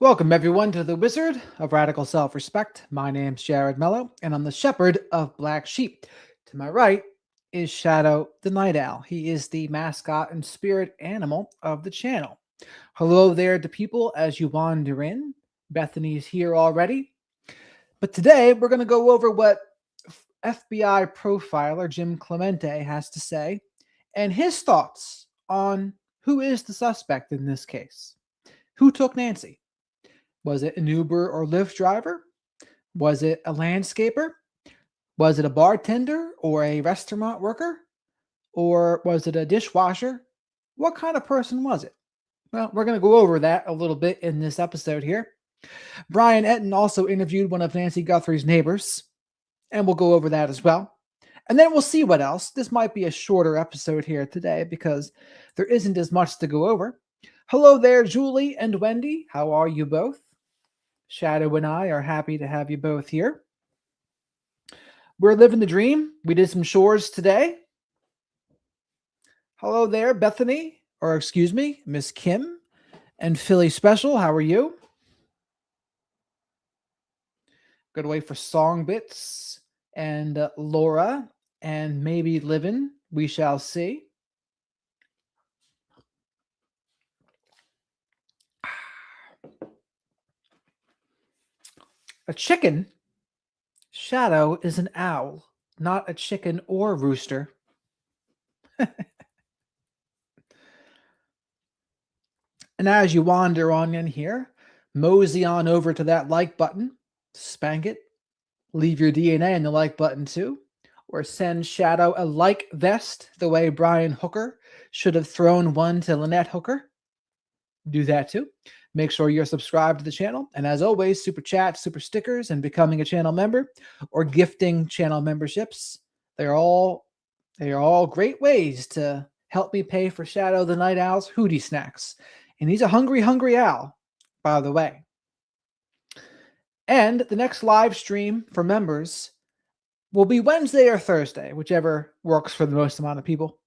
Welcome, everyone, to the Wizard of Radical Self Respect. My name's Jared Mello, and I'm the Shepherd of Black Sheep. To my right is Shadow the Night Owl. He is the mascot and spirit animal of the channel. Hello there to people as you wander in. Bethany's here already. But today we're going to go over what FBI profiler Jim Clemente has to say and his thoughts on who is the suspect in this case. Who took Nancy? Was it an Uber or Lyft driver? Was it a landscaper? Was it a bartender or a restaurant worker? Or was it a dishwasher? What kind of person was it? Well, we're going to go over that a little bit in this episode here. Brian Etten also interviewed one of Nancy Guthrie's neighbors, and we'll go over that as well. And then we'll see what else. This might be a shorter episode here today because there isn't as much to go over. Hello there, Julie and Wendy. How are you both? Shadow and I are happy to have you both here. We're living the dream. We did some chores today. Hello there, Bethany, or excuse me, Miss Kim and Philly Special. How are you? Good wait for Song Bits and Laura and maybe Livin. We shall see. A chicken? Shadow is an owl, not a chicken or rooster. And as you wander on in here, mosey on over to that like button, spank it, leave your DNA in the like button too, or send Shadow a like vest the way Brian Hooker should have thrown one to Lynette Hooker. Do that too. Make sure you're subscribed to the channel. And as always, super chats, super stickers, and becoming a channel member or gifting channel memberships. They are all great ways to help me pay for Shadow the Night Owl's hootie snacks. And he's a hungry, hungry owl, by the way. And the next live stream for members will be Wednesday or Thursday, whichever works for the most amount of people.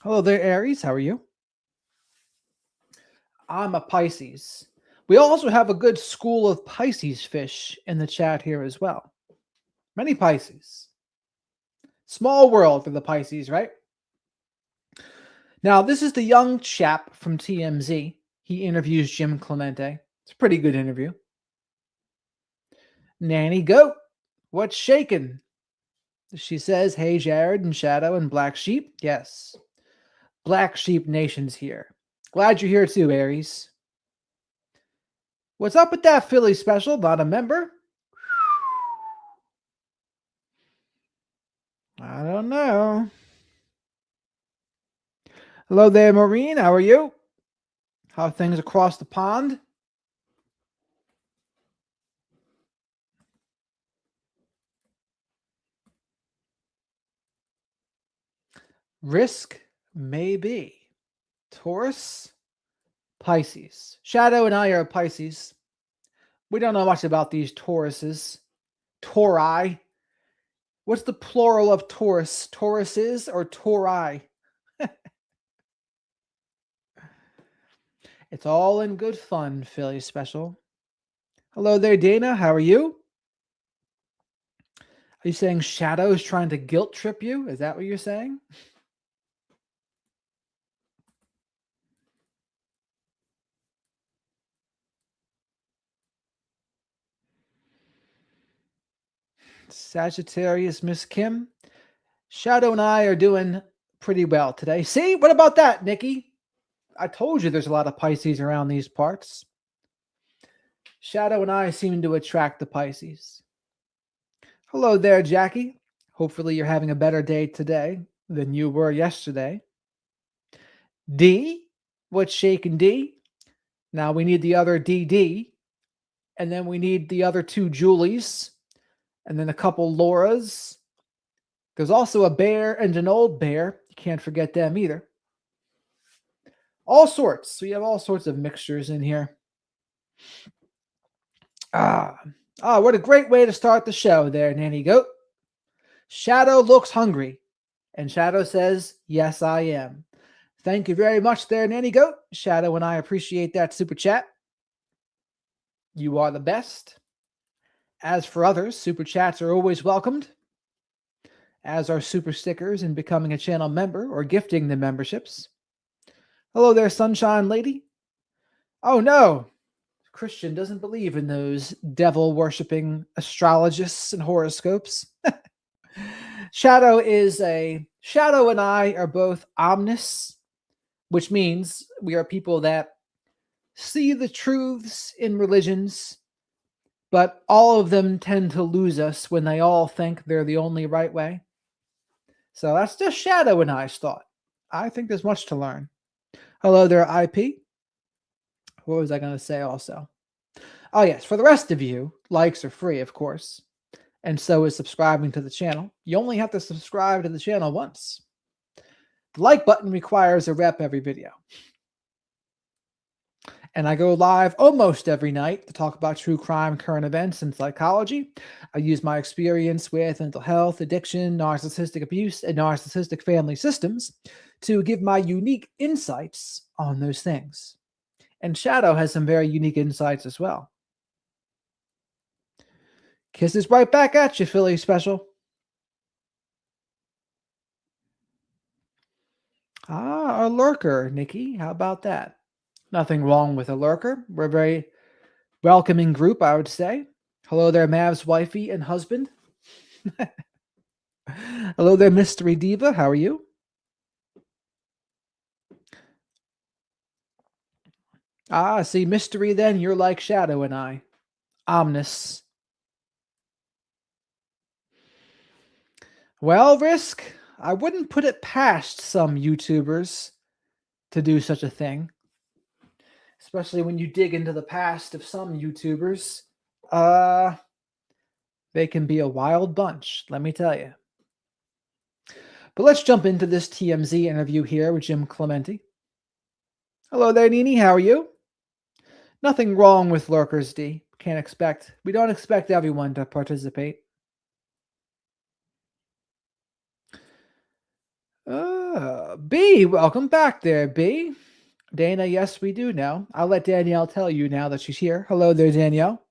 Hello there, Aries. How are you? I'm a Pisces. We also have a good school of Pisces fish in the chat here as well. Many Pisces. Small world for the Pisces, right? Now, this is the young chap from TMZ. He interviews Jim Clemente. It's a pretty good interview. Nanny Goat, what's shaking? She says, hey, Jared and Shadow and Black Sheep. Yes. Black Sheep Nation's here. Glad you're here too, Aries. What's up with that Philly Special? Not a member? I don't know. Hello there, Maureen. How are you? How are things across the pond? Risk, maybe. Taurus, Pisces. Shadow and I are Pisces. We don't know much about these Tauruses. Tauri. What's the plural of Taurus? Tauruses or Tauri? It's all in good fun, Philly Special. Hello there, Dana. How are you? Are you saying Shadow is trying to guilt trip you? Is that what you're saying? Sagittarius, Miss Kim. Shadow and I are doing pretty well today. See? What about that, Nikki? I told you there's a lot of Pisces around these parts. Shadow and I seem to attract the Pisces. Hello there, Jackie. Hopefully you're having a better day today than you were yesterday. D, what's shaking D? Now we need the other DD, and then we need the other two Julies, and then a couple Lauras. There's also a bear and an old bear. You can't forget them either. All sorts. So you have all sorts of mixtures in here. What a great way to start the show there, Nanny Goat. Shadow looks hungry. And Shadow says, yes, I am. Thank you very much there, Nanny Goat. Shadow and I appreciate that super chat. You are the best. As for others, super chats are always welcomed, as are super stickers and becoming a channel member or gifting the memberships. Hello there, Sunshine Lady. Oh no, Christian doesn't believe in those devil-worshipping astrologists and horoscopes. Shadow and I are both omnis, which means we are people that see the truths in religions, but all of them tend to lose us when they all think they're the only right way. So that's just Shadow and I's thought. I think there's much to learn. Hello there, IP. What was I going to say also? Oh, yes. For the rest of you, likes are free, of course. And so is subscribing to the channel. You only have to subscribe to the channel once. The like button requires a rep every video. And I go live almost every night to talk about true crime, current events, and psychology. I use my experience with mental health, addiction, narcissistic abuse, and narcissistic family systems to give my unique insights on those things. And Shadow has some very unique insights as well. Kisses right back at you, Philly Special. Ah, a lurker, Nikki. How about that? Nothing wrong with a lurker. We're a very welcoming group, I would say. Hello there, Mav's wifey and husband. Hello there, Mystery Diva. How are you? Ah, see, Mystery, then you're like Shadow and I. Omnis. Well, Risk, I wouldn't put it past some YouTubers to do such a thing. Especially when you dig into the past of some YouTubers. They can be a wild bunch, let me tell you. But let's jump into this TMZ interview here with Jim Clemente. Hello there, Nini. How are you? Nothing wrong with lurkers, D. We don't expect everyone to participate. B, welcome back there, B. Dana, yes, we do know. I'll let Danielle tell you now that she's here. Hello there, Danielle.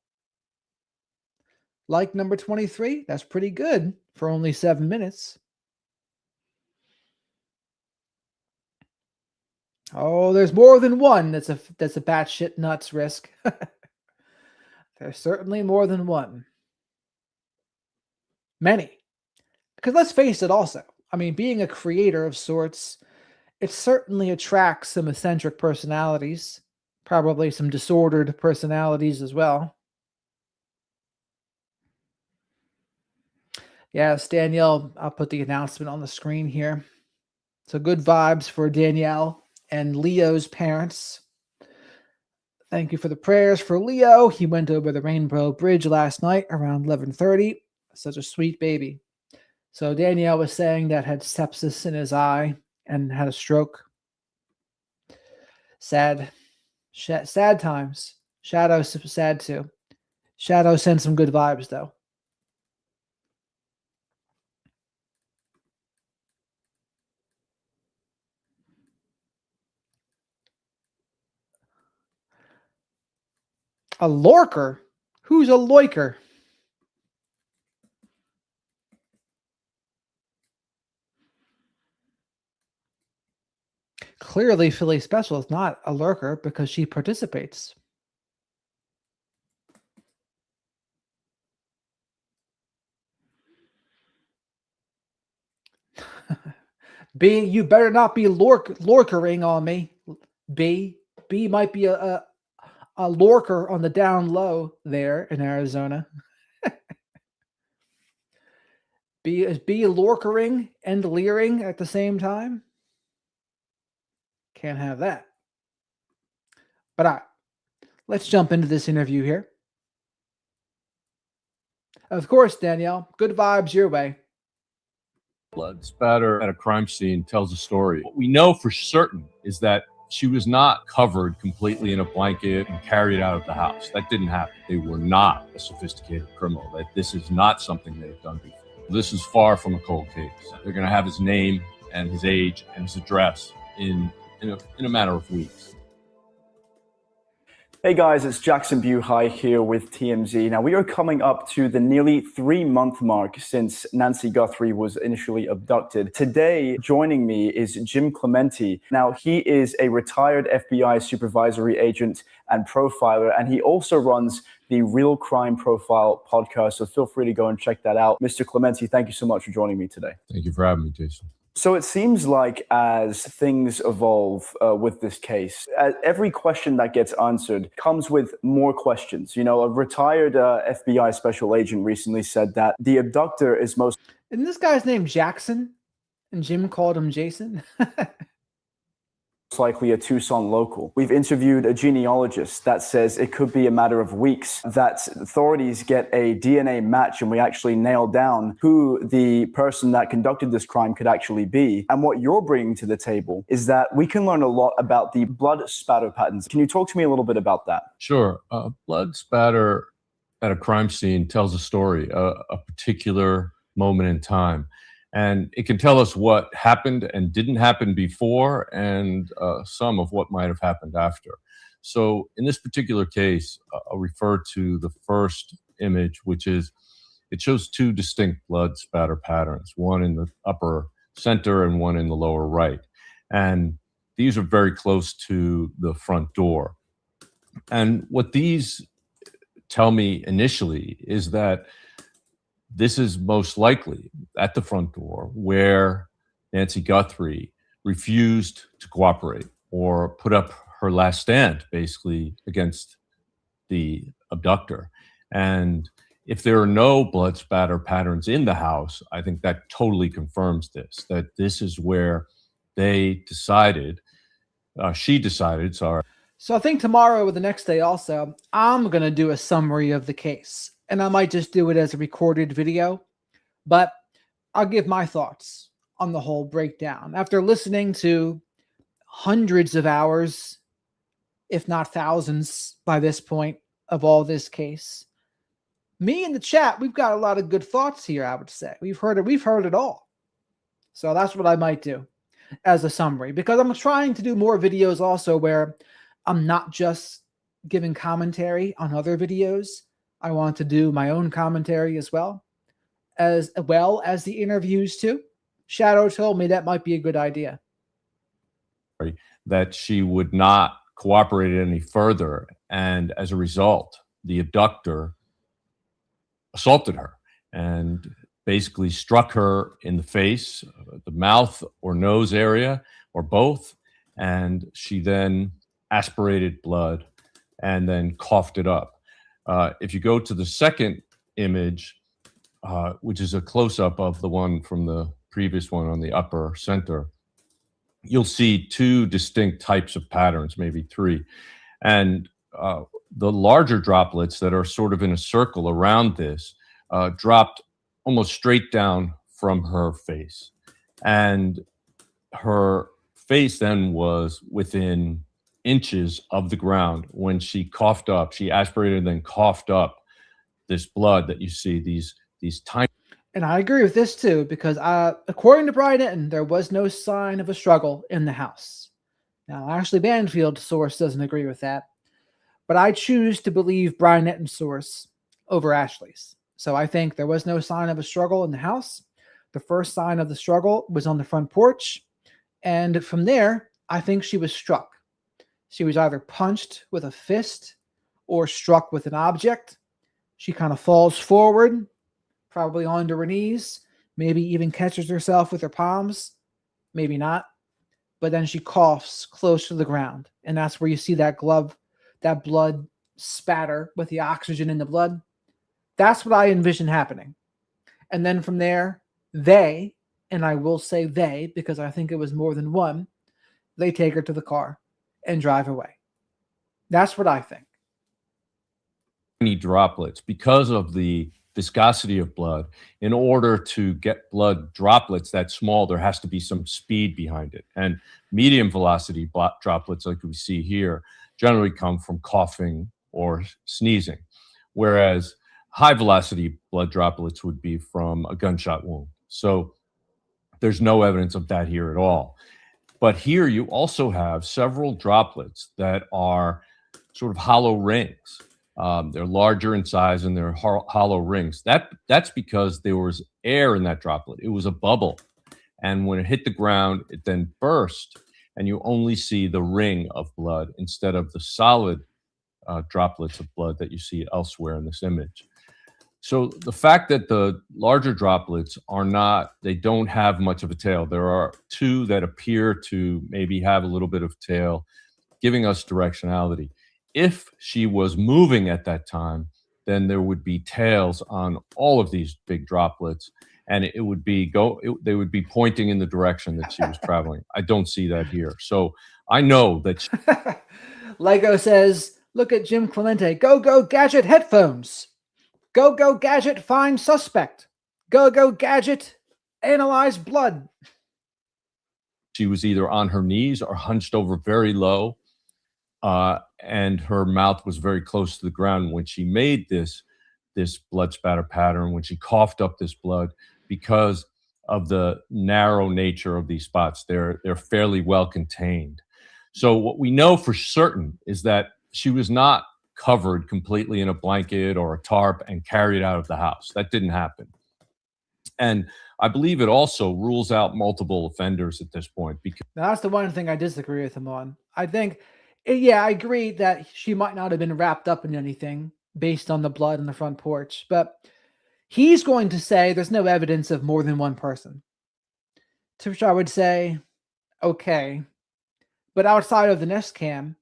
Like number 23, that's pretty good for only 7 minutes. Oh, there's more than one that's a batshit nuts Risk. There's certainly more than one. Many. Because let's face it also. I mean, being a creator of sorts, it certainly attracts some eccentric personalities, probably some disordered personalities as well. Yes, Danielle, I'll put the announcement on the screen here. So good vibes for Danielle and Leo's parents. Thank you for the prayers for Leo. He went over the Rainbow Bridge last night around 11:30. Such a sweet baby. So Danielle was saying that had sepsis in his eye and had a stroke. Sad times. Shadow's sad too. Shadow sends some good vibes though. A lorker? Who's a loiker? Clearly, Philly Special is not a lurker because she participates. B, you better not be lorkering on me. B might be a lorker on the down low there in Arizona. Is B lorkering and leering at the same time? Can't have that. But all right, let's jump into this interview here. Of course, Danielle, good vibes your way. Blood spatter at a crime scene tells a story. What we know for certain is that she was not covered completely in a blanket and carried out of the house. That didn't happen. They were not a sophisticated criminal. This is not something they've done before. This is far from a cold case. They're going to have his name and his age and his address in a matter of weeks. Hey guys, it's Jackson Buhai here with TMZ. Now, we are coming up to the nearly 3-month mark since Nancy Guthrie was initially abducted. Today, joining me is Jim Clemente. Now, he is a retired FBI supervisory agent and profiler, and he also runs the Real Crime Profile podcast, so feel free to go and check that out. Mr. Clemente, thank you so much for joining me today. Thank you for having me, Jason. So it seems like as things evolve with this case, every question that gets answered comes with more questions. You know, a retired FBI special agent recently said that the abductor is most... Isn't this guy's name Jackson? And Jim called him Jason? likely a Tucson local. We've interviewed a genealogist that says it could be a matter of weeks that authorities get a DNA match and we actually nail down who the person that conducted this crime could actually be. And what you're bringing to the table is that we can learn a lot about the blood spatter patterns. Can you talk to me a little bit about that? Sure. Blood spatter at a crime scene tells a story, a particular moment in time. And it can tell us what happened and didn't happen before and some of what might have happened after. So in this particular case, I'll refer to the first image, which is, it shows two distinct blood spatter patterns, one in the upper center and one in the lower right. And these are very close to the front door. And what these tell me initially is that this is most likely at the front door where Nancy Guthrie refused to cooperate or put up her last stand, basically, against the abductor. And if there are no blood spatter patterns in the house, I think that totally confirms this, that this is where they decided, she decided, sorry. So I think tomorrow or the next day also, I'm going to do a summary of the case. And I might just do it as a recorded video, but I'll give my thoughts on the whole breakdown. After listening to hundreds of hours, if not thousands by this point, of all this case, me in the chat, we've got a lot of good thoughts here, I would say. We've heard it all. So that's what I might do as a summary, because I'm trying to do more videos also where I'm not just giving commentary on other videos. I want to do my own commentary as well as the interviews too. Shadow told me that might be a good idea. That she would not cooperate any further. And as a result, the abductor assaulted her and basically struck her in the face, the mouth or nose area, or both. And she then aspirated blood and then coughed it up. If you go to the second image, which is a close-up of the one from the previous one on the upper center, you'll see two distinct types of patterns, maybe three. And the larger droplets that are sort of in a circle around this dropped almost straight down from her face. And her face then was within inches of the ground when she coughed up. She aspirated and then coughed up this blood that you see, these tiny. And I agree with this too, because according to Brian Etten, there was no sign of a struggle in the house. Now, Ashley Banfield's source doesn't agree with that, but I choose to believe Brian Etten's source over Ashley's. So I think there was no sign of a struggle in the house. The first sign of the struggle was on the front porch. And from there, I think she was struck. She was either punched with a fist or struck with an object. She kind of falls forward, probably onto her knees, maybe even catches herself with her palms, maybe not. But then she coughs close to the ground. And that's where you see that blood spatter with the oxygen in the blood. That's what I envision happening. And then from there, they, and I will say they, because I think it was more than one, they take her to the car and drive away. That's what I think. Tiny droplets, because of the viscosity of blood, in order to get blood droplets that small, there has to be some speed behind it. And medium velocity droplets, like we see here, generally come from coughing or sneezing, whereas high velocity blood droplets would be from a gunshot wound. So there's no evidence of that here at all. But here you also have several droplets that are sort of hollow rings. They're larger in size and they're hollow rings. That's because there was air in that droplet. It was a bubble. And when it hit the ground, it then burst, and you only see the ring of blood instead of the solid droplets of blood that you see elsewhere in this image. So the fact that the larger droplets they don't have much of a tail. There are two that appear to maybe have a little bit of tail, giving us directionality. If she was moving at that time, then there would be tails on all of these big droplets, and they would be pointing in the direction that she was traveling. I don't see that here. So I know that Lego says, look at Jim Clemente. Go, go, gadget headphones. Go, go, gadget, find suspect. Go, go, gadget, analyze blood. she was either on her knees or hunched over very low, and her mouth was very close to the ground when she made this blood spatter pattern, when she coughed up this blood, because of the narrow nature of these spots. They're fairly well contained. So what we know for certain is that she was not covered completely in a blanket or a tarp and carried out of the house. That didn't happen. And I believe it also rules out multiple offenders at this point. Because Now, that's the one thing I disagree with him on. I think, yeah, I agree that she might not have been wrapped up in anything based on the blood on the front porch, but he's going to say there's no evidence of more than one person. To which I would say, okay, but outside of the Nest Cam,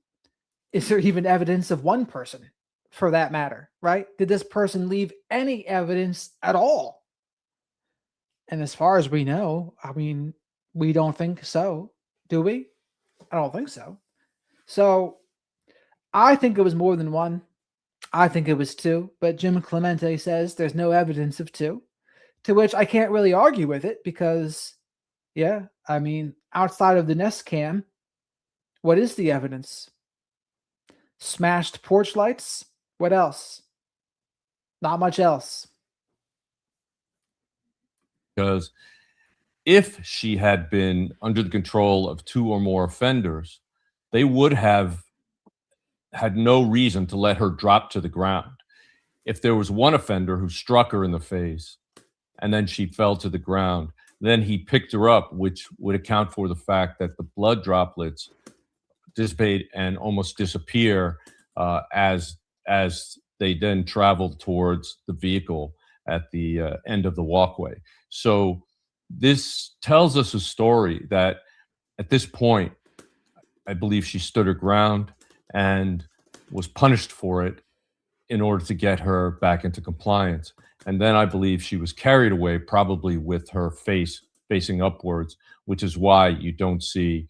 is there even evidence of one person for that matter, right? Did this person leave any evidence at all? And as far as we know, I mean, we don't think so, do we? I don't think so. So I think it was more than one. I think it was two, but Jim Clemente says there's no evidence of two, to which I can't really argue with it because, yeah, I mean, outside of the Nest Cam, what is the evidence? Smashed porch lights? What else? Not much else. because if she had been under the control of two or more offenders, they would have had no reason to let her drop to the ground. If there was one offender who struck her in the face and then she fell to the ground, then he picked her up, which would account for the fact that the blood droplets dissipate and almost disappear as they then travel towards the vehicle at the end of the walkway. So this tells us a story that at this point, I believe she stood her ground and was punished for it in order to get her back into compliance. And then I believe she was carried away, probably with her face facing upwards, which is why you don't see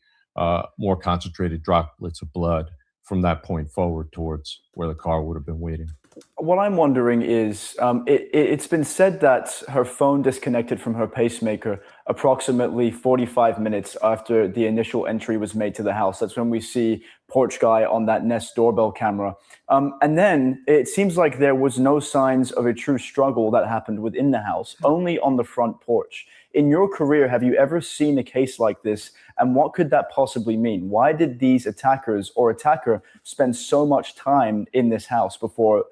more concentrated droplets of blood from that point forward towards where the car would have been waiting. What I'm wondering is, it's been said that her phone disconnected from her pacemaker approximately 45 minutes after the initial entry was made to the house. That's when we see Porch Guy on that Nest doorbell camera. And then it seems like there was no signs of a true struggle that happened within the house, only on the front porch. In your career, have you ever seen a case like this? And what could that possibly mean? Why did these attackers or attacker spend so much time in this house before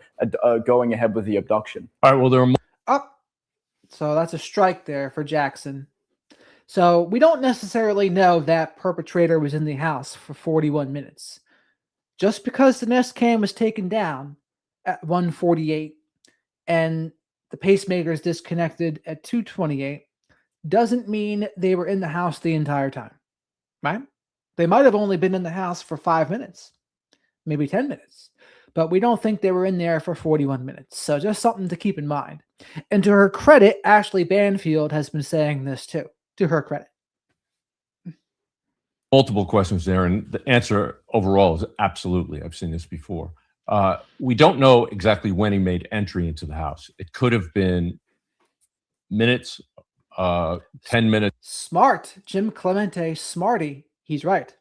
going ahead with the abduction? All right, well, there are So that's a strike there for Jackson. So we don't necessarily know that perpetrator was in the house for 41 minutes. Just because the Nest Cam was taken down at 1:48 and the pacemaker is disconnected at 2:28 doesn't mean they were in the house the entire time, right? They might have only been in the house for 5 minutes, maybe 10 minutes, but we don't think they were in there for 41 minutes. So just something to keep in mind. And to her credit, Ashley Banfield has been saying this too, to her credit. multiple questions there, and the answer overall is absolutely. I've seen this before. We don't know exactly when he made entry into the house. It could have been minutes, 10 minutes. Smart. Jim Clemente, smarty. He's right.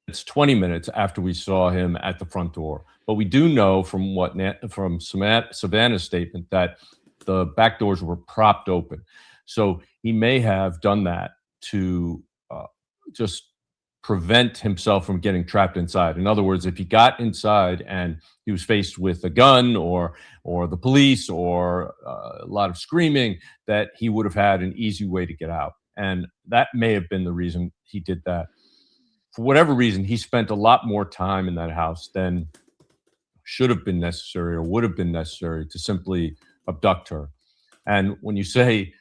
It's 20 minutes after we saw him at the front door. But we do know from Savannah's statement that the back doors were propped open. So he may have done that to just prevent himself from getting trapped inside. In other words, if he got inside and he was faced with a gun or the police or a lot of screaming, that he would have had an easy way to get out. And that may have been the reason he did that. For whatever reason, he spent a lot more time in that house than should have been necessary or would have been necessary to simply abduct her. And when you say,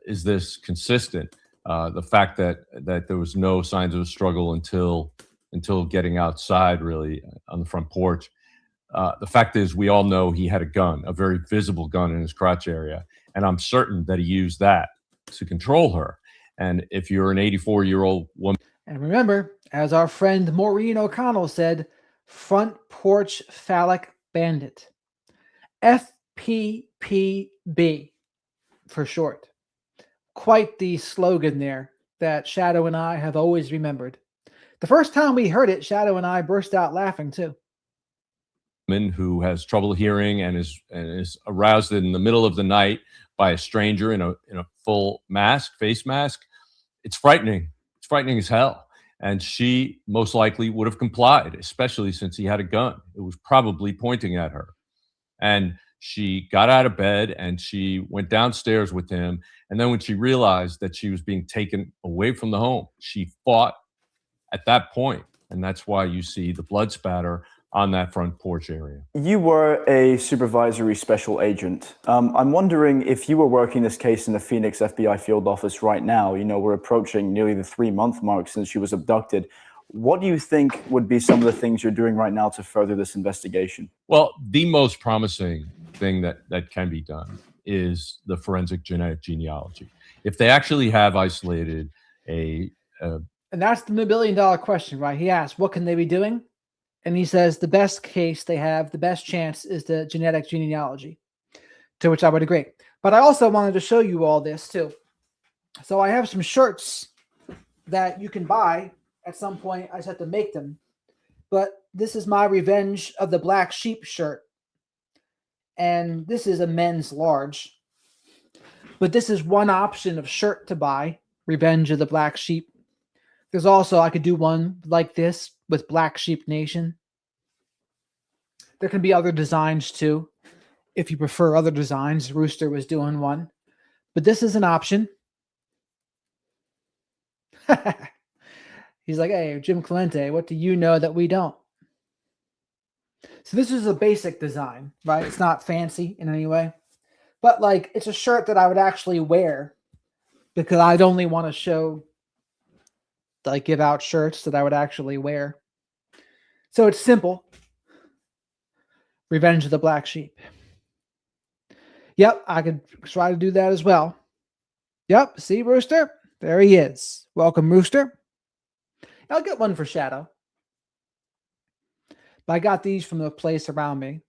is this consistent? The fact that there was no signs of a struggle until getting outside, really, on the front porch. The fact is, we all know he had a gun, a very visible gun in his crotch area, and I'm certain that he used that to control her. And if you're an 84-year-old woman, and remember, as our friend Maureen O'Connell said, front porch phallic bandit, FPPB for short. Quite the slogan there that Shadow and I have always remembered. The first time we heard it, Shadow and I burst out laughing too. Who has trouble hearing and is aroused in the middle of the night by a stranger in a full face mask, it's frightening. It's frightening as hell. And she most likely would have complied, especially since he had a gun. It was probably pointing at her. And she got out of bed and she went downstairs with him. And then when she realized that she was being taken away from the home, she fought at that point. And that's why you see the blood spatter on that front porch area. You were a supervisory special agent. I'm wondering if you were working this case in the Phoenix FBI field office right now. You know, we're approaching nearly the 3-month mark since she was abducted. What do you think would be some of the things you're doing right now to further this investigation? Well, the most promising thing that can be done is the forensic genetic genealogy. If they actually have isolated and that's the $1 billion question, right? He asked, what can they be doing? And he says the best case they have, the best chance is the genetic genealogy, to which I would agree. But I also wanted to show you all this too. So I have some shirts that you can buy at some point. I just have to make them. But this is my Revenge of the Black Sheep shirt. And this is a men's large. But this is one option of shirt to buy, Revenge of the Black Sheep. There's also, I could do one like this with Black Sheep Nation. There can be other designs too. If you prefer other designs, Rooster was doing one. But this is an option. He's like, hey, Jim Clemente, what do you know that we don't? So this is a basic design, right? It's not fancy in any way. But like, it's a shirt that I would actually wear because I'd only want to show, like, give out shirts that I would actually wear. So it's simple. Revenge of the Black Sheep. Yep, I could try to do that as well. Yep, see Rooster? There he is. Welcome, Rooster. I'll get one for Shadow. But I got these from the place around me.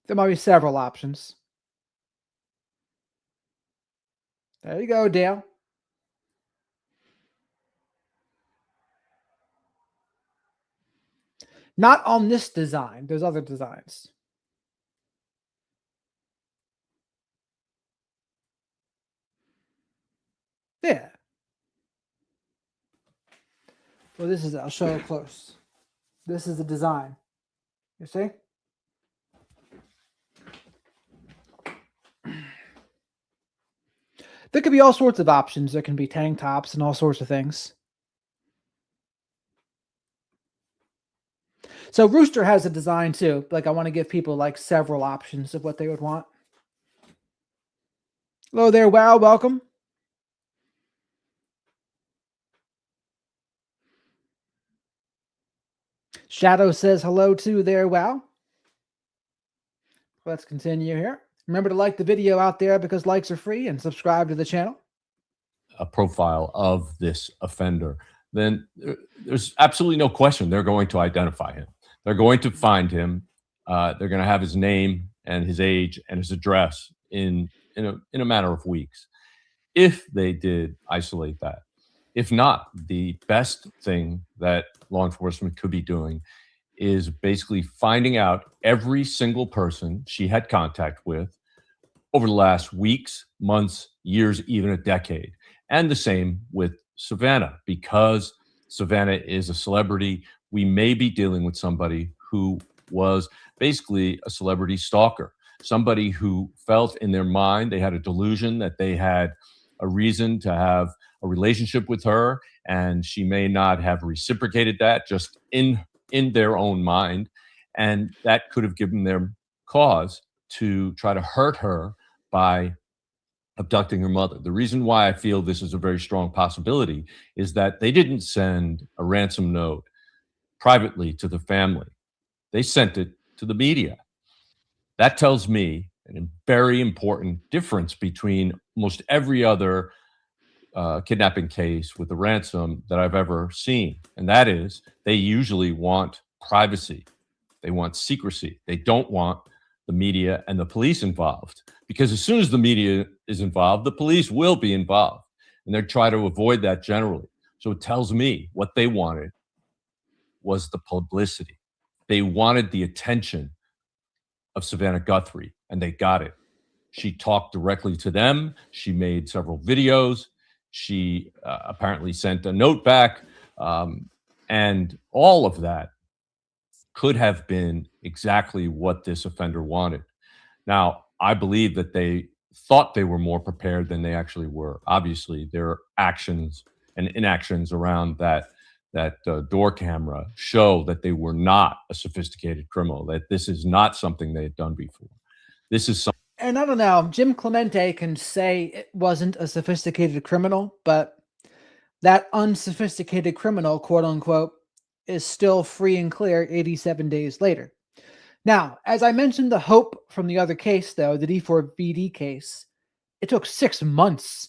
There might be several options. There you go, Dale. Not on this design. There's other designs. Yeah. Well, this is, I'll show it close. This is the design. You see? There could be all sorts of options. There can be tank tops and all sorts of things. So Rooster has a design too. Like, I want to give people like several options of what they would want. Hello there, Wow. Welcome. Shadow says hello too there, Wow. Let's continue here. Remember to like the video out there because likes are free, and subscribe to the channel. A profile of this offender, then there's absolutely no question they're going to identify him. They're going to find him. They're going to have his name and his age and his address in a matter of weeks, if they did isolate that. If not, the best thing that law enforcement could be doing is basically finding out every single person she had contact with over the last weeks, months, years, even a decade. And the same with Savannah, because Savannah is a celebrity. We may be dealing with somebody who was basically a celebrity stalker, somebody who felt in their mind they had a delusion that they had a reason to have a relationship with her, and she may not have reciprocated that just in their own mind, and that could have given them cause to try to hurt her by abducting her mother. The reason why I feel this is a very strong possibility is that they didn't send a ransom note privately to the family. They sent it to the media. That tells me a very important difference between almost every other kidnapping case with a ransom that I've ever seen. And that is, they usually want privacy. They want secrecy. They don't want the media and the police involved. Because as soon as the media is involved, the police will be involved. And they try to avoid that generally. So it tells me what they wanted was the publicity. They wanted the attention of Savannah Guthrie, and they got it. She talked directly to them. She made several videos. She apparently sent a note back. And all of that could have been exactly what this offender wanted. Now, I believe that they thought they were more prepared than they actually were. Obviously, their actions and inactions around that door camera show that they were not a sophisticated criminal, that this is not something they had done before. This is something. And I don't know, Jim Clemente can say it wasn't a sophisticated criminal, but that unsophisticated criminal, quote unquote, is still free and clear 87 days later. Now, as I mentioned, the hope from the other case, though, the D4BD case, it took 6 months,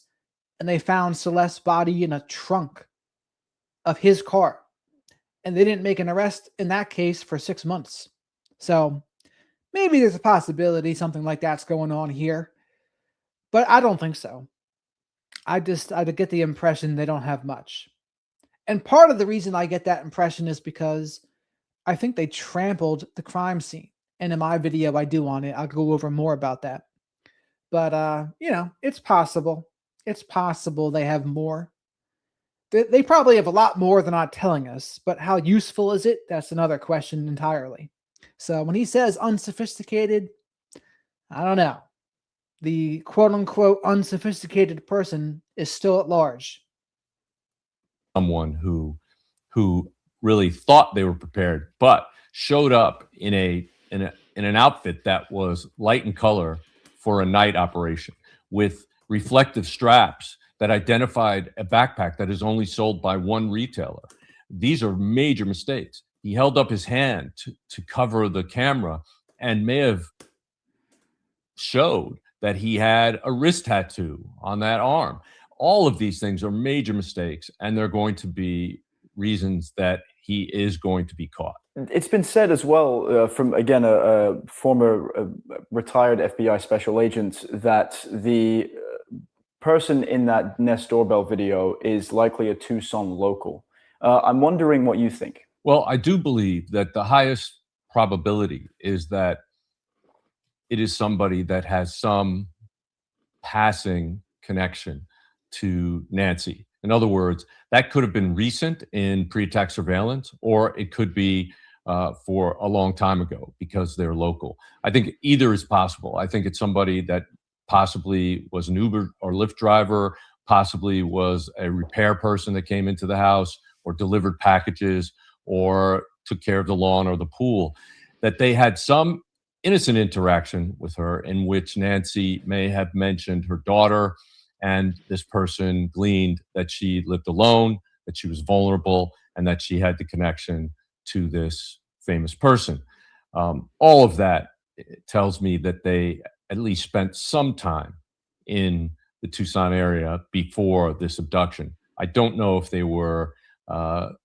and they found Celeste's body in a trunk of his car. And they didn't make an arrest in that case for 6 months. So maybe there's a possibility something like that's going on here, but I don't think so. I get the impression they don't have much. And part of the reason I get that impression is because I think they trampled the crime scene. And in my video I do on it, I'll go over more about that. But, it's possible. It's possible they have more. They probably have a lot more than not telling us, but how useful is it? That's another question entirely. So when he says unsophisticated, I don't know. The quote-unquote unsophisticated person is still at large. Someone who really thought they were prepared, but showed up in an outfit that was light in color for a night operation with reflective straps that identified a backpack that is only sold by one retailer. These are major mistakes. He held up his hand to cover the camera and may have showed that he had a wrist tattoo on that arm. All of these things are major mistakes, and they're going to be reasons that he is going to be caught. It's been said as well from, again, a former retired FBI special agent that the person in that Nest doorbell video is likely a Tucson local. I'm wondering what you think. Well, I do believe that the highest probability is that it is somebody that has some passing connection to Nancy. In other words, that could have been recent in pre-attack surveillance, or it could be for a long time ago because they're local. I think either is possible. I think it's somebody that possibly was an Uber or Lyft driver, possibly was a repair person that came into the house or delivered packages or took care of the lawn or the pool, that they had some innocent interaction with her in which Nancy may have mentioned her daughter, and this person gleaned that she lived alone, that she was vulnerable, and that she had the connection to this famous person. All of that tells me that they at least spent some time in the Tucson area before this abduction. I don't know if they were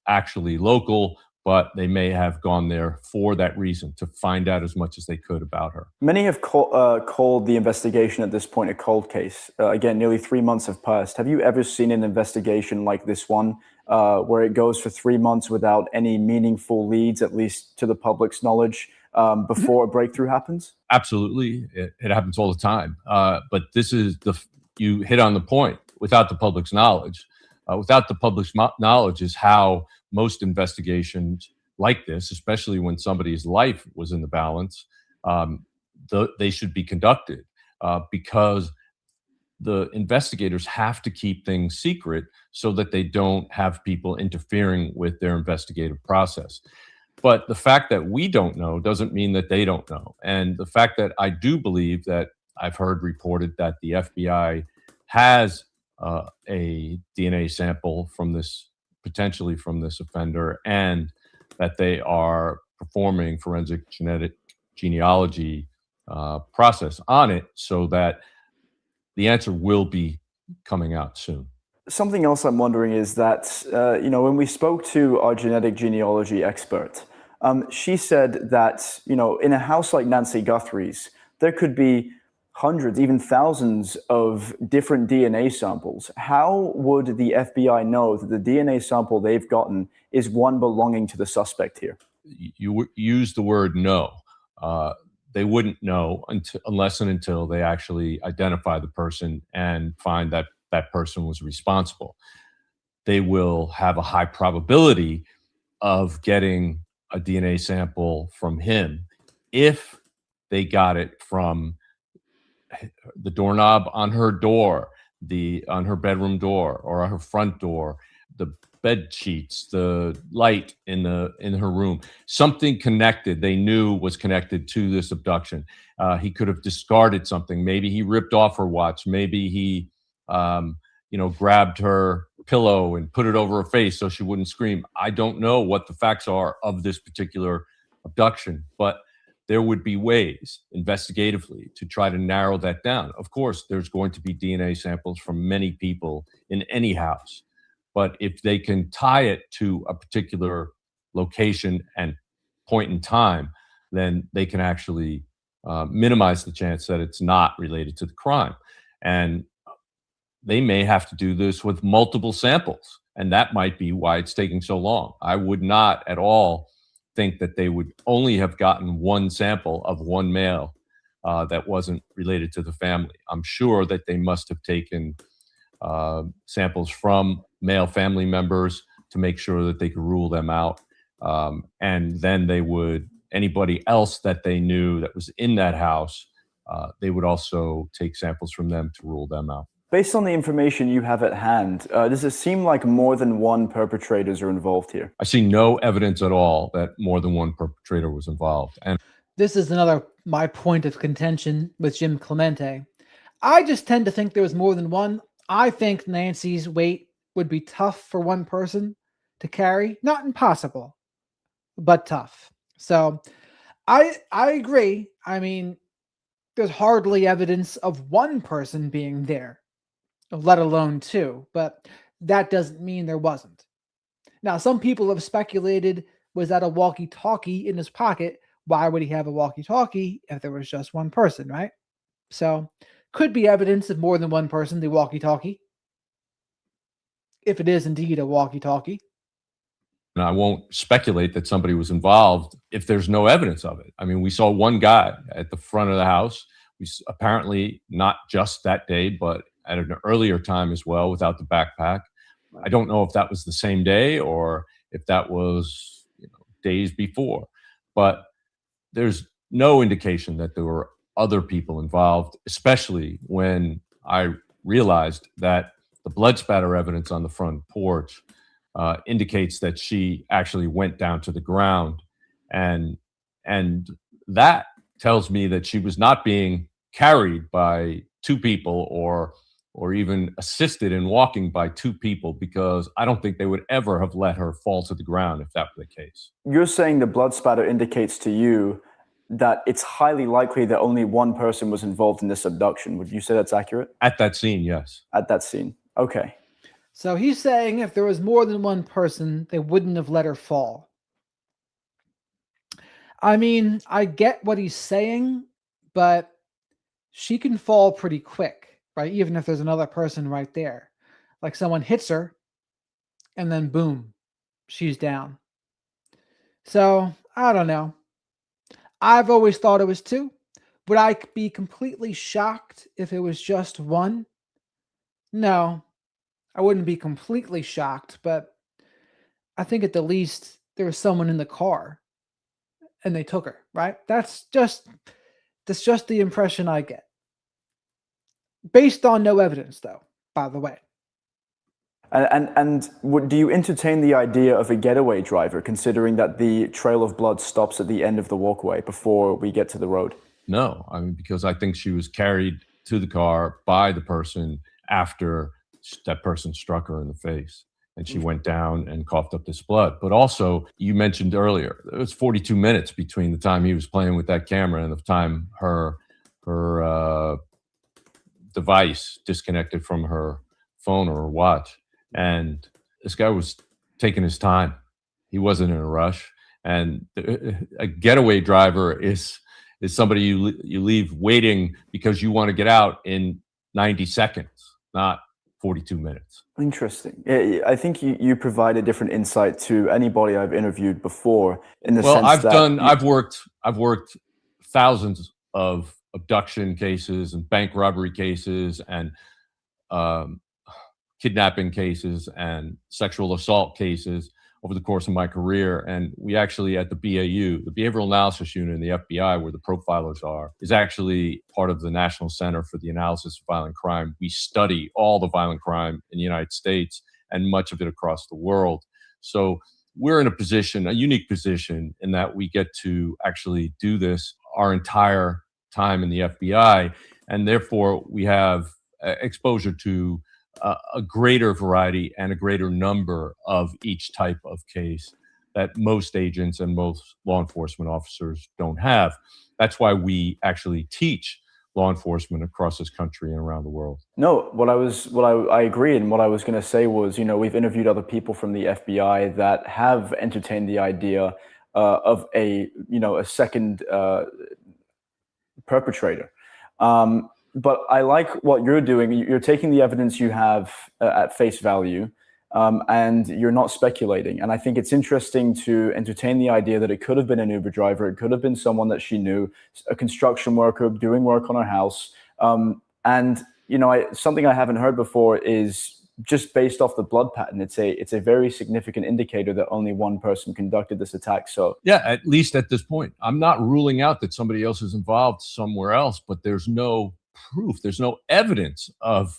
actually local, but they may have gone there for that reason, to find out as much as they could about her. Many have called the investigation at this point a cold case. Again, nearly 3 months have passed. Have you ever seen an investigation like this one, where it goes for 3 months without any meaningful leads, at least to the public's knowledge, before a breakthrough happens? Absolutely. It happens all the time. But this is you hit on the point. Without the public's knowledge, without the public's knowledge is how most investigations like this, especially when somebody's life was in the balance, they should be conducted because the investigators have to keep things secret so that they don't have people interfering with their investigative process. But the fact that we don't know doesn't mean that they don't know. And the fact that I do believe that I've heard reported that the FBI has a DNA sample from this, potentially from this offender, and that they are performing forensic genetic genealogy process on it so that the answer will be coming out soon. Something else I'm wondering is that, when we spoke to our genetic genealogy expert, she said that, in a house like Nancy Guthrie's, there could be hundreds, even thousands of different DNA samples. How would the FBI know that the DNA sample they've gotten is one belonging to the suspect here? You use the word no. They wouldn't know unless and until they actually identify the person and find that that person was responsible. They will have a high probability of getting a DNA sample from him if they got it from the doorknob on her door, on her bedroom door or her front door, the bed sheets, the light in her room, something connected they knew was connected to this abduction. He could have discarded something. Maybe he ripped off her watch. Maybe he grabbed her pillow and put it over her face so she wouldn't scream. I don't know what the facts are of this particular abduction, but there would be ways investigatively to try to narrow that down. Of course, there's going to be DNA samples from many people in any house. But if they can tie it to a particular location and point in time, then they can actually minimize the chance that it's not related to the crime. And they may have to do this with multiple samples. And that might be why it's taking so long. I would not at all think that they would only have gotten one sample of one male that wasn't related to the family. I'm sure that they must have taken samples from male family members to make sure that they could rule them out. And then anybody else that they knew that was in that house, they would also take samples from them to rule them out. Based on the information you have at hand, does it seem like more than one perpetrators are involved here? I see no evidence at all that more than one perpetrator was involved. And This is my point of contention with Jim Clemente. I just tend to think there was more than one. I think Nancy's weight would be tough for one person to carry. Not impossible, but tough. So I agree. I mean, there's hardly evidence of one person being there, let alone two, but that doesn't mean there wasn't. Now, some people have speculated, was that a walkie-talkie in his pocket? Why would he have a walkie-talkie if there was just one person, right? So, could be evidence of more than one person, the walkie-talkie, if it is indeed a walkie-talkie. And I won't speculate that somebody was involved if there's no evidence of it. I mean, we saw one guy at the front of the house. Apparently not just that day, but at an earlier time as well, without the backpack. I don't know if that was the same day or if that was days before, but there's no indication that there were other people involved, especially when I realized that the blood spatter evidence on the front porch indicates that she actually went down to the ground, and that tells me that she was not being carried by two people or even assisted in walking by two people, because I don't think they would ever have let her fall to the ground if that were the case. You're saying the blood spatter indicates to you that it's highly likely that only one person was involved in this abduction. Would you say that's accurate? At that scene, yes. At that scene. Okay. So he's saying if there was more than one person, they wouldn't have let her fall. I mean, I get what he's saying, but she can fall pretty quick, right? Even if there's another person right there. Like someone hits her, and then boom, she's down. So, I don't know. I've always thought it was two. Would I be completely shocked if it was just one? No. I wouldn't be completely shocked, but I think at the least there was someone in the car and they took her, right? That's just the impression I get. Based on no evidence though, by the way. Do you entertain the idea of a getaway driver, considering that the trail of blood stops at the end of the walkway before we get to the road? No, I mean, because I think she was carried to the car by the person after that person struck her in the face. And she went down and coughed up this blood. But also, you mentioned earlier, it was 42 minutes between the time he was playing with that camera and the time her device disconnected from her phone or her watch. And this guy was taking his time. He wasn't in a rush. And a getaway driver is somebody you leave waiting because you want to get out in 90 seconds, not 42 minutes. Interesting. Yeah, I think you provide a different insight to anybody I've interviewed before in the Well, sense that I've worked thousands of abduction cases and bank robbery cases and um, kidnapping cases and sexual assault cases over the course of my career. And we actually, at the BAU, the Behavioral Analysis Unit in the FBI, where the profilers are, is actually part of the National Center for the Analysis of Violent Crime. We study all the violent crime in the United States and much of it across the world. So we're in a unique position in that we get to actually do this our entire time in the FBI. And therefore, we have exposure to a greater variety and a greater number of each type of case that most agents and most law enforcement officers don't have. That's why we actually teach law enforcement across this country and around the world. No, I agree. And what I was going to say was, we've interviewed other people from the FBI that have entertained the idea of a second perpetrator. But I like what you're doing. You're taking the evidence you have at face value, and you're not speculating. And I think it's interesting to entertain the idea that it could have been an Uber driver. It could have been someone that she knew, a construction worker doing work on her house. Something I haven't heard before is just based off the blood pattern. It's a very significant indicator that only one person conducted this attack. So yeah, at least at this point, I'm not ruling out that somebody else is involved somewhere else, but there's no proof. There's no evidence of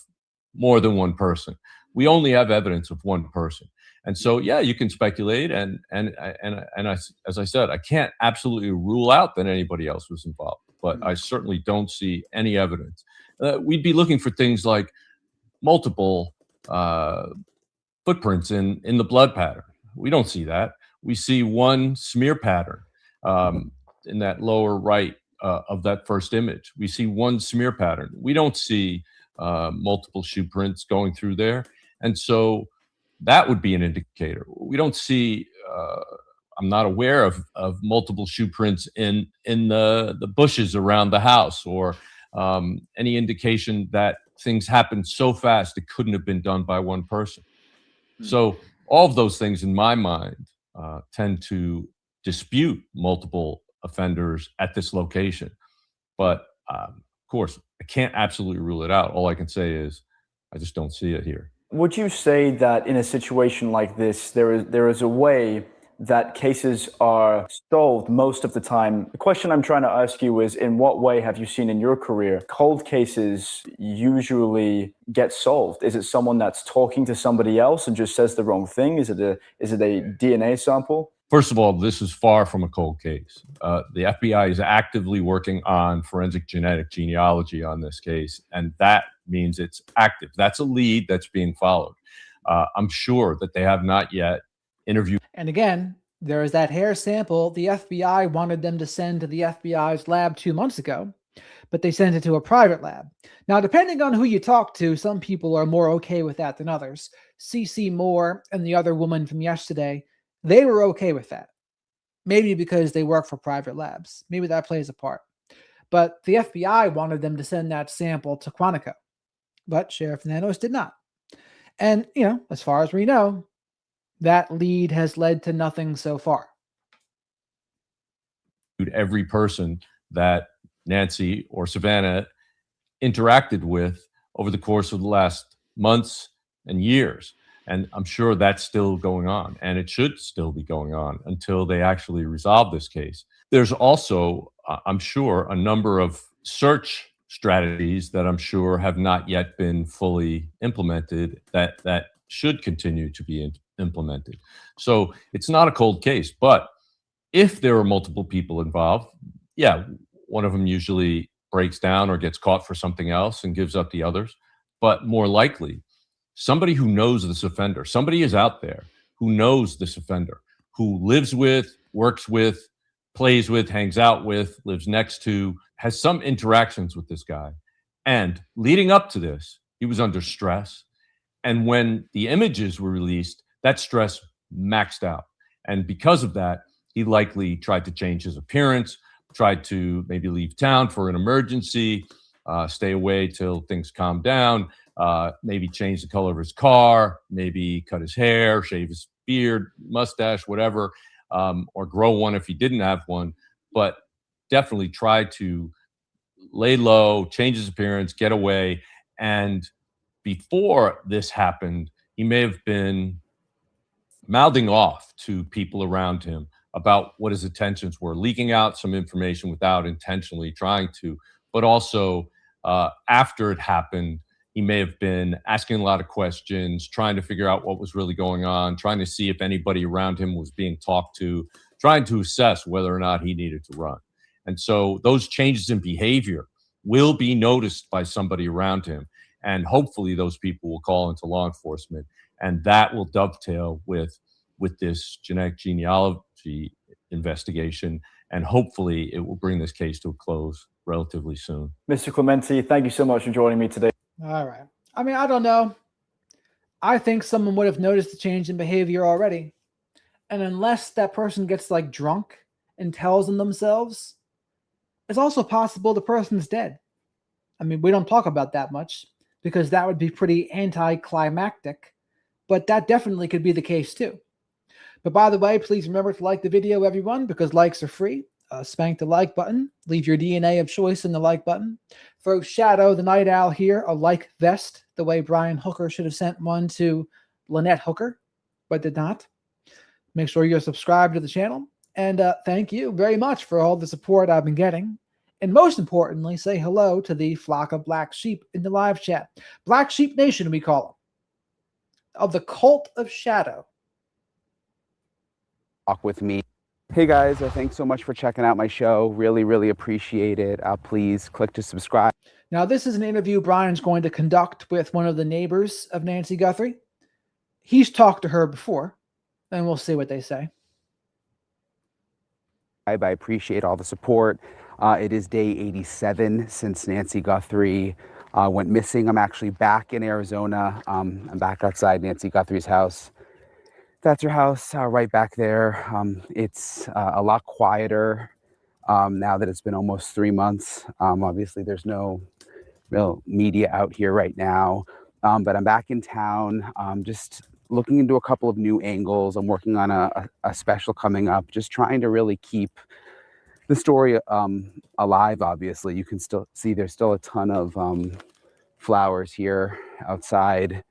more than one person. We only have evidence of one person. And so, yeah, you can speculate. And as I said, I can't absolutely rule out that anybody else was involved, but I certainly don't see any evidence. We'd be looking for things like multiple footprints in the blood pattern. We don't see that. We see one smear pattern in that lower right of that first image. We see one smear pattern. We don't see multiple shoe prints going through there. And so that would be an indicator. We don't see, I'm not aware of multiple shoe prints in the bushes around the house, or any indication that things happened so fast it couldn't have been done by one person. So all of those things in my mind tend to dispute multiple offenders at this location. But of course, I can't absolutely rule it out. All I can say is I just don't see it here. would you say that in a situation like this, there is a way that cases are solved most of the time? The question I'm trying to ask you is, in what way have you seen in your career cold cases usually get solved? Is it someone that's talking to somebody else and just says the wrong thing? Is it a DNA sample? First of all, this is far from a cold case. The FBI is actively working on forensic genetic genealogy on this case, and that means it's active. That's a lead that's being followed. I'm sure that they have not yet interviewed. And again, there is that hair sample the FBI wanted them to send to the FBI's lab 2 months ago, but they sent it to a private lab. Now, depending on who you talk to, some people are more okay with that than others. CC Moore and the other woman from yesterday, they were okay with that. Maybe because they work for private labs. Maybe that plays a part. But the FBI wanted them to send that sample to Quantico, but Sheriff Nanos did not. And, as far as we know, that lead has led to nothing so far. Every person that Nancy or Savannah interacted with over the course of the last months and years. And I'm sure that's still going on, and it should still be going on until they actually resolve this case. There's also, I'm sure, a number of search strategies that I'm sure have not yet been fully implemented that should continue to be implemented. So it's not a cold case, but if there are multiple people involved, yeah, one of them usually breaks down or gets caught for something else and gives up the others. But more likely, somebody who knows this offender, somebody is out there who knows this offender, who lives with, works with, plays with, hangs out with, lives next to, has some interactions with this guy. And leading up to this, he was under stress. And when the images were released, that stress maxed out. And because of that, he likely tried to change his appearance, tried to maybe leave town for an emergency, stay away till things calm down, maybe change the color of his car, maybe cut his hair, shave his beard, mustache, whatever, or grow one if he didn't have one. But definitely try to lay low, change his appearance, get away. And before this happened, he may have been mouthing off to people around him about what his intentions were, leaking out some information without intentionally trying to. But also, after it happened, he may have been asking a lot of questions, trying to figure out what was really going on, trying to see if anybody around him was being talked to, trying to assess whether or not he needed to run. And so those changes in behavior will be noticed by somebody around him. And hopefully those people will call into law enforcement. And that will dovetail with this genetic genealogy investigation. And hopefully it will bring this case to a close relatively soon. Mr. Clementi, thank you so much for joining me today. All right. I mean, I don't know. I think someone would have noticed the change in behavior already. And unless that person gets like drunk and tells them themselves, it's also possible the person's dead. I mean, we don't talk about that much because that would be pretty anticlimactic, but that definitely could be the case too. But by the way, please remember to like the video, everyone, because likes are free. Spank the like button. Leave your DNA of choice in the like button. Throw Shadow the Night Owl here a like vest, the way Brian Hooker should have sent one to Lynette Hooker, but did not. Make sure you're subscribed to the channel. And thank you very much for all the support I've been getting. And most importantly, say hello to the flock of black sheep in the live chat. Black Sheep Nation, we call them. Of the cult of Shadow. Talk with me. Hey guys, thanks so much for checking out my show. Really, really appreciate it. Please click to subscribe. Now, this is an interview Brian's going to conduct with one of the neighbors of Nancy Guthrie. He's talked to her before, and we'll see what they say. I appreciate all the support. It is day 87 since Nancy Guthrie went missing. I'm actually back in Arizona. I'm back outside Nancy Guthrie's house. That's her house right back there. It's a lot quieter now that it's been almost 3 months. Obviously, there's no real media out here right now, but I'm back in town, just looking into a couple of new angles. I'm working on a special coming up, just trying to really keep the story alive. Obviously, you can still see there's still a ton of flowers here outside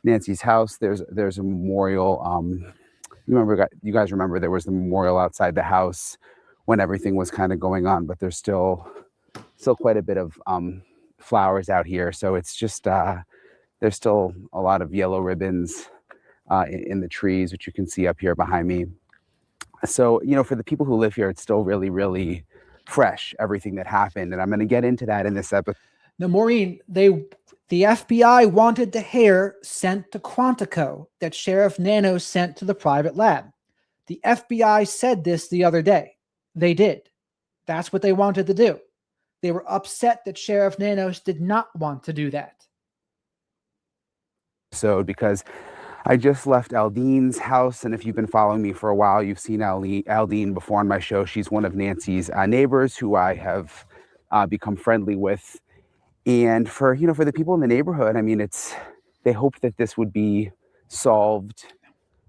Nancy's house. There's a memorial. You guys remember there was the memorial outside the house when everything was kind of going on, but there's still quite a bit of flowers out here. So it's just there's still a lot of yellow ribbons in the trees, which you can see up here behind me. So, for the people who live here, it's still really, really fresh, everything that happened. And I'm going to get into that in this episode. Now, Maureen, the FBI wanted the hair sent to Quantico that Sheriff Nanos sent to the private lab. The FBI said this the other day. They did. That's what they wanted to do. They were upset that Sheriff Nanos did not want to do that. So, because I just left Aldean's house, and if you've been following me for a while, you've seen Aldean before on my show. She's one of Nancy's neighbors who I have become friendly with. And for the people in the neighborhood, I mean, they hoped that this would be solved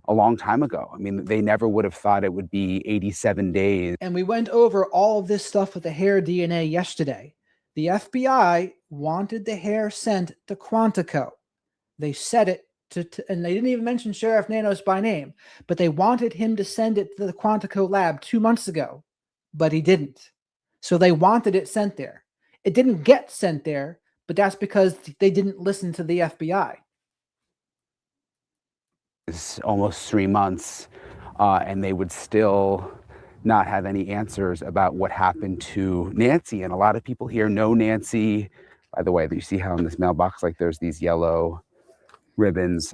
a long time ago. I mean, they never would have thought it would be 87 days. And we went over all of this stuff with the hair DNA yesterday. The FBI wanted the hair sent to Quantico. They said it and they didn't even mention Sheriff Nanos by name, but they wanted him to send it to the Quantico lab 2 months ago, but he didn't. So they wanted it sent there. It didn't get sent there, but that's because they didn't listen to the FBI. It's almost 3 months, and they would still not have any answers about what happened to Nancy. And a lot of people here know Nancy. By the way, you see how in this mailbox, like there's these yellow ribbons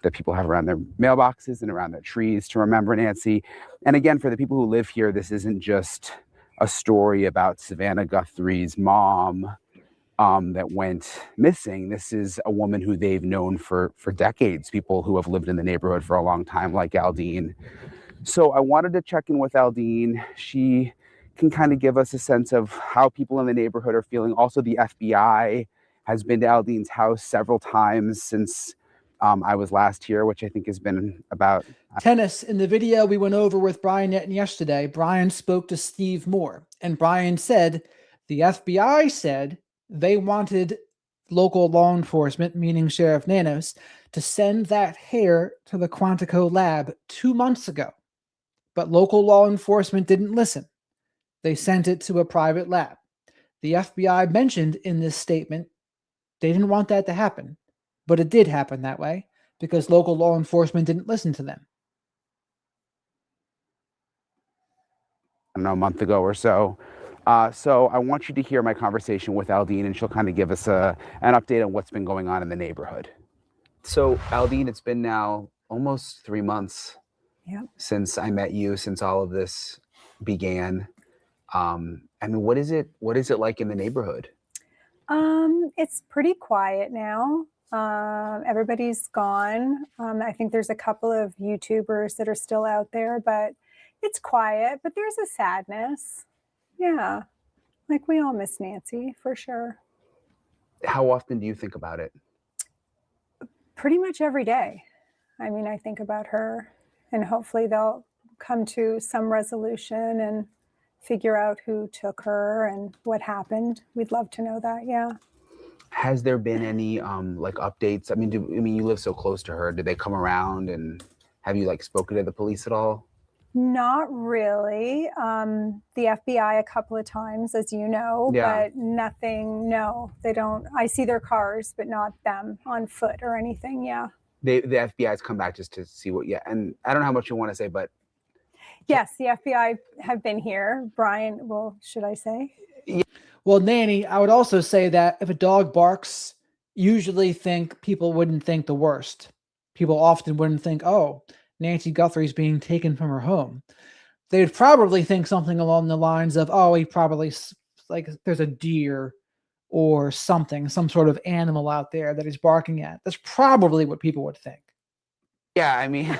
that people have around their mailboxes and around their trees to remember Nancy. And again, for the people who live here, this isn't just a story about Savannah Guthrie's mom that went missing. This is a woman who they've known for decades, people who have lived in the neighborhood for a long time, like Aldine. So I wanted to check in with Aldine. She can kind of give us a sense of how people in the neighborhood are feeling. Also, the FBI has been to Aldine's house several times since I was last here, which I think has been about... Tennis, in the video we went over with Brian Netton yesterday, Brian spoke to Steve Moore, and Brian said the FBI said they wanted local law enforcement, meaning Sheriff Nanos, to send that hair to the Quantico lab 2 months ago. But local law enforcement didn't listen. They sent it to a private lab. The FBI mentioned in this statement they didn't want that to happen, but it did happen that way because local law enforcement didn't listen to them. I don't know, a month ago or so. So I want you to hear my conversation with Aldine, and she'll kind of give us an update on what's been going on in the neighborhood. So Aldine, it's been now almost 3 months since I met you, since all of this began. I mean, what is it like in the neighborhood? It's pretty quiet now. Everybody's gone. I think there's a couple of YouTubers that are still out there, but it's quiet, but there's a sadness. Yeah. Like we all miss Nancy for sure. How often do you think about it? Pretty much every day. I mean, I think about her, and hopefully they'll come to some resolution and figure out who took her and what happened. We'd love to know that. Yeah. Has there been any like updates? I mean, you live so close to her. Did they come around, and have you like spoken to the police at all? Not really. The FBI a couple of times, as you know, but nothing. No, they don't. I see their cars, but not them on foot or anything. Yeah. The FBI's come back just to see what. Yeah, and I don't know how much you want to say, but yes, the FBI have been here. Brian, well, should I say? Yeah. Well, Nanny, I would also say that if a dog barks, usually people wouldn't think the worst. People often wouldn't think, oh, Nancy Guthrie's being taken from her home. They'd probably think something along the lines of, oh, he probably, like, there's a deer or something, some sort of animal out there that he's barking at. That's probably what people would think. Yeah, I mean,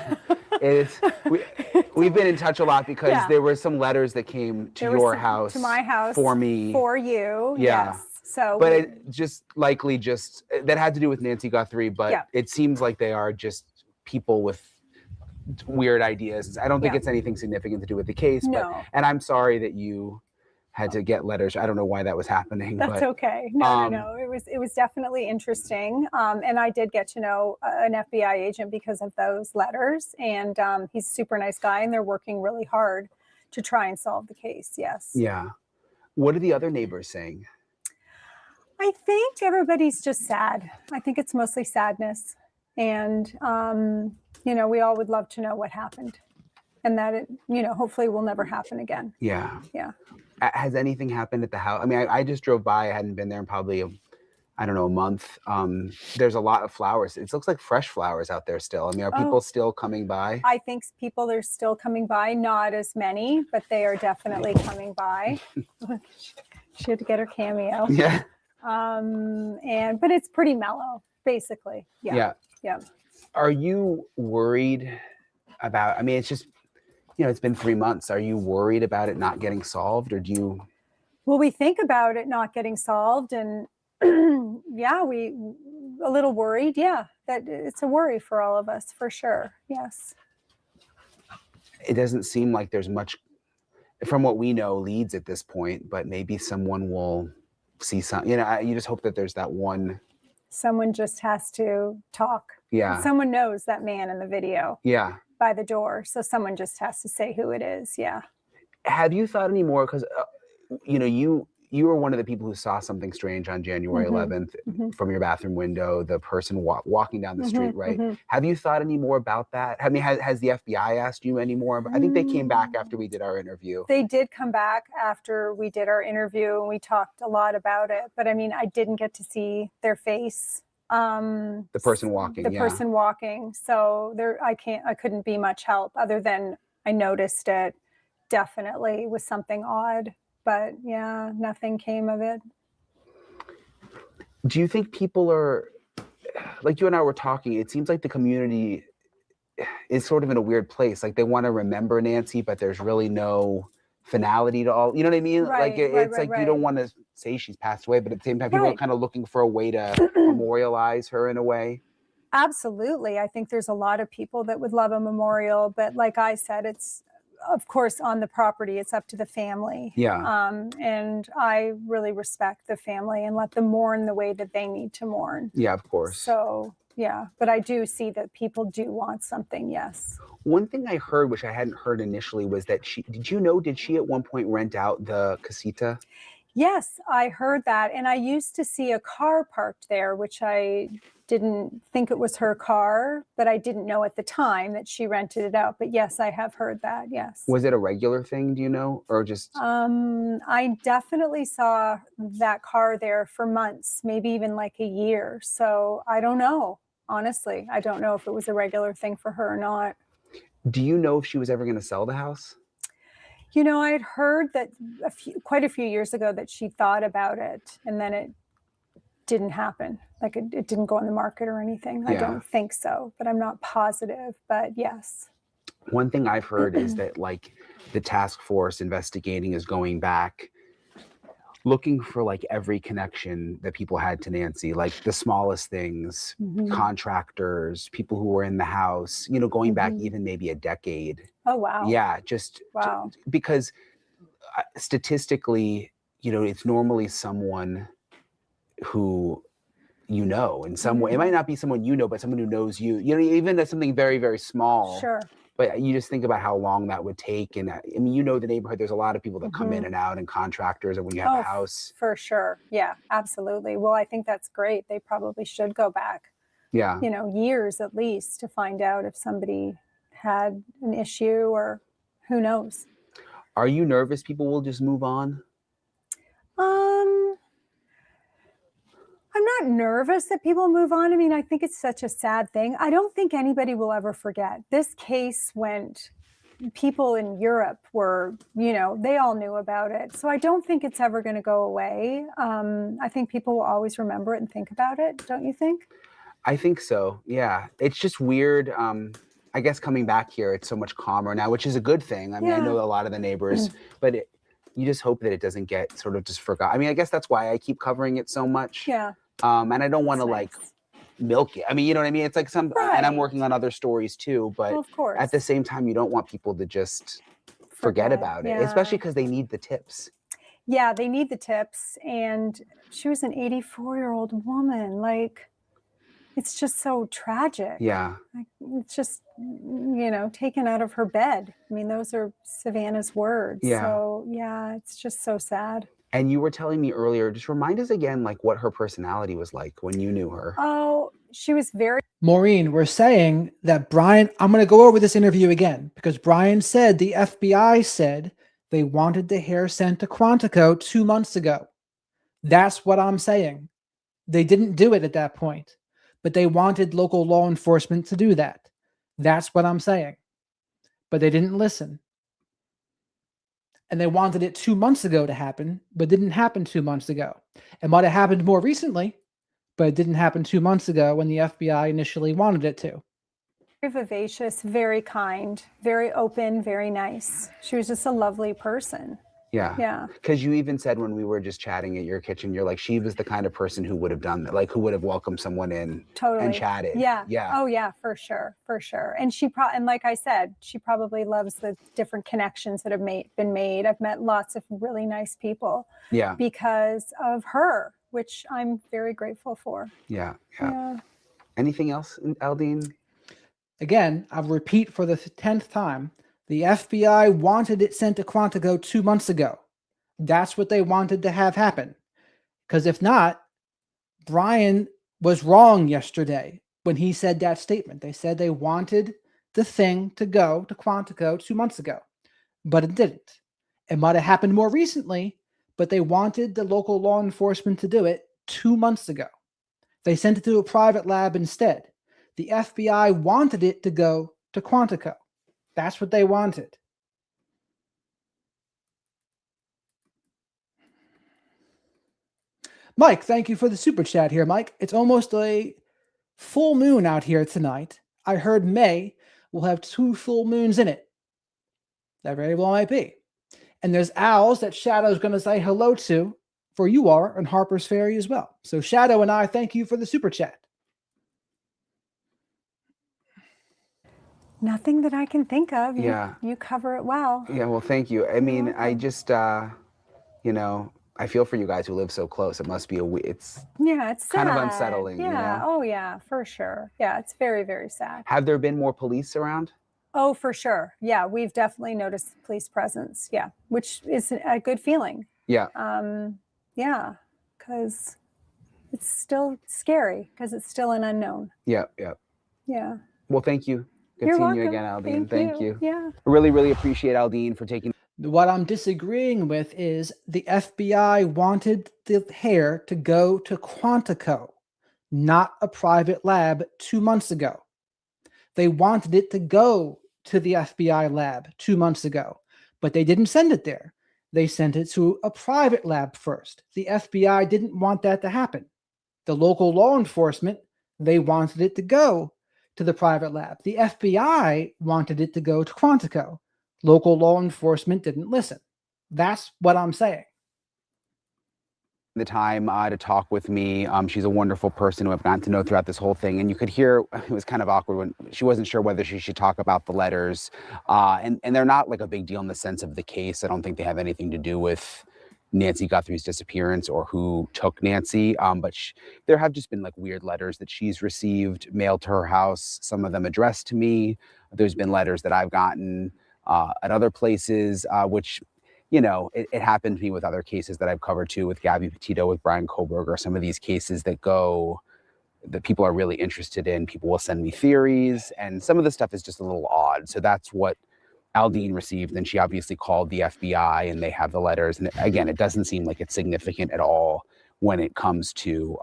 we've been in touch a lot because there were some letters that came to your house, to my house, for me, for you. Yeah. Yes. So, but it just likely that had to do with Nancy Guthrie, but it seems like they are just people with weird ideas. I don't think it's anything significant to do with the case. No. But, and I'm sorry that you had to get letters. I don't know why that was happening. That's okay. No. It was definitely interesting. And I did get to know an FBI agent because of those letters. And he's a super nice guy, and they're working really hard to try and solve the case. Yes. Yeah. What are the other neighbors saying? I think everybody's just sad. I think it's mostly sadness. And, we all would love to know what happened, and that it, hopefully will never happen again. Yeah. Yeah. Has anything happened at the house? I mean, I just drove by. I hadn't been there in probably, a month. There's a lot of flowers. It looks like fresh flowers out there still. I mean, are people still coming by? I think people are still coming by. Not as many, but they are definitely coming by. She had to get her cameo. Yeah. But it's pretty mellow, basically. Yeah. Are you worried about, I mean, it's just, it's been 3 months. Are you worried about it not getting solved, or do you? Well, we think about it not getting solved, and we a little worried. Yeah, that it's a worry for all of us, for sure. Yes. It doesn't seem like there's much, from what we know, leads at this point, but maybe someone will see some, you just hope that there's that one Someone just has to talk. Yeah. Someone knows that man in the video Yeah. by the door. So someone just has to say who it is. Yeah. Have you thought any more? Because you were one of the people who saw something strange on January 11th from your bathroom window. The person walking down the street, right? Have you thought any more about that? I mean, has the FBI asked you any more? I think they came back after we did our interview. They did come back after we did our interview, and we talked a lot about it. But I mean, I didn't get to see their face. The person walking. The person walking. So I couldn't be much help other than I noticed it. Definitely was something odd, but yeah, nothing came of it. Do you think people are, like you and I were talking, it seems like the community is sort of in a weird place. Like they want to remember Nancy, but there's really no finality to all, you know what I mean? Right, it's like you don't want to say she's passed away, but at the same time, people are kind of looking for a way to memorialize her in a way. Absolutely. I think there's a lot of people that would love a memorial, but like I said, it's, of course, on the property, it's up to the family. Yeah. And I really respect the family and let them mourn the way that they need to mourn. Yeah, of course. So, yeah, but I do see that people do want something, yes. One thing I heard, which I hadn't heard initially, was that did she at one point rent out the casita? Yes, I heard that. And I used to see a car parked there, which I didn't think it was her car, but I didn't know at the time that she rented it out. But yes, I have heard that. Yes. Was it a regular thing, do you know, or just? I definitely saw that car there for months, maybe even like a year. So I don't know. Honestly, I don't know if it was a regular thing for her or not. Do you know if she was ever going to sell the house? You know, I'd heard that quite a few years ago that she thought about it, and then it didn't happen. Like it didn't go on the market or anything. Yeah. I don't think so, but I'm not positive. But yes. One thing I've heard is that like the task force investigating is going back, looking for like every connection that people had to Nancy, like the smallest things, contractors, people who were in the house, you know, going back even maybe a decade. Oh, wow. Yeah, just wow. Because statistically, you know, it's normally someone who you know in some way. It might not be someone you know, but someone who knows you. You know, even if something very, very small. Sure. But you just think about how long that would take. And I mean, you know, the neighborhood, there's a lot of people that come in and out and contractors. And when you have a house. For sure. Yeah, absolutely. Well, I think that's great. They probably should go back. Yeah. You know, years at least to find out if somebody had an issue or who knows. Are you nervous people will just move on? I'm not nervous that people move on. I mean, I think it's such a sad thing. I don't think anybody will ever forget. This case went, people in Europe were, you know, they all knew about it. So I don't think it's ever going to go away. I think people will always remember it and think about it. Don't you think? I think so. Yeah. It's just weird. I guess coming back here, it's so much calmer now, which is a good thing. I mean, I know a lot of the neighbors, but you just hope that it doesn't get sort of just forgot. I mean, I guess that's why I keep covering it so much. Yeah. And I don't want to like milk it. I mean, you know what I mean? It's like and I'm working on other stories too, but of course. At the same time, you don't want people to just forget about it, especially because they need the tips. Yeah, they need the tips. And she was an 84-year-old woman. Like, it's just so tragic. Yeah. Like, it's just, you know, taken out of her bed. I mean, those are Savannah's words. Yeah. So, yeah, it's just so sad. And you were telling me earlier, just remind us again, like what her personality was like when you knew her. Oh, she was very. Maureen, we're saying that Brian, I'm going to go over this interview again because Brian said the FBI said they wanted the hair sent to Quantico 2 months ago. That's what I'm saying. They didn't do it at that point, but they wanted local law enforcement to do that. That's what I'm saying. But they didn't listen. And they wanted it 2 months ago to happen, but didn't happen 2 months ago. It might have happened more recently, but it didn't happen 2 months ago when the FBI initially wanted it to. Very vivacious, very kind, very open, very nice. She was just a lovely person. Yeah. Yeah. Because you even said when we were just chatting at your kitchen, you're like, she was the kind of person who would have done that, like who would have welcomed someone in and chatted. Yeah. Yeah. Oh yeah, for sure. For sure. And and like I said, she probably loves the different connections that have been made. I've met lots of really nice people. Yeah. Because of her. which I'm very grateful for. Yeah. Yeah. Anything else, Aldine? Again, I'll repeat for the 10th time. The FBI wanted it sent to Quantico 2 months ago. That's what they wanted to have happen. Because if not, Brian was wrong yesterday when he said that statement. They said they wanted the thing to go to Quantico 2 months ago, but it didn't. It might have happened more recently, but they wanted the local law enforcement to do it 2 months ago. They sent it to a private lab instead. The FBI wanted it to go to Quantico. That's what they wanted. Mike, thank you for the super chat here, Mike. It's almost a full moon out here tonight. I heard May will have 2 full moons in it. That very well might be. And there's owls that Shadow's going to say hello to, for you are, and Harper's Ferry as well. So Shadow and I thank you for the super chat. Nothing that I can think of. Yeah. You cover it well. Yeah, well, thank you. I mean, I just, you know, I feel for you guys who live so close. It must be it's It's kind of sad. unsettling. Yeah. You know? Oh, yeah, for sure. Yeah, it's very, very sad. Have there been more police around? Oh, for sure. Yeah, we've definitely noticed police presence. Yeah, which is a good feeling. Yeah. Yeah, because it's still scary because it's still an unknown. Yeah. Yeah. Well, thank you. Good You're seeing welcome. you again, Aldine. Thank you. Yeah. Really, really appreciate Aldine for taking. What I'm disagreeing with is the FBI wanted the hair to go to Quantico, not a private lab 2 months ago. They wanted it to go to the FBI lab 2 months ago, but they didn't send it there. They sent it to a private lab first. The FBI didn't want that to happen. The local law enforcement, they wanted it to go to the private lab. The FBI wanted it to go to Quantico. Local law enforcement didn't listen. That's what I'm saying. The time to talk with me. She's a wonderful person who I've gotten to know throughout this whole thing. And you could hear it was kind of awkward when she wasn't sure whether she should talk about the letters. And they're not like a big deal in the sense of the case. I don't think they have anything to do with Nancy Guthrie's disappearance or who took Nancy. But there have just been like weird letters that she's received mailed to her house, some of them addressed to me. There's been letters that I've gotten at other places, which, you know, it happened to me with other cases that I've covered too, with Gabby Petito, with Brian Koberger, some of these cases that people are really interested in. People will send me theories, and some of the stuff is just a little odd. So that's what Aldine received. And she obviously called the FBI and they have the letters. And again, it doesn't seem like it's significant at all when it comes to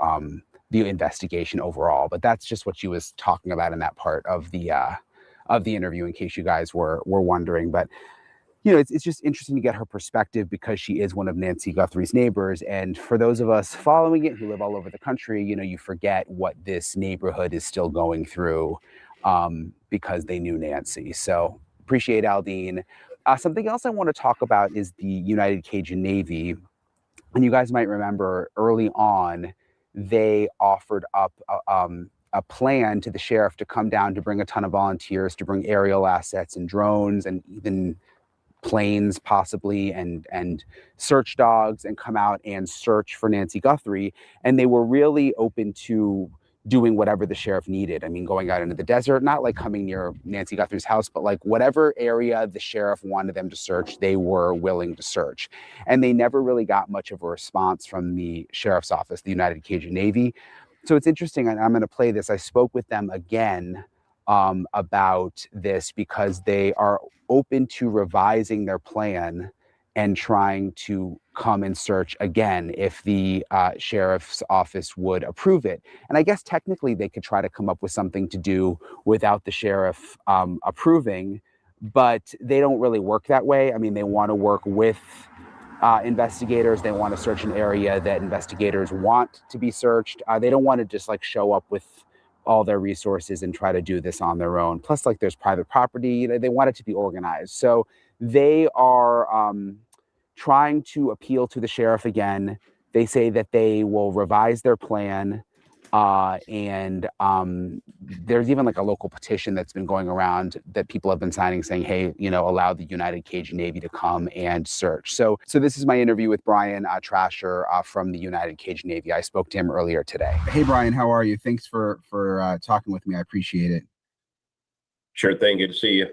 the investigation overall. But that's just what she was talking about in that part of the interview, in case you guys were wondering. But you know, it's just interesting to get her perspective because she is one of Nancy Guthrie's neighbors. And for those of us following it who live all over the country, you know, you forget what this neighborhood is still going through because they knew Nancy. So appreciate Aldine. Something else I want to talk about is the United Cajun Navy. And you guys might remember early on, they offered up a plan to the sheriff to come down to bring a ton of volunteers, to bring aerial assets and drones and even planes possibly and search dogs and come out and search for Nancy Guthrie. And they were really open to doing whatever the sheriff needed. I mean, going out into the desert, not like coming near Nancy Guthrie's house, but like whatever area the sheriff wanted them to search, they were willing to search. And they never really got much of a response from the sheriff's office, the United Cajun Navy. So it's interesting, and I'm going to play this. I spoke with them again about this because they are open to revising their plan and trying to come and search again if the sheriff's office would approve it. And I guess technically they could try to come up with something to do without the sheriff approving, but they don't really work that way. I mean, they want to work with investigators. They want to search an area that investigators want to be searched. They don't want to just like show up with all their resources and try to do this on their own. Plus, like, there's private property. They want it to be organized. So they are trying to appeal to the sheriff again. They say that they will revise their plan And there's even like a local petition that's been going around that people have been signing saying, hey, allow the United Cajun Navy to come and search. So this is my interview with Brian Trasher from the United Cajun Navy. I spoke to him earlier today. Hey, Brian, how are you? Thanks for talking with me. I appreciate it. Sure thing. Good to see you.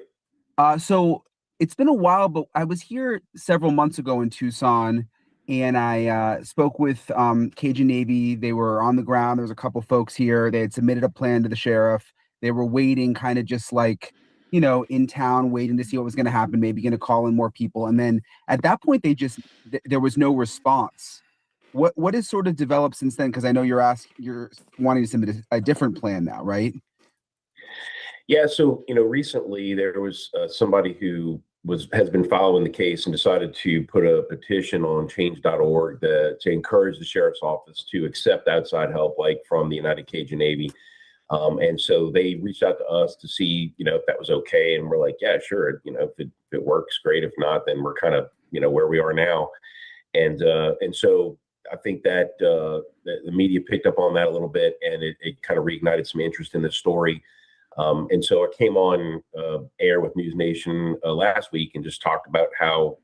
So it's been a while, but I was here several months ago in Tucson, and I spoke with Cajun Navy. They were on the ground. There was a couple folks here. They had submitted a plan to the sheriff. They were waiting, kind of just like, in town, waiting to see what was going to happen, maybe going to call in more people. And then at that point, there was no response. What has sort of developed since then? Because I know you're wanting to submit a different plan now, right? Yeah, so recently there was somebody who has been following the case and decided to put a petition on change.org to encourage the sheriff's office to accept outside help, like from the United Cajun Navy. And so they reached out to us to see, if that was okay, and we're like, yeah, sure. If it works, great. If not, then we're kind of where we are now. And so I think that the media picked up on that a little bit, and it kind of reignited some interest in this story. And so I came on air with News Nation last week and just talked about how,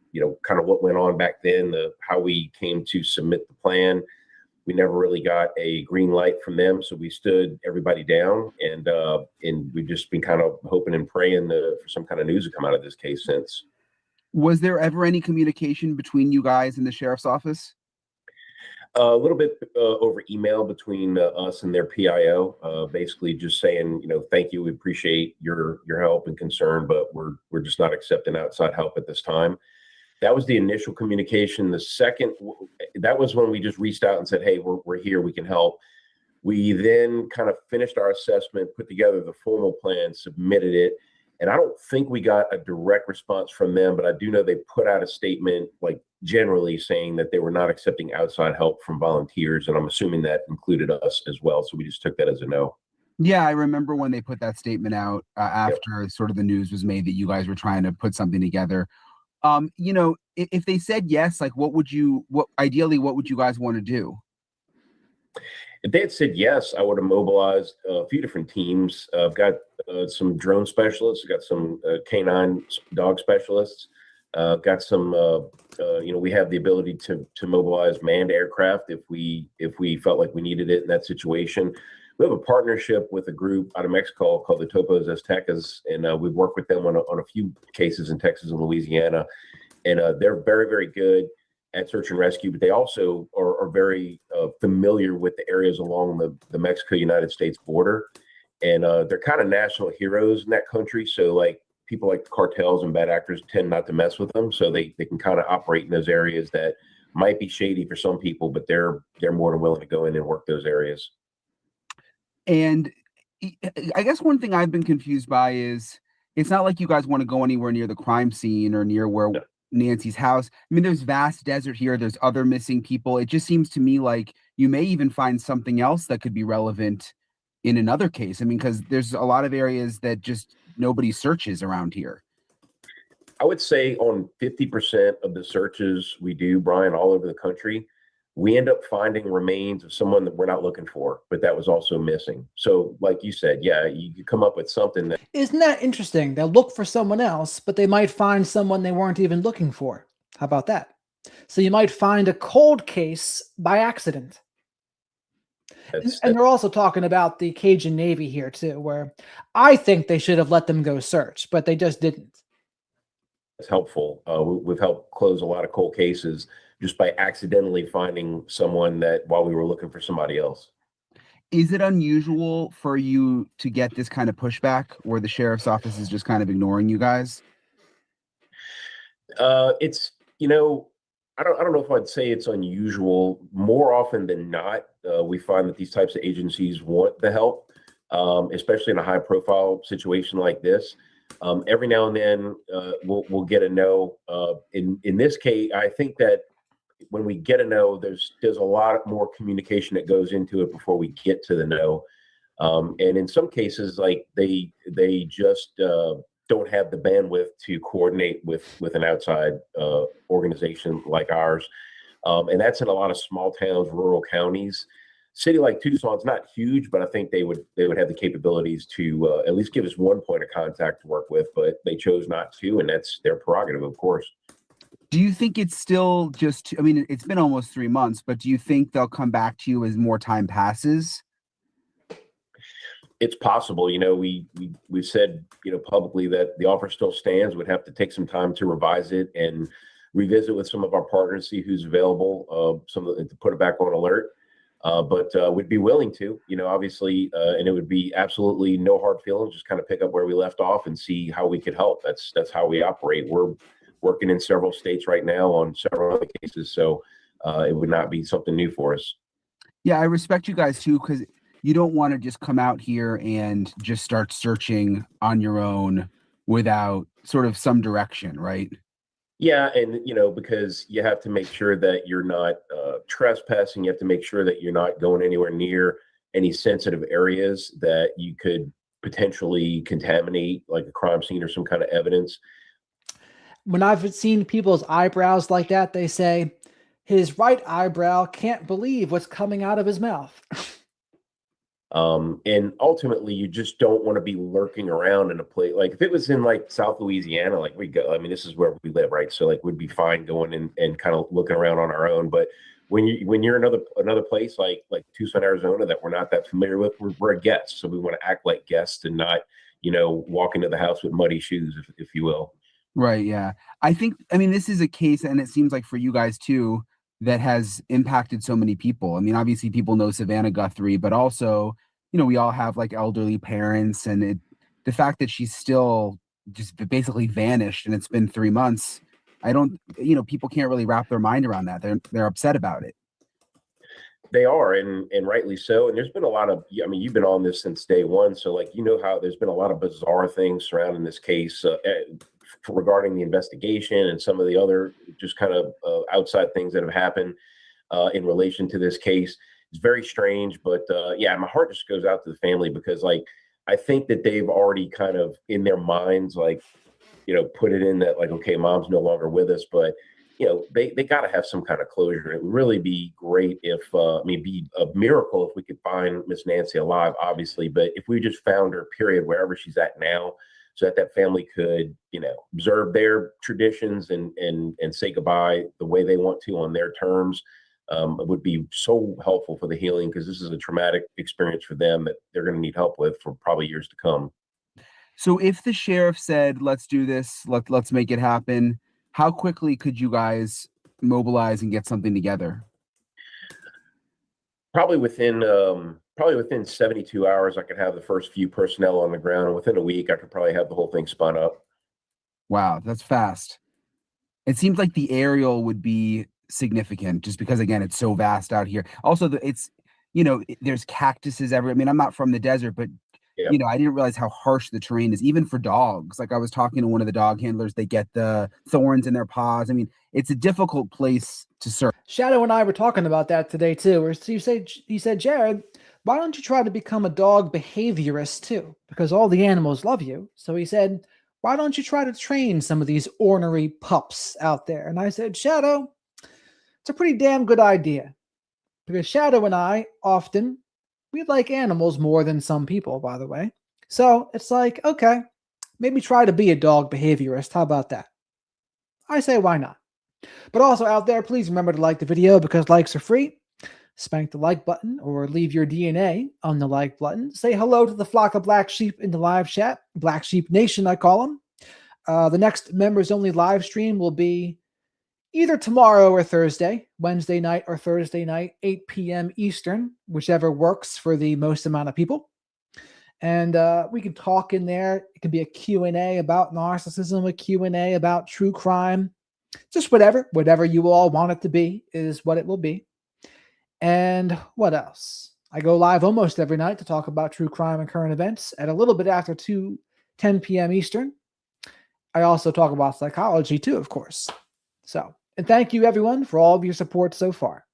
kind of what went on back then, how we came to submit the plan. We never really got a green light from them, so we stood everybody down, and we've just been kind of hoping and praying for some kind of news to come out of this case since. Was there ever any communication between you guys and the sheriff's office? A little bit over email between us and their PIO, basically just saying, thank you, we appreciate your help and concern, but we're just not accepting outside help at this time. That was the initial communication. The second, that was when we just reached out and said, hey, we're here, we can help. We then kind of finished our assessment, put together the formal plan, submitted it. And I don't think we got a direct response from them, but I do know they put out a statement, like generally saying that they were not accepting outside help from volunteers. And I'm assuming that included us as well. So we just took that as a no. Yeah, I remember when they put that statement out after sort of the news was made that you guys were trying to put something together. If they said yes, like what would you guys want to do? If they had said yes, I would have mobilized a few different teams. I've got some drone specialists, I've got some canine dog specialists, got some, we have the ability to mobilize manned aircraft if we felt like we needed it in that situation. We have a partnership with a group out of Mexico called the Topos Aztecas, and we've worked with them on a few cases in Texas and Louisiana. And they're very, very good at search and rescue, but they also are very familiar with the areas along the Mexico-United States border. And they're kind of national heroes in that country. So like people like cartels and bad actors tend not to mess with them. So they can kind of operate in those areas that might be shady for some people, but they're more than willing to go in and work those areas. And I guess one thing I've been confused by is it's not like you guys want to go anywhere near the crime scene or near where Nancy's house. I mean, there's vast desert here. There's other missing people. It just seems to me like you may even find something else that could be relevant in another case. I mean, because there's a lot of areas that just nobody searches around here. I would say on 50% of the searches we do, Brian, all over the country, we end up finding remains of someone that we're not looking for, but that was also missing. So like you said, yeah, you could come up with something that... Isn't that interesting? They'll look for someone else, but they might find someone they weren't even looking for. How about that? So you might find a cold case by accident. And they're also talking about the Cajun Navy here too, where I think they should have let them go search, but they just didn't. It's helpful. We've helped close a lot of cold cases just by accidentally finding someone that while we were looking for somebody else. Is it unusual for you to get this kind of pushback where the sheriff's office is just kind of ignoring you guys? It's, I don't know if I'd say it's unusual. More often than not, we find that these types of agencies want the help, especially in a high profile situation like this. Every now and then we'll get a no. In this case, I think that when we get a no, there's a lot more communication that goes into it before we get to the no. And in some cases, like they just don't have the bandwidth to coordinate with an outside organization like ours. And that's in a lot of small towns, rural counties. city like Tucson's not huge, but I think they would have the capabilities to at least give us one point of contact to work with, but they chose not to, and that's their prerogative, of course. Do you think it's still just, I mean, it's been almost 3 months, but do you think they'll come back to you as more time passes? It's possible. We've said, publicly that the offer still stands. We'd have to take some time to revise it and revisit with some of our partners, see who's available, to put it back on alert. But we'd be willing to, obviously, and it would be absolutely no hard feelings, just kind of pick up where we left off and see how we could help. That's how we operate. We're working in several states right now on several other cases, so it would not be something new for us. Yeah, I respect you guys too, because you don't want to just come out here and just start searching on your own without sort of some direction, right? Yeah, and because you have to make sure that you're not trespassing. You have to make sure that you're not going anywhere near any sensitive areas that you could potentially contaminate, like a crime scene or some kind of evidence. When I've seen people's eyebrows like that, they say his right eyebrow can't believe what's coming out of his mouth. And ultimately, you just don't want to be lurking around in a place like if it was in like South Louisiana, like we go. I mean, this is where we live, right? So like we'd be fine going and kind of looking around on our own. But when you're another place like Tucson, Arizona, that we're not that familiar with, we're a guest, so we want to act like guests and not walk into the house with muddy shoes, if you will. Right. Yeah. I mean, this is a case, and it seems like for you guys too, that has impacted so many people. I mean, obviously people know Savannah Guthrie, but also, we all have like elderly parents, and the fact that she's still just basically vanished and it's been 3 months, people can't really wrap their mind around that. They're upset about it. They are, and rightly so. And there's been a lot of, I mean, you've been on this since day one, so like how there's been a lot of bizarre things surrounding this case regarding the investigation and some of the other just kind of outside things that have happened in relation to this case. It's very strange, but yeah, my heart just goes out to the family because like I think that they've already kind of in their minds like put it in that like, okay, mom's no longer with us, but they got to have some kind of closure. It would really be great if be a miracle if we could find Miss Nancy alive, obviously, but if we just found her, period, wherever she's at now, so that family could observe their traditions and say goodbye the way they want to on their terms. It would be so helpful for the healing because this is a traumatic experience for them that they're going to need help with for probably years to come. So if the sheriff said, let's do this, let's make it happen, how quickly could you guys mobilize and get something together? Probably within 72 hours, I could have the first few personnel on the ground. And within a week, I could probably have the whole thing spun up. Wow, that's fast. It seems like the aerial would be significant just because, again, it's so vast out here. Also, there's cactuses everywhere. I mean, I'm not from the desert, but yeah. I didn't realize how harsh the terrain is, even for dogs. Like I was talking to one of the dog handlers, they get the thorns in their paws. I mean, it's a difficult place to serve. Shadow and I were talking about that today too, where he said, Jared, why don't you try to become a dog behaviorist too? Because all the animals love you. So he said, why don't you try to train some of these ornery pups out there? And I said, Shadow, it's a pretty damn good idea. Because Shadow and I often, we like animals more than some people, by the way. So it's like, okay, maybe try to be a dog behaviorist. How about that? I say, why not? But also out there, please remember to like the video because likes are free. Spank the like button or leave your DNA on the like button. Say hello to the flock of black sheep in the live chat. Black Sheep Nation, I call them. The next members only live stream will be either tomorrow or Thursday, Wednesday night or Thursday night, 8 p.m. Eastern, whichever works for the most amount of people. And we can talk in there. It can be a Q&A about narcissism, a Q&A about true crime, just whatever you all want it to be is what it will be. And what else? I go live almost every night to talk about true crime and current events at a little bit after 10 p.m. Eastern. I also talk about psychology too, of course. So, and thank you everyone for all of your support so far.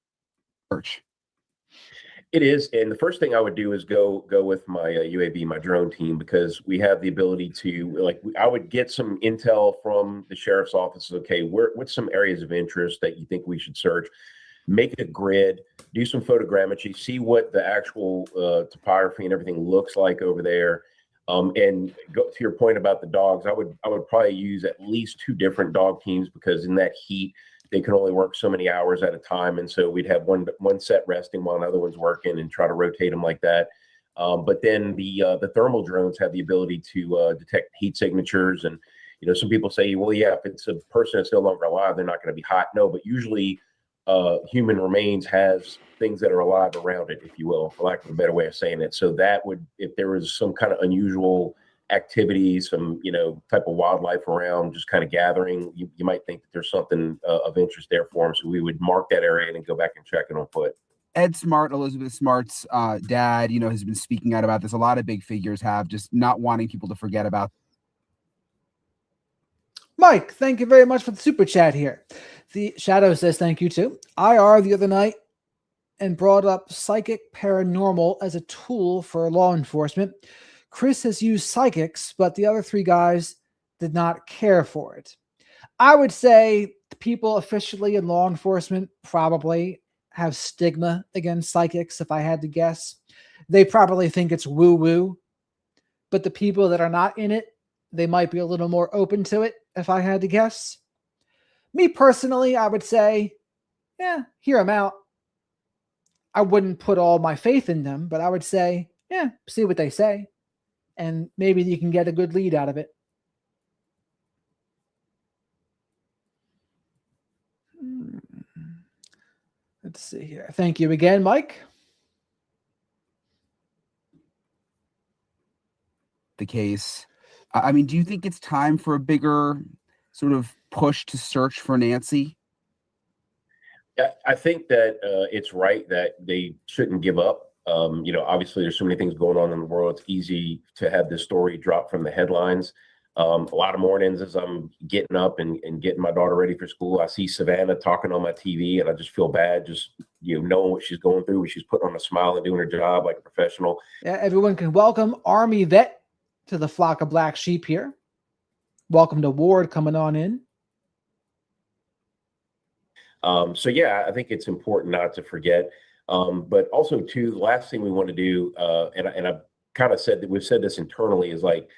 It is, and the first thing I would do is go with my UAV, my drone team, because we have the ability to, I would get some intel from the sheriff's office. Okay, what's some areas of interest that you think we should search? make a grid, do some photogrammetry, see what the actual topography and everything looks like over there. And go to your point about the dogs, I would probably use at least 2 different dog teams, because in that heat, they can only work so many hours at a time. And so we'd have one set resting while another one's working and try to rotate them like that. But then the thermal drones have the ability to detect heat signatures. And, some people say, well, yeah, if it's a person that's no longer alive, they're not going to be hot. No, but usually human remains has things that are alive around it, if you will, for lack of a better way of saying it. So that would, if there was some kind of unusual activity, some, type of wildlife around just kind of gathering, you might think that there's something of interest there for them. So we would mark that area and then go back and check it on foot. Ed Smart, Elizabeth Smart's dad, has been speaking out about this. A lot of big figures have, just not wanting people to forget about. Mike, thank you very much for the super chat here. The Shadow says thank you too. IR the other night and brought up psychic paranormal as a tool for law enforcement. Chris has used psychics, but the other 3 guys did not care for it. I would say people officially in law enforcement probably have stigma against psychics, if I had to guess. They probably think it's woo-woo, but the people that are not in it, they might be a little more open to it, if I had to guess. Me personally, I would say, yeah, hear them out. I wouldn't put all my faith in them, but I would say, yeah, see what they say. And maybe you can get a good lead out of it. Let's see here. Thank you again, Mike. The case. I mean, do you think it's time for a bigger sort of push to search for Nancy? Yeah, I think that it's right that they shouldn't give up. Obviously there's so many things going on in the world. It's easy to have this story drop from the headlines. A lot of mornings as I'm getting up and getting my daughter ready for school, I see Savannah talking on my TV and I just feel bad, just, knowing what she's going through, what she's putting on a smile and doing her job like a professional. Yeah, everyone can welcome Army Vet to the flock of black sheep here. Welcome to Ward coming on in. So yeah, I think it's important not to forget. But also too, the last thing we want to do, and I've kind of said that we've said this internally, is like,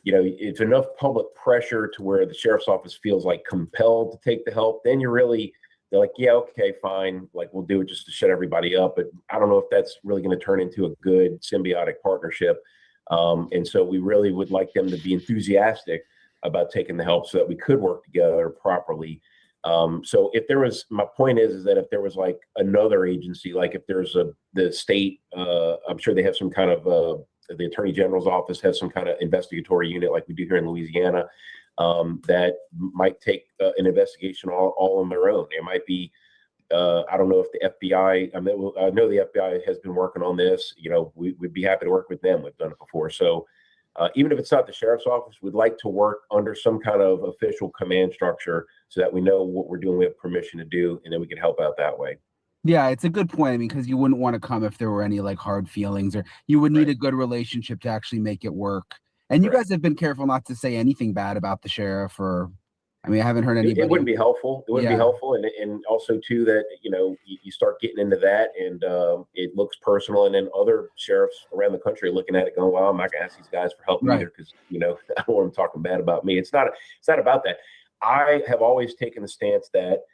it's enough public pressure to where the sheriff's office feels like compelled to take the help. Then they're like, yeah, okay, fine. Like we'll do it just to shut everybody up. But I don't know if that's really going to turn into a good symbiotic partnership. And so we really would like them to be enthusiastic about taking the help so that we could work together properly. So if there was, my point is that if there was like another agency, like if there's the state, I'm sure they have some kind of, the Attorney General's office has some kind of investigatory unit like we do here in Louisiana, that might take an investigation all on their own. It might be, I don't know if the FBI, I know the FBI has been working on this, we'd be happy to work with them. We've done it before. So even if it's not the sheriff's office, we'd like to work under some kind of official command structure so that we know what we're doing, we have permission to do, and then we can help out that way. Yeah, it's a good point. I mean, because you wouldn't want to come if there were any like hard feelings, or you would need a good relationship to actually make it work. And you guys have been careful not to say anything bad about the sheriff, or I mean, I haven't heard anybody. It wouldn't be helpful. It wouldn't be helpful. And also too that, you start getting into that and it looks personal. And then other sheriffs around the country are looking at it going, well, I'm not gonna ask these guys for help either, because, I don't want them talking bad about me. It's not about that. I have always taken the stance that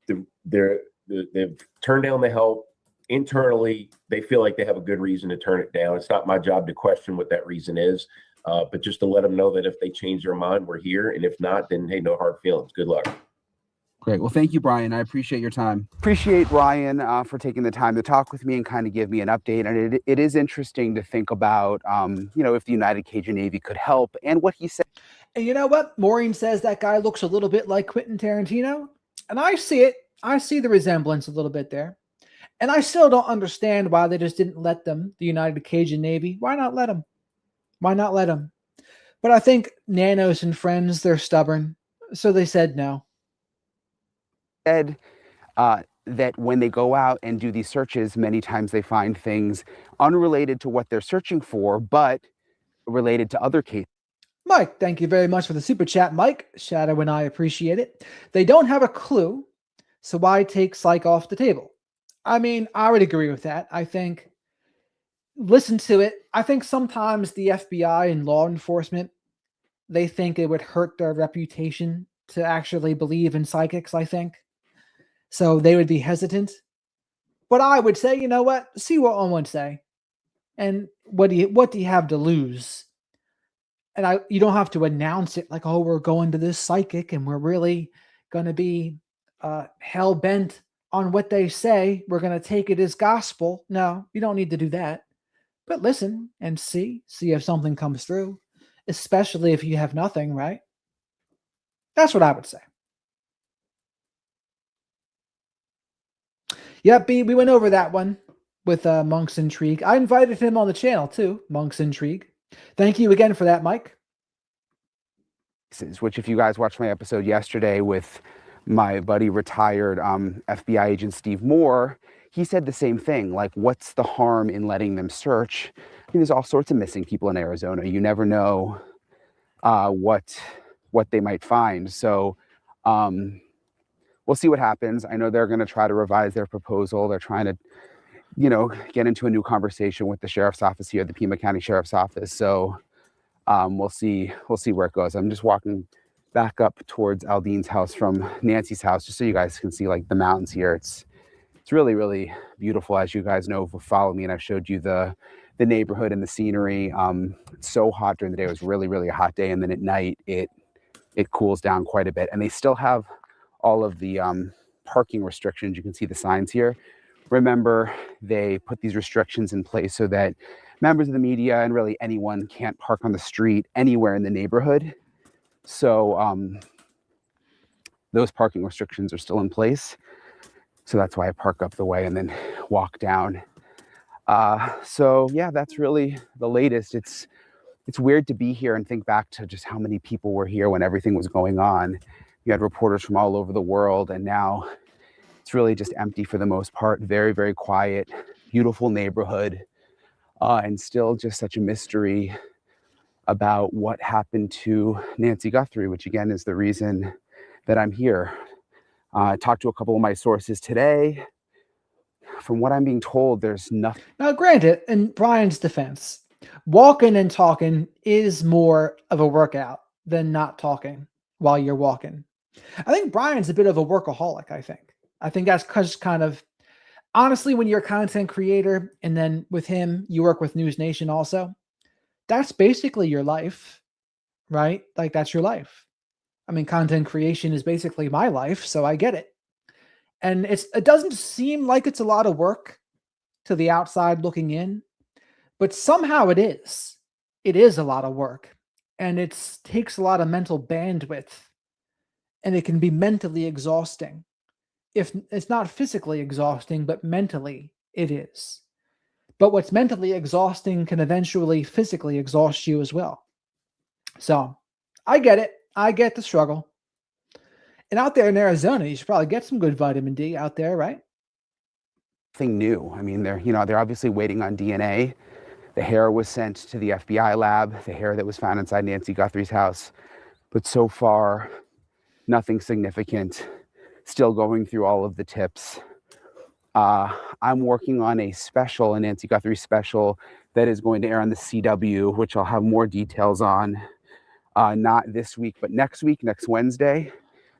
they've turned down the help internally. They feel like they have a good reason to turn it down. It's not my job to question what that reason is. But just to let them know that if they change their mind, we're here. And if not, then hey, no hard feelings. Good luck. Great. Well, thank you, Brian. I appreciate your time. Appreciate Ryan for taking the time to talk with me and kind of give me an update. And it is interesting to think about, if the United Cajun Navy could help and what he said. And you know what? Maureen says that guy looks a little bit like Quentin Tarantino. And I see it. I see the resemblance a little bit there. And I still don't understand why they just didn't let them, the United Cajun Navy. Why not let them? Why not let them? But I think Nanos and friends, they're stubborn. So they said no. Said that when they go out and do these searches, many times they find things unrelated to what they're searching for, but related to other cases. Mike, thank you very much for the super chat, Mike. Shadow and I appreciate it. They don't have a clue So why take psych off the table? I mean, I would agree with that. I think listen to it. I think sometimes the FBI and law enforcement, they think it would hurt their reputation to actually believe in psychics, I think. So they would be hesitant. But I would say, you know what? See what one would say. And what do you have to lose? And you don't have to announce it like, oh, we're going to this psychic and we're really gonna be hell bent on what they say. We're gonna take it as gospel. No, you don't need to do that. But listen and see if something comes through, especially if you have nothing, right? That's what I would say. Yep, B, we went over that one with Monk's Intrigue. I invited him on the channel too, Monk's Intrigue. Thank you again for that, Mike. Which, if you guys watched my episode yesterday with my buddy, retired FBI agent Steve Moore, he said the same thing. Like, what's the harm in letting them search? I mean, there's all sorts of missing people in Arizona. You never know what they might find. So we'll see what happens. I know they're going to try to revise their proposal. They're trying to, get into a new conversation with the sheriff's office here, the Pima County Sheriff's Office. So we'll see where it goes. I'm just walking back up towards Aldine's house from Nancy's house, just so you guys can see like the mountains here. It's really, really beautiful. As you guys know, follow me, and I've showed you the neighborhood and the scenery. It's so hot during the day. It was really, really a hot day. And then at night, it cools down quite a bit. And they still have all of the parking restrictions. You can see the signs here. Remember, they put these restrictions in place so that members of the media and really anyone can't park on the street anywhere in the neighborhood. So those parking restrictions are still in place. So that's why I park up the way and then walk down. So yeah, that's really the latest. It's weird to be here and think back to just how many people were here when everything was going on. You had reporters from all over the world, and now it's really just empty for the most part. Very, very quiet, beautiful neighborhood, and still just such a mystery about what happened to Nancy Guthrie, which again is the reason that I'm here. I talked to a couple of my sources today. From what I'm being told, there's nothing. Now, granted, in Brian's defense, walking and talking is more of a workout than not talking while you're walking. I think Brian's a bit of a workaholic, I think that's just kind of, honestly, when you're a content creator and then with him, you work with News Nation also, that's basically your life, right? Like, that's your life. I mean, content creation is basically my life, so I get it. And it doesn't seem like it's a lot of work to the outside looking in, but somehow it is. It is a lot of work, and it takes a lot of mental bandwidth, and it can be mentally exhausting. If it's not physically exhausting, but mentally it is. But what's mentally exhausting can eventually physically exhaust you as well. So I get it. I get the struggle. And out there in Arizona, you should probably get some good vitamin D out there, right? Nothing new. I mean, they're obviously waiting on DNA. The hair was sent to the FBI lab, the hair that was found inside Nancy Guthrie's house. But so far, nothing significant. Still going through all of the tips. I'm working on a special, a Nancy Guthrie special, that is going to air on the CW, which I'll have more details on, not this week, but next week, next Wednesday.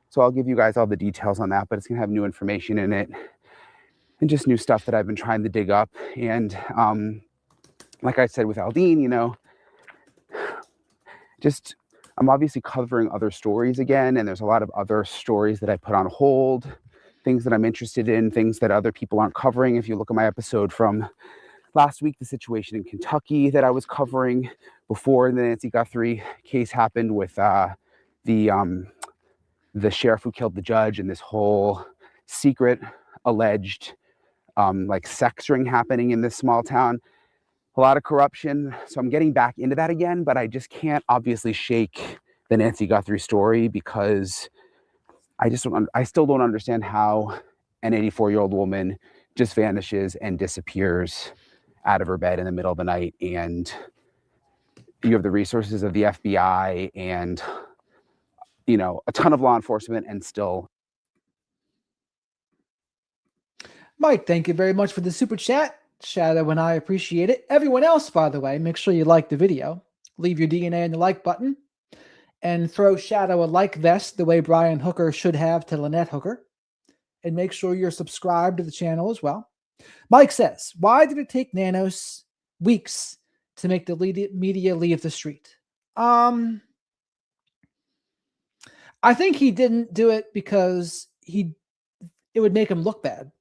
So I'll give you guys all the details on that, but it's going to have new information in it and just new stuff that I've been trying to dig up. And like I said with Aldine, I'm obviously covering other stories again, and there's a lot of other stories that I put on hold, things that I'm interested in, things that other people aren't covering. If you look at my episode from last week, the situation in Kentucky that I was covering before the Nancy Guthrie case happened with the sheriff who killed the judge, and this whole secret alleged like sex ring happening in this small town. A lot of corruption. So I'm getting back into that again, but I just can't obviously shake the Nancy Guthrie story because I still don't understand how an 84-year-old woman just vanishes and disappears out of her bed in the middle of the night. And you have the resources of the FBI and, a ton of law enforcement, and still Mike, thank you very much for the super chat. Shadow and I appreciate it. Everyone else, by the way, make sure you like the video. Leave your DNA in the like button. And throw Shadow a like vest the way Brian Hooker should have to Lynette Hooker. And make sure you're subscribed to the channel as well. Mike says, why did it take Nanos weeks to make the media leave the street? I think he didn't do it because it would make him look bad.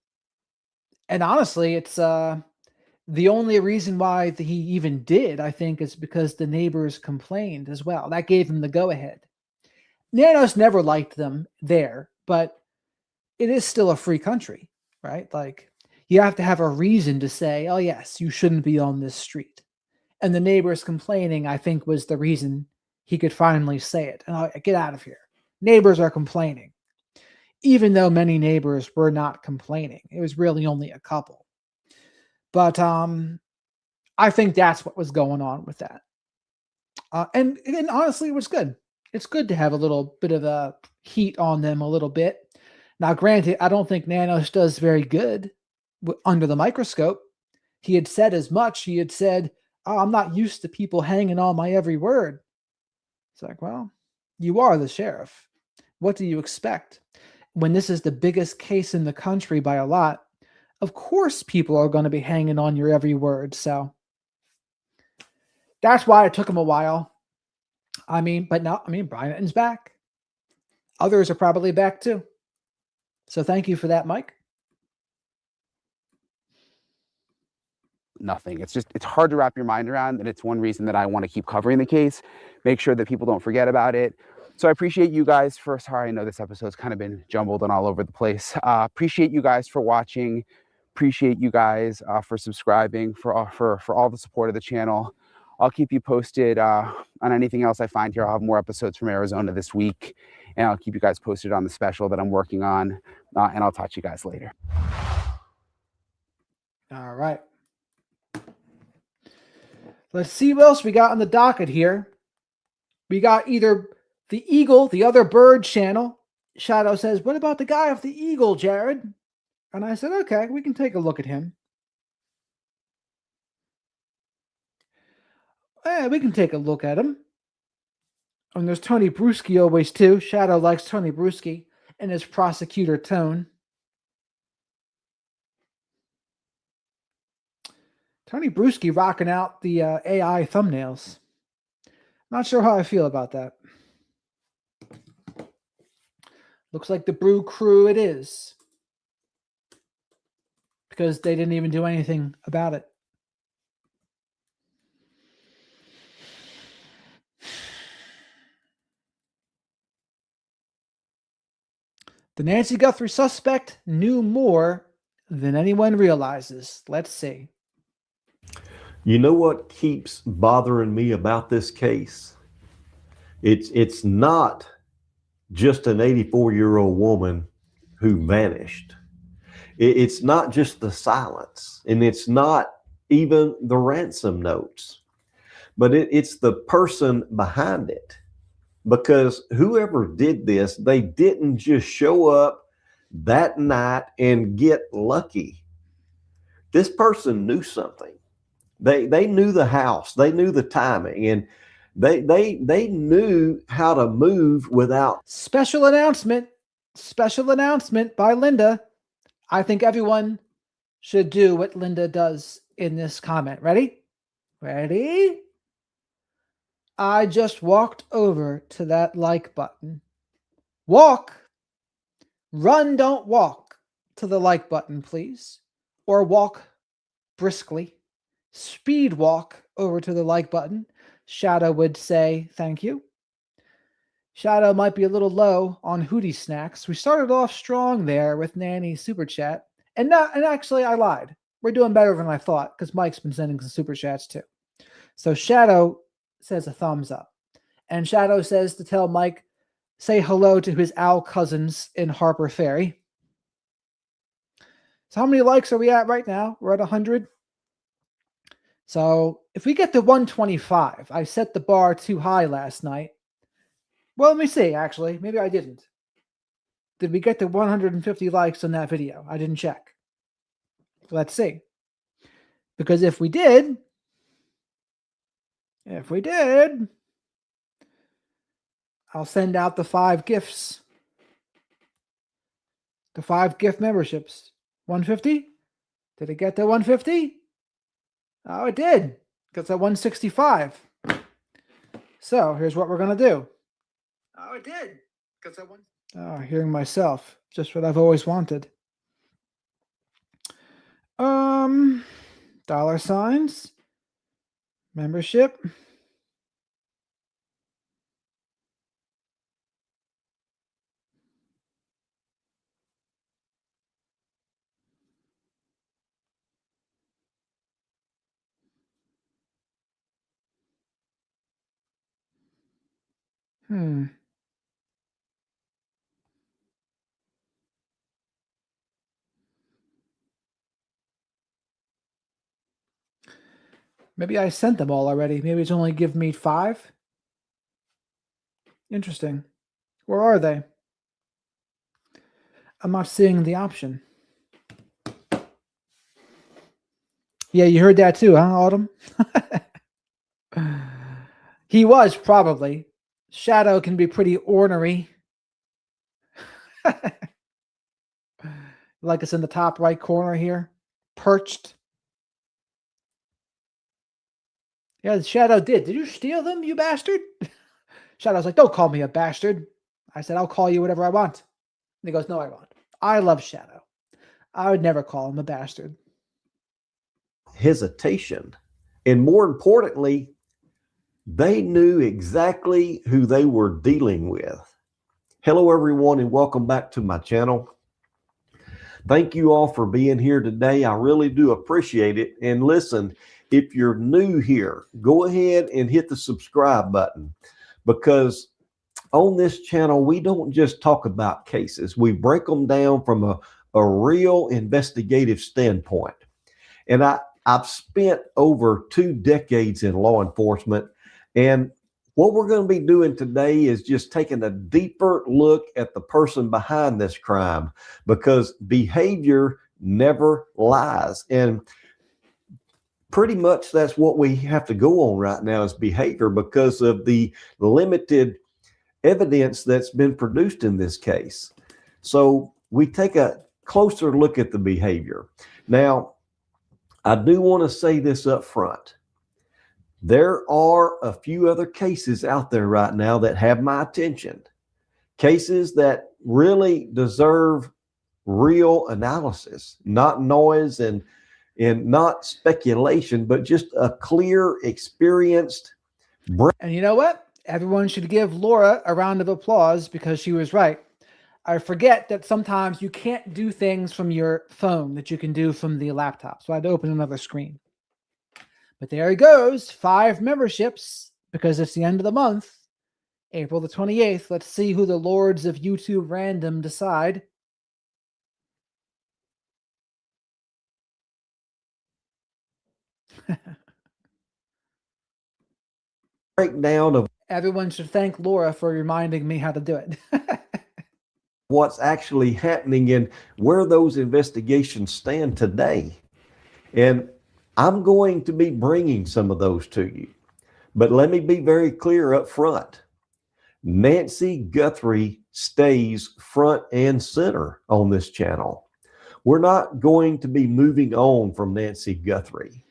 And honestly, it's the only reason why he even did, I think, is because the neighbors complained as well. That gave him the go-ahead. Nanos never liked them there, but it is still a free country, right? Like, you have to have a reason to say, oh, yes, you shouldn't be on this street. And the neighbors complaining, I think, was the reason he could finally say it. And get out of here. Neighbors are complaining. Even though many neighbors were not complaining. It was really only a couple. But I think that's what was going on with that. And honestly, it was good. It's good to have a little bit of a heat on them a little bit. Now, granted, I don't think Nanos does very good under the microscope. He had said as much. He had said, oh, I'm not used to people hanging on my every word. It's like, well, you are the sheriff. What do you expect? When this is the biggest case in the country by a lot, of course people are going to be hanging on your every word. So that's why it took him a while. But now, Brian Etten's back. Others are probably back too. So thank you for that, Mike. Nothing. It's hard to wrap your mind around, and it's one reason that I want to keep covering the case, make sure that people don't forget about it. So I appreciate you guys sorry, I know this episode's kind of been jumbled and all over the place. Appreciate you guys for watching. Appreciate you guys for subscribing, for all the support of the channel. I'll keep you posted on anything else I find here. I'll have more episodes from Arizona this week, and I'll keep you guys posted on the special that I'm working on, and I'll talk to you guys later. All right. Let's see what else we got on the docket here. We got either the Eagle, the other bird channel. Shadow says, what about the guy with the eagle, Jared? And I said, okay, we can take a look at him. Yeah, we can take a look at him. And there's Tony Bruschi always too. Shadow likes Tony Bruschi and his prosecutor tone. Tony Bruschi rocking out the AI thumbnails. Not sure how I feel about that. Looks like the Brew Crew it is. Because they didn't even do anything about it. The Nancy Guthrie suspect knew more than anyone realizes. Let's see. You know what keeps bothering me about this case? It's not just an 84-year-old woman who vanished. It's not just the silence, and it's not even the ransom notes, but it's the person behind it. Because whoever did this, they didn't just show up that night and get lucky. This person knew something. They knew the house, they knew the timing, and they knew how to move without. Special announcement by Linda. I think everyone should do what Linda does in this comment. Ready? I just walked over to that like button. Walk. Run, don't walk to the like button, please. Or walk briskly. Speed walk over to the like button. Shadow would say thank you. Shadow might be a little low on Hootie Snacks. We started off strong there with Nanny's super chat. And actually I lied. We're doing better than I thought because Mike's been sending some super chats too. So Shadow says a thumbs up. And Shadow says to tell Mike, say hello to his owl cousins in Harper Ferry. So how many likes are we at right now? We're at 100. So if we get to 125, I set the bar too high last night. Well, let me see, actually. Maybe I didn't. Did we get to 150 likes on that video? I didn't check. Let's see. Because if we did, I'll send out the 5 gifts. The 5 gift memberships. 150? Did it get to 150? Oh, it did. It's at 165. So here's what we're going to do. Oh, it did. Hearing myself. Just what I've always wanted. Dollar signs. Membership. Maybe I sent them all already. Maybe it's only give me 5. Interesting. Where are they? I'm not seeing the option. Yeah, you heard that too, huh, Autumn? He was probably. Shadow can be pretty ornery. Like it's in the top right corner here. Perched. Yeah, the Shadow did. Did you steal them, you bastard? Shadow's like, don't call me a bastard. I said, I'll call you whatever I want. And he goes, no, I won't. I love Shadow. I would never call him a bastard. Hesitation. And more importantly, they knew exactly who they were dealing with. Hello, everyone, and welcome back to my channel. Thank you all for being here today. I really do appreciate it. And listen, if you're new here, go ahead and hit the subscribe button, because on this channel, we don't just talk about cases. We break them down from a real investigative standpoint. And I've spent over 2 decades in law enforcement. And what we're going to be doing today is just taking a deeper look at the person behind this crime, because behavior never lies. And pretty much that's what we have to go on right now, is behavior, because of the limited evidence that's been produced in this case. So we take a closer look at the behavior. Now, I do want to say this up front. There are a few other cases out there right now that have my attention. Cases that really deserve real analysis, not noise and not speculation, but just a clear, experienced brain. And you know what? Everyone should give Laura a round of applause, because she was right. I forget that sometimes you can't do things from your phone that you can do from the laptop. So I had to open another screen. But there he goes, 5 memberships, because it's the end of the month, April the 28th. Let's see who the lords of YouTube random decide. Breakdown of Everyone should thank Laura for reminding me how to do it. what's actually happening and where those investigations stand today. And I'm going to be bringing some of those to you. But let me be very clear up front. Nancy Guthrie stays front and center on this channel. We're not going to be moving on from Nancy Guthrie.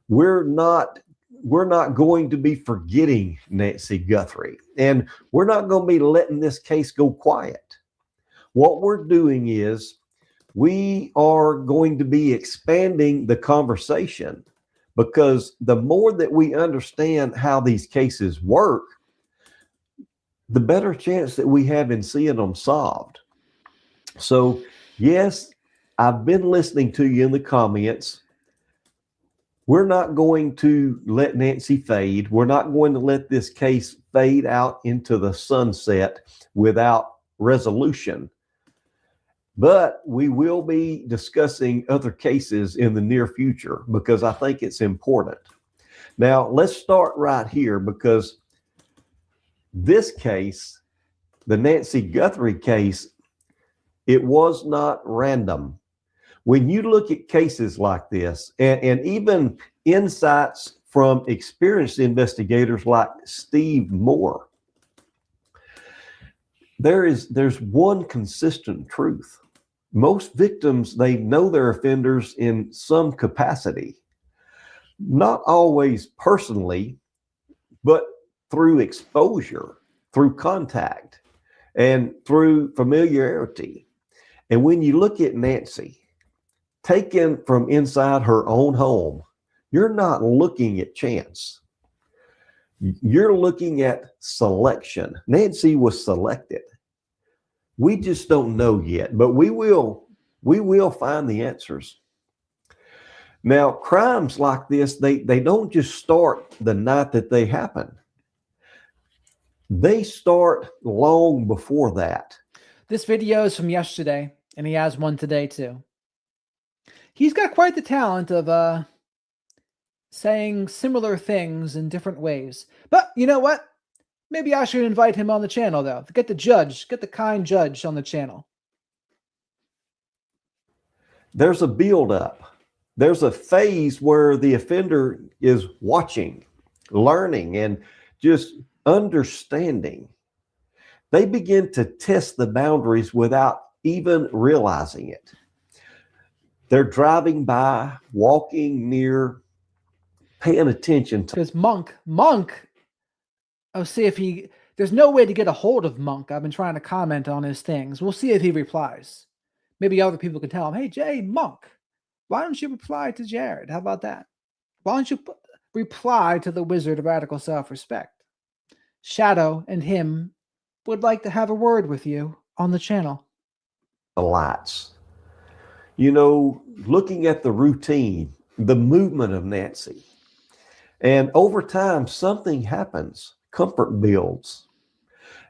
We're not going to be forgetting Nancy Guthrie. And we're not going to be letting this case go quiet. What we're doing is we are going to be expanding the conversation, because the more that we understand how these cases work, the better chance that we have in seeing them solved. So, yes, I've been listening to you in the comments. We're not going to let Nancy fade. We're not going to let this case fade out into the sunset without resolution. But we will be discussing other cases in the near future, because I think it's important. Now, let's start right here, because this case, the Nancy Guthrie case, it was not random. When you look at cases like this, and even insights from experienced investigators like Steve Moore, there's one consistent truth. Most victims, they know their offenders in some capacity, not always personally, but through exposure, through contact, and through familiarity. And when you look at Nancy, taken from inside her own home, you're not looking at chance. You're looking at selection. Nancy was selected. We just don't know yet, but we will find the answers. Now, crimes like this, they don't just start the night that they happen. They start long before that. This video is from yesterday, and he has one today too. He's got quite the talent of saying similar things in different ways. But you know what? Maybe I should invite him on the channel, though. Get the kind judge on the channel. There's a build-up. There's a phase where the offender is watching, learning, and just understanding. They begin to test the boundaries without even realizing it. They're driving by, walking near, paying attention to. Because Monk, I'll see if there's no way to get a hold of Monk. I've been trying to comment on his things. We'll see if he replies. Maybe other people can tell him, hey, Jay, Monk, why don't you reply to Jared? How about that? Why don't you reply to the Wizard of Radical Self-Respect? Shadow and him would like to have a word with you on the channel. The lights. You know, looking at the routine, the movement of Nancy. And over time, something happens. Comfort builds.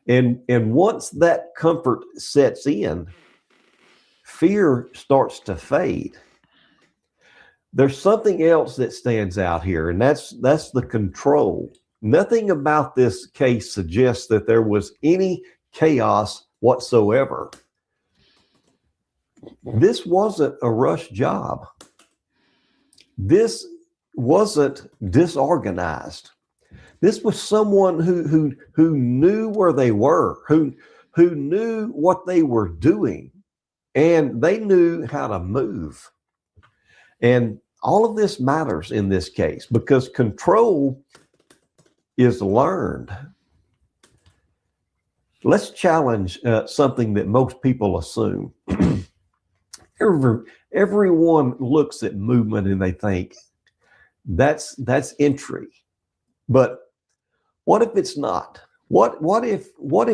And once that comfort sets in, fear starts to fade. There's something else that stands out here, and that's the control. Nothing about this case suggests that there was any chaos whatsoever. This wasn't a rush job. This wasn't disorganized. This was someone who knew where they were, who knew what they were doing, and they knew how to move. And all of this matters in this case because control is learned. Let's challenge something that most people assume. Everyone looks at movement and they think that's entry. But what if it's not? What if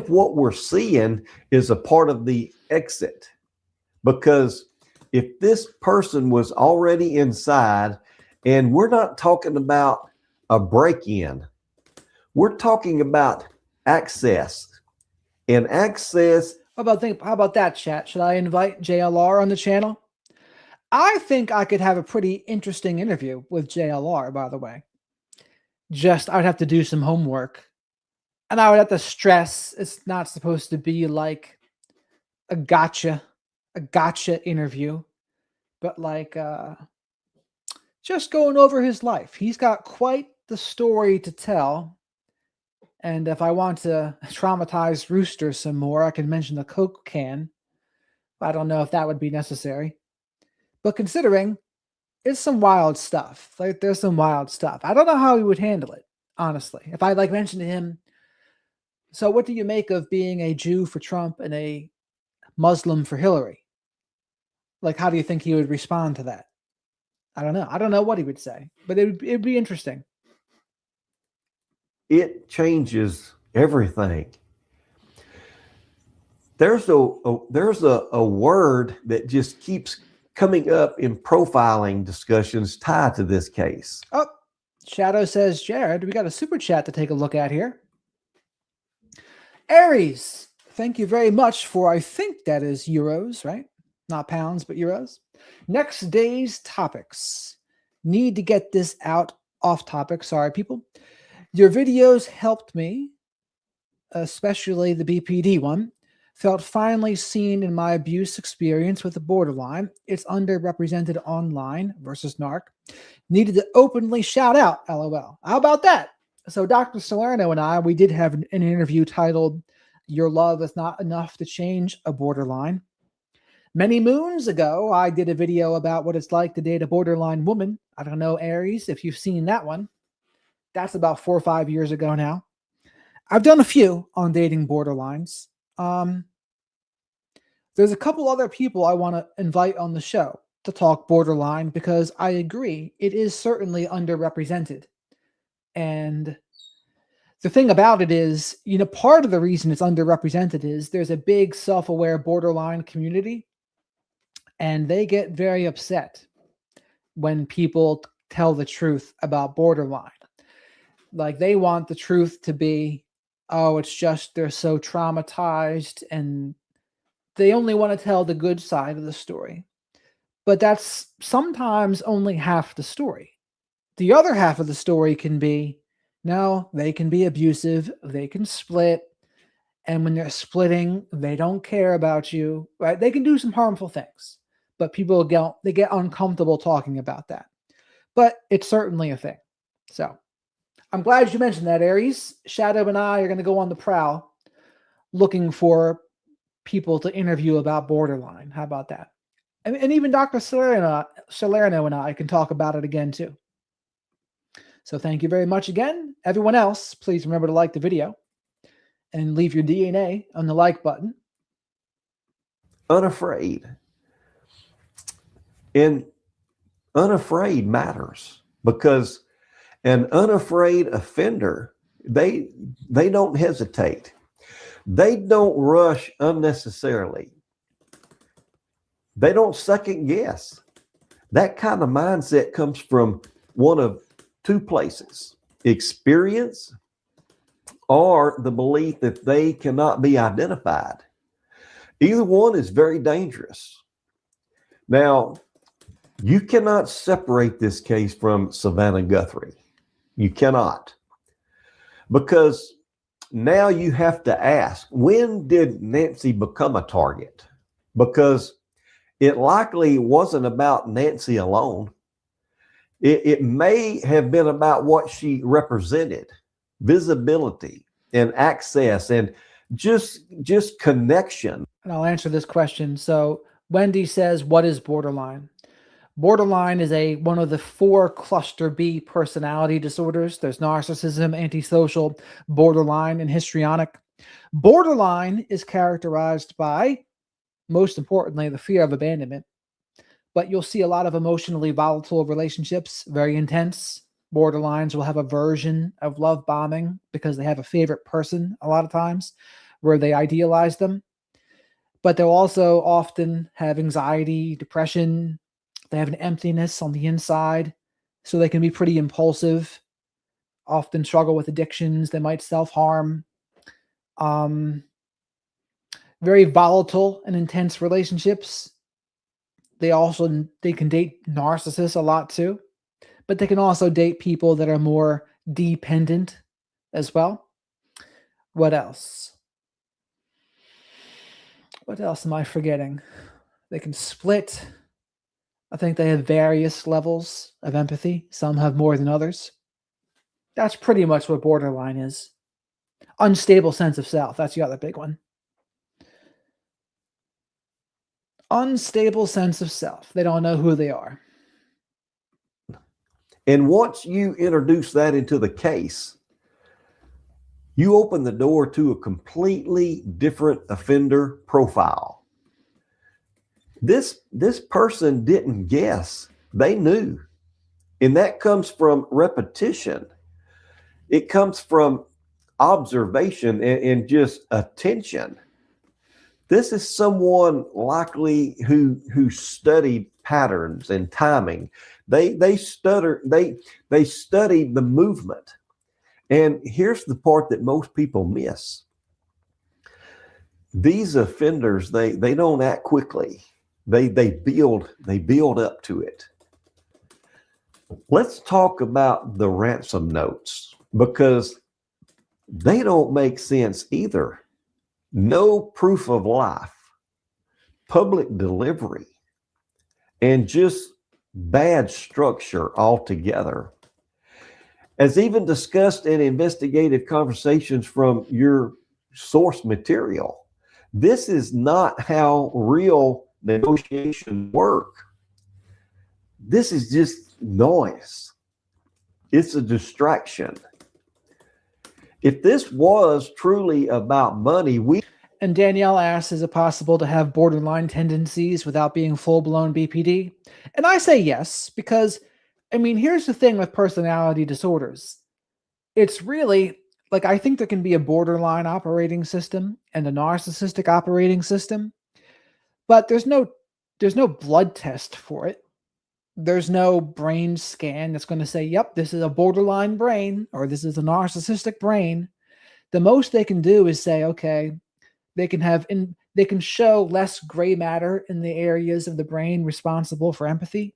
what we're seeing is a part of the exit? Because if this person was already inside, and we're not talking about a break-in, we're talking about access. And access. How about that, chat? Should I invite JLR on the channel? I think I could have a pretty interesting interview with JLR, by the way. I'd have to do some homework. And I would have to stress it's not supposed to be like a gotcha interview, but like just going over his life. He's got quite the story to tell. And if I want to traumatize Rooster some more, I can mention the Coke can. I don't know if that would be necessary. But considering it's some wild stuff. Like there's some wild stuff. I don't know how he would handle it, honestly. If I mentioned to him, so what do you make of being a Jew for Trump and a Muslim for Hillary? Like, how do you think he would respond to that? I don't know. I don't know what he would say, but it'd be interesting. It changes everything. There's a word that just keeps coming up in profiling discussions tied to this case. Oh, Shadow says, Jared, we got a super chat to take a look at here. Aries, thank you very much for, I think that is euros, right? Not pounds, but euros. Next day's topics. Need to get this out off topic. Sorry, people. Your videos helped me, especially the BPD one, Felt finally seen in my abuse experience with the borderline. It's underrepresented online versus narc. Needed to openly shout out, LOL. How about that? So Dr. Salerno and I, we did have an interview titled Your Love is Not Enough to Change a Borderline. Many moons ago, I did a video about what it's like to date a borderline woman. I don't know, Aries, if you've seen that one. That's about 4 or 5 years ago now. I've done a few on dating borderlines. There's a couple other people I want to invite on the show to talk borderline because I agree it is certainly underrepresented. And the thing about it is, part of the reason it's underrepresented is there's a big self-aware borderline community, and they get very upset when people tell the truth about borderline. Like, they want the truth to be, oh, it's just they're so traumatized and they only want to tell the good side of the story. But that's sometimes only half the story. The other half of the story can be, no, they can be abusive, they can split, and when they're splitting, they don't care about you, right? They can do some harmful things, but people get uncomfortable talking about that. But it's certainly a thing. So I'm glad you mentioned that, Aries. Shadow and I are going to go on the prowl looking for people to interview about borderline. How about that? And even Dr. Salerno and I can talk about it again too. So thank you very much again. Everyone else, please remember to like the video and leave your DNA on the like button. Unafraid. And unafraid matters because an unafraid offender, they don't hesitate. They don't rush unnecessarily. They don't second guess. That kind of mindset comes from one of two places: experience or the belief that they cannot be identified. Either one is very dangerous. Now, you cannot separate this case from Savannah Guthrie. You cannot. Because now you have to ask, when did Nancy become a target? Because it likely wasn't about Nancy alone. It may have been about what she represented, visibility and access and just connection. And I'll answer this question. So Wendy says, what is borderline? Borderline is one of the 4 cluster B personality disorders. There's narcissism, antisocial, borderline, and histrionic. Borderline is characterized by, most importantly, the fear of abandonment. But you'll see a lot of emotionally volatile relationships, very intense. Borderlines will have a version of love bombing because they have a favorite person a lot of times where they idealize them. But they'll also often have anxiety, depression. They have an emptiness on the inside, so they can be pretty impulsive, often struggle with addictions. They might self-harm. Very volatile and intense relationships. They can date narcissists a lot too, but they can also date people that are more dependent as well. What else? What else am I forgetting? They can split. I think they have various levels of empathy. Some have more than others. That's pretty much what borderline is. Unstable sense of self. That's the other big one. Unstable sense of self. They don't know who they are. And once you introduce that into the case, you open the door to a completely different offender profile. This person didn't guess. They knew. And that comes from repetition. It comes from observation and just attention. This is someone likely who studied patterns and timing. They studied the movement. And here's the part that most people miss. These offenders, they don't act quickly. They build up to it. Let's talk about the ransom notes, because they don't make sense either. no proof of life, public delivery, and just bad structure altogether. As even discussed in investigative conversations from your source material, this is not how real negotiations work. This is just noise. It's a distraction. If this was truly about money, And Danielle asks, is it possible to have borderline tendencies without being full-blown BPD? And I say yes, because, I mean, here's the thing with personality disorders. It's really, like, I think there can be a borderline operating system and a narcissistic operating system, but there's no blood test for it. There's no brain scan that's going to say, yep, this is a borderline brain or this is a narcissistic brain. The most they can do is say, okay, they can show less gray matter in the areas of the brain responsible for empathy,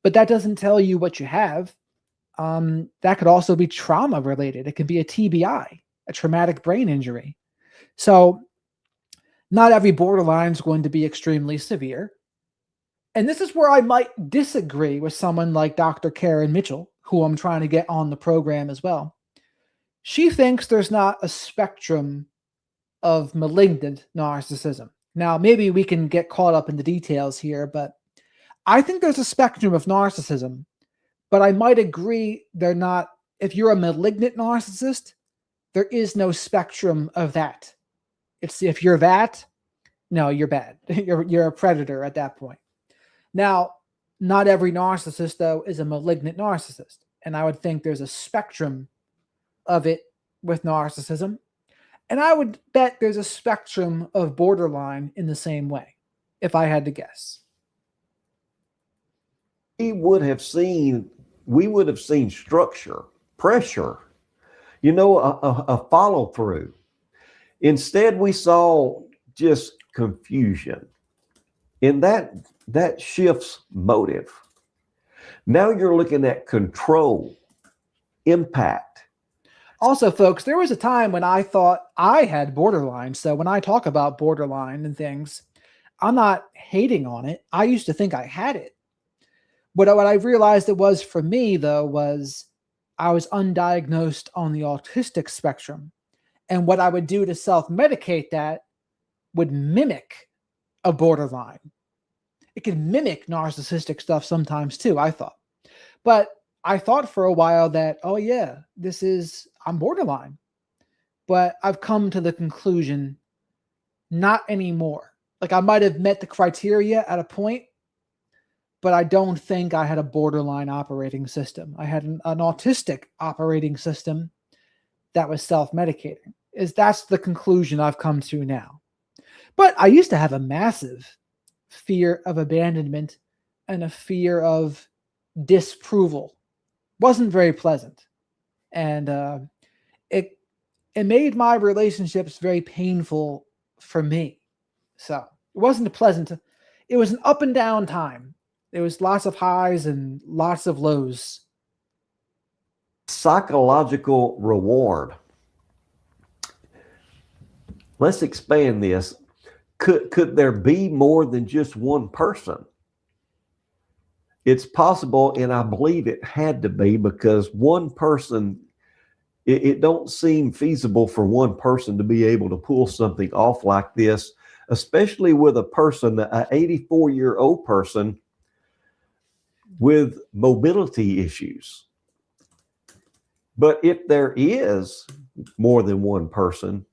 but that doesn't tell you what you have. That could also be trauma related. It could be a TBI, a traumatic brain injury. So not every borderline is going to be extremely severe. And this is where I might disagree with someone like Dr. Karen Mitchell, who I'm trying to get on the program as well. She thinks there's not a spectrum of malignant narcissism. Now, maybe we can get caught up in the details here, but I think there's a spectrum of narcissism, but I might agree they're not. If you're a malignant narcissist, there is no spectrum of that. It's if you're that, no, you're bad. You're a predator at that point. Now, not every narcissist, though, is a malignant narcissist. And I would think there's a spectrum of it with narcissism. And I would bet there's a spectrum of borderline in the same way, if I had to guess. we would have seen structure, pressure, a follow through. Instead, we saw just confusion, and that shifts motive. Now you're looking at control, impact. Also, folks, there was a time when I thought I had borderline. So when I talk about borderline and things, I'm not hating on it. I used to think I had it. But what I realized it was for me, though, was I was undiagnosed on the autistic spectrum. And what I would do to self-medicate that would mimic a borderline. It can mimic narcissistic stuff sometimes too, I thought. But I thought for a while that, oh yeah, I'm borderline. But I've come to the conclusion, not anymore. Like I might have met the criteria at a point, but I don't think I had a borderline operating system. I had an autistic operating system that was self-medicating. That's the conclusion I've come to now. But I used to have a massive fear of abandonment and a fear of disapproval. Wasn't very pleasant. And it made my relationships very painful for me. So it wasn't it was an up and down time. There was lots of highs and lots of lows. Psychological reward. Let's expand this. Could there be more than just one person? It's possible, and I believe it had to be, because one person, it don't seem feasible for one person to be able to pull something off like this, especially with a person, an 84-year-old person with mobility issues. But if there is more than one person,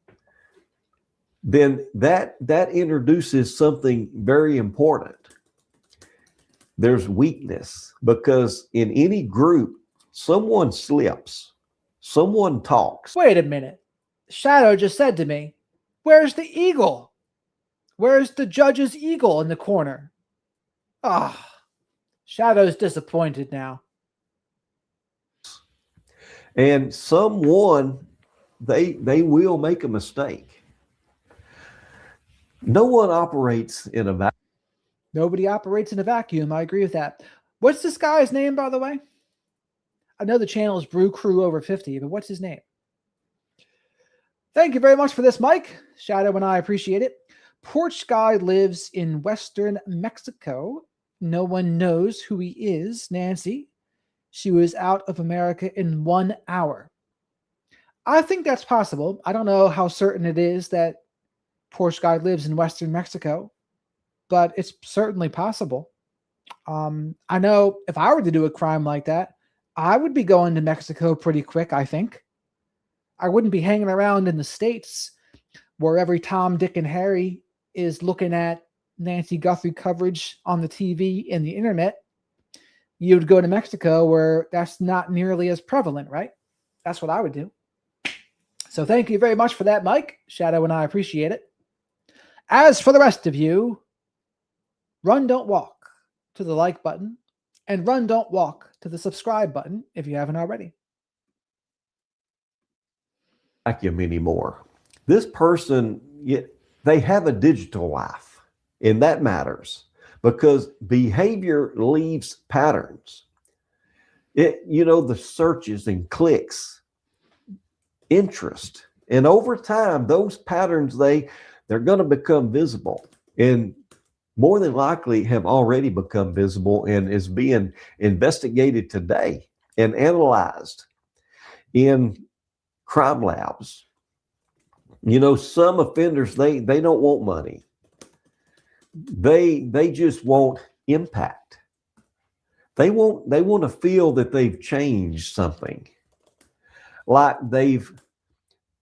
then that introduces something very important. There's weakness, because in any group, someone slips, someone talks. Wait a minute. Shadow just said to me, where's the eagle? Where's the judge's eagle in the corner? Ah, Shadow's disappointed now. And someone, they will make a mistake. No one operates in a vacuum. Nobody operates in a vacuum. I agree with that. What's this guy's name, by the way? I know the channel is Brew Crew Over 50, but what's his name? Thank you very much for this, Mike. Shadow and I appreciate it. Porch Guy lives in Western Mexico. No one knows who he is. Nancy, she was out of America in 1 hour. I think that's possible. I don't know how certain it is that Porch Guy lives in Western Mexico, but it's certainly possible. I know if I were to do a crime like that, I would be going to Mexico pretty quick, I think. I wouldn't be hanging around in the States where every Tom, Dick, and Harry is looking at Nancy Guthrie coverage on the TV and the internet. You would go to Mexico where that's not nearly as prevalent, right? That's what I would do. So thank you very much for that, Mike. Shadow and I appreciate it. As for the rest of you, run, don't walk to the like button, and run, don't walk to the subscribe button if you haven't already. Vacuum anymore. This person, they have a digital life, and that matters because behavior leaves patterns. The searches and clicks, interest, and over time, those patterns they're going to become visible, and more than likely have already become visible and is being investigated today and analyzed in crime labs. Some offenders, they don't want money. They just want impact. They want to feel that they've changed something, like they've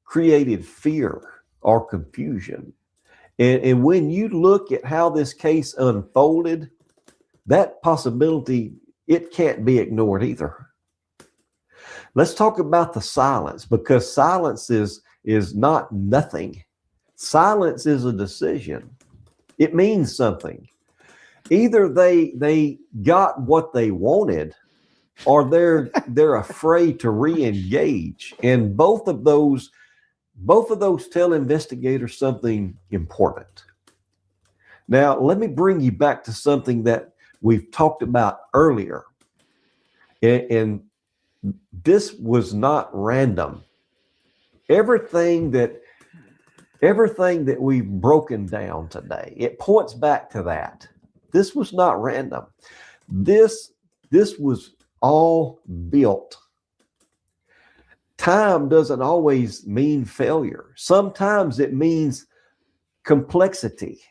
created fear or confusion. And when you look at how this case unfolded, that possibility, it can't be ignored either. Let's talk about the silence, because silence is not nothing. Silence is a decision. It means something. Either they got what they wanted, or they're afraid to re-engage. And both of those tell investigators something important. Now, let me bring you back to something that we've talked about earlier. And this was not random. Everything that we've broken down today, it points back to that. This was not random. This was all built. Time doesn't always mean failure. Sometimes it means complexity.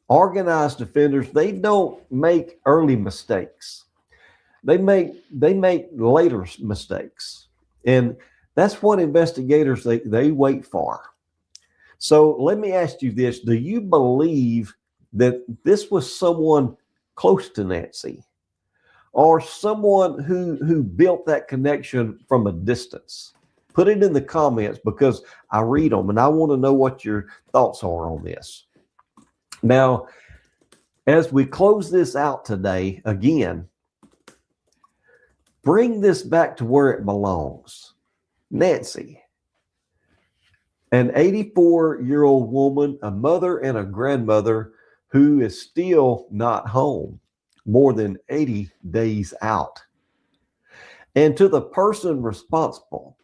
Organized offenders, they don't make early mistakes. They make later mistakes. And that's what investigators, they wait for. So let me ask you this. Do you believe that this was someone close to Nancy, or someone who built that connection from a distance? Put it in the comments, because I read them and I want to know what your thoughts are on this. Now, as we close this out today, again, bring this back to where it belongs. Nancy, an 84-year-old woman, a mother and a grandmother who is still not home, more than 80 days out. And to the person responsible,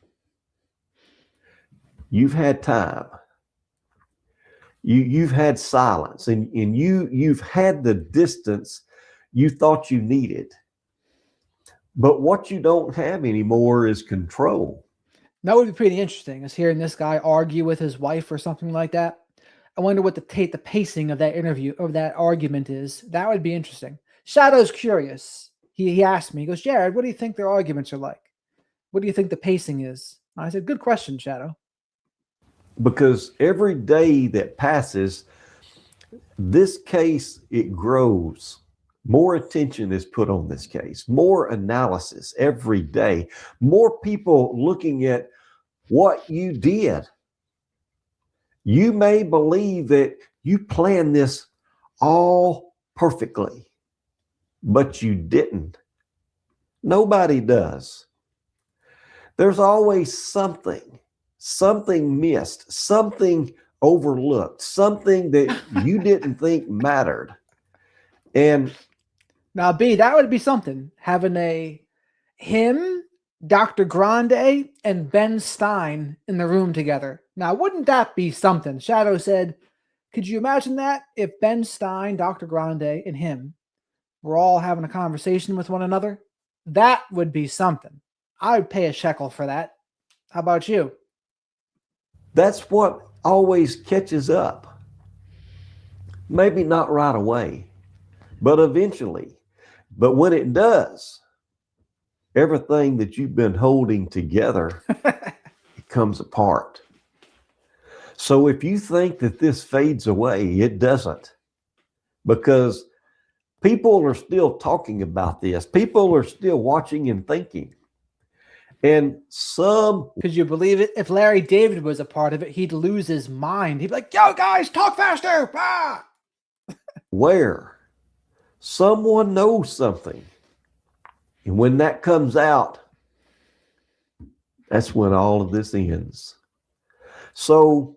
you've had time. You've had silence, and you've had the distance you thought you needed. But what you don't have anymore is control. That would be pretty interesting, is hearing this guy argue with his wife or something like that. I wonder what the pacing of that interview, of that argument is. That would be interesting. Shadow's curious. He asked me, he goes, Jared, what do you think their arguments are like? What do you think the pacing is? I said, good question, Shadow. Because every day that passes, this case, it grows. More attention is put on this case, more analysis every day, more people looking at what you did. You may believe that you planned this all perfectly, but you didn't. Nobody does. There's always something missed, something overlooked, something that you didn't think mattered. And now, B, that would be something. Having him Dr. Grande and Ben Stein in the room together. Now, wouldn't that be something? Shadow said, could you imagine that if Ben Stein, Dr. Grande, and him were all having a conversation with one another? That would be something. I would pay a shekel for that. How about you? That's what always catches up. Maybe not right away, but eventually. But when it does, everything that you've been holding together, it comes apart. So if you think that this fades away, it doesn't. Because people are still talking about this. People are still watching and thinking. And some... Could you believe it? If Larry David was a part of it, he'd lose his mind. He'd be like, yo, guys, talk faster. Ah! Where someone knows something. And when that comes out, that's when all of this ends. So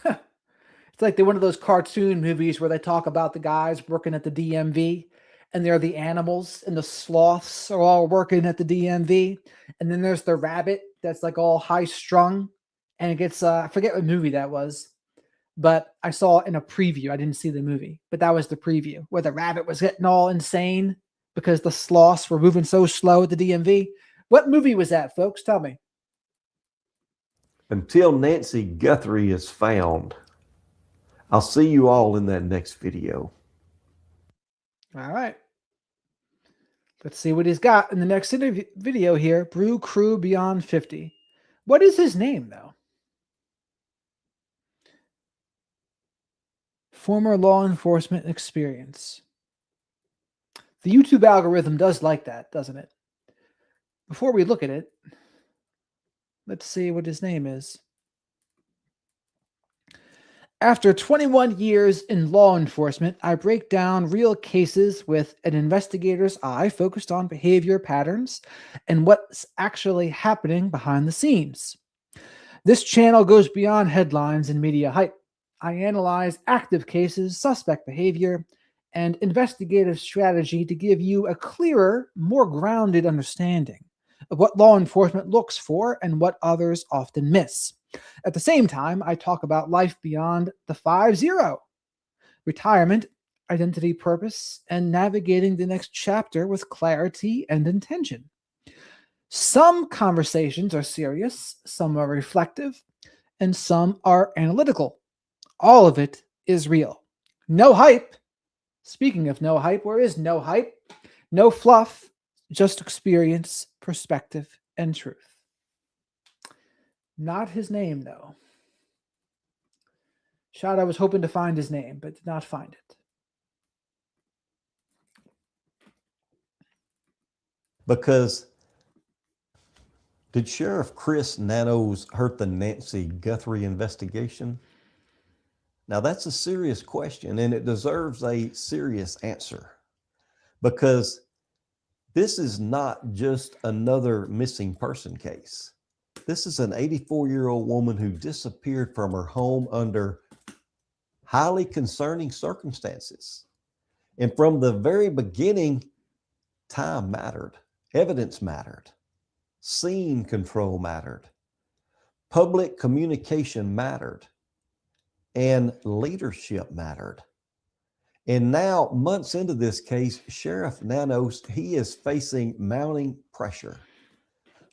it's like one of those cartoon movies where they talk about the guys working at the DMV, and they're the animals, and the sloths are all working at the DMV. And then there's the rabbit that's like all high strung, and it gets, I forget what movie that was, but I saw it in a preview. I didn't see the movie, but that was the preview where the rabbit was getting all insane because the sloths were moving so slow at the DMV. What movie was that, folks? Tell me. Until Nancy Guthrie is found, I'll see you all in that next video. All right. Let's see what he's got in the next video here. Brew Crew Beyond 50. What is his name, though? Former law enforcement experience. The YouTube algorithm does like that, doesn't it? Before we look at it, let's see what his name is. After 21 years in law enforcement, I break down real cases with an investigator's eye focused on behavior patterns and what's actually happening behind the scenes. This channel goes beyond headlines and media hype. I analyze active cases, suspect behavior, and investigative strategy to give you a clearer, more grounded understanding of what law enforcement looks for and what others often miss. At the same time, I talk about life beyond the 5-0, retirement, identity, purpose, and navigating the next chapter with clarity and intention. Some conversations are serious, some are reflective, and some are analytical. All of it is real. No hype. Speaking of no hype, where is no hype? No fluff, just experience, perspective, and truth. Not his name, though. Shadow was hoping to find his name, but did not find it. Because did Sheriff Chris Nanos hurt the Nancy Guthrie investigation? Now, that's a serious question, and it deserves a serious answer. Because this is not just another missing person case. This is an 84-year-old woman who disappeared from her home under highly concerning circumstances. And from the very beginning, time mattered, evidence mattered, scene control mattered, public communication mattered, and leadership mattered. And now, months into this case, Sheriff Nanos, he is facing mounting pressure.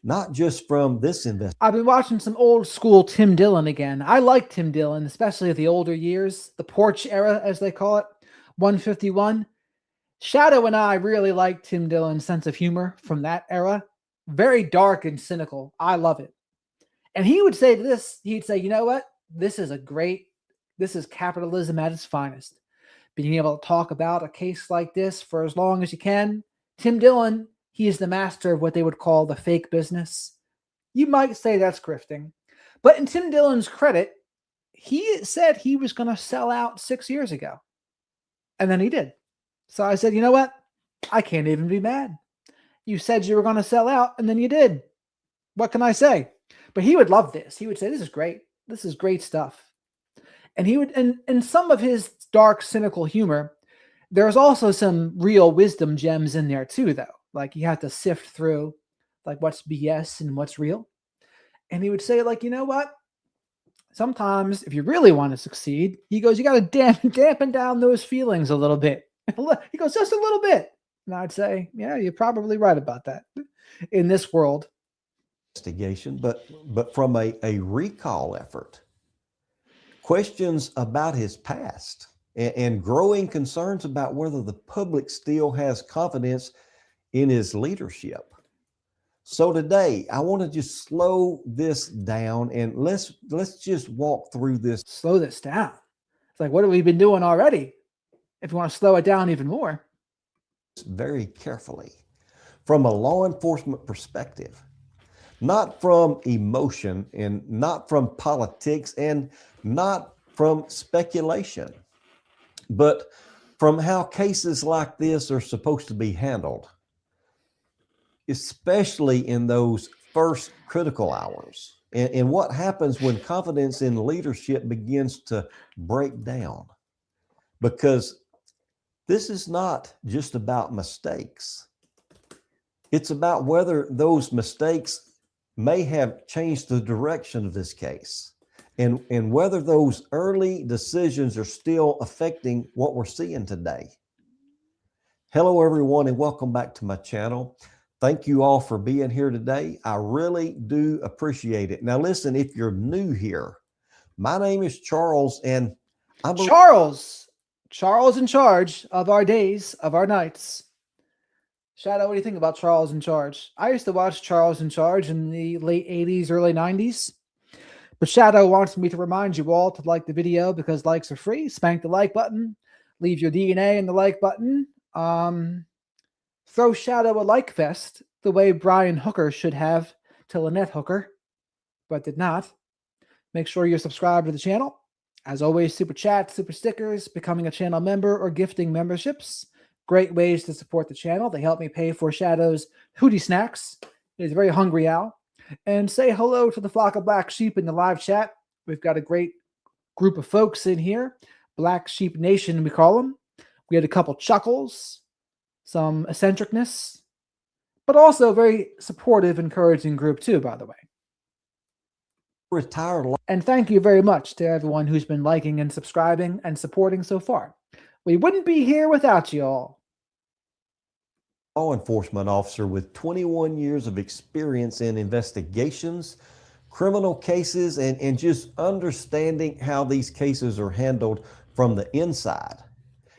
Not just from this investigation. I've been watching some old school Tim Dillon again. I like Tim Dillon, especially the older years, the porch era, as they call it, 151. Shadow and I really like Tim Dillon's sense of humor from that era. Very dark and cynical. I love it. And he would say this, he'd say, you know what? This is capitalism at its finest. Being able to talk about a case like this for as long as you can. Tim Dillon, he is the master of what they would call the fake business. You might say that's grifting. But in Tim Dillon's credit, he said he was going to sell out 6 years ago. And then he did. So I said, you know what? I can't even be mad. You said you were going to sell out, and then you did. What can I say? But he would love this. He would say, this is great. This is great stuff. And he would, and some of his dark, cynical humor, there's also some real wisdom gems in there too, though. Like you have to sift through like what's BS and what's real. And he would say, like, you know what? Sometimes if you really want to succeed, he goes, you got to dampen down those feelings a little bit. He goes, just a little bit. And I'd say, yeah, you're probably right about that in this world. Investigation, but from a recall effort, questions about his past, and growing concerns about whether the public still has confidence in his leadership. So today, I want to just slow this down and let's just walk through this. Slow this down. It's like, what have we been doing already? If you want to slow it down even more. Very carefully from a law enforcement perspective, not from emotion and not from politics and not from speculation, but from how cases like this are supposed to be handled, especially in those first critical hours, and what happens when confidence in leadership begins to break down. Because this is not just about mistakes. It's about whether those mistakes may have changed the direction of this case, and whether those early decisions are still affecting what we're seeing today. Hello, everyone, and welcome back to my channel. Thank you all for being here today. I really do appreciate it. Now, listen, if you're new here, my name is Charles, and I'm Charles in charge of our days, of our nights. Shadow, what do you think about Charles in Charge? I used to watch Charles in Charge in the late 80s, early 90s. But Shadow wants me to remind you all to like the video because likes are free. Spank the like button. Leave your DNA in the like button. Throw Shadow a like fest the way Brian Hooker should have to Lynette Hooker, but did not. Make sure you're subscribed to the channel. As always, super chats, super stickers, becoming a channel member, or gifting memberships. Great ways to support the channel. They help me pay for Shadow's Hootie Snacks. He's a very hungry owl. And say hello to the flock of black sheep in the live chat. We've got a great group of folks in here. Black Sheep Nation, we call them. We had a couple chuckles, some eccentricness, but also a very supportive, encouraging group too, by the way. retired And thank you very much to everyone who's been liking and subscribing and supporting so far. We wouldn't be here without you all. law enforcement officer with 21 years of experience in investigations, criminal cases, and just understanding how these cases are handled from the inside.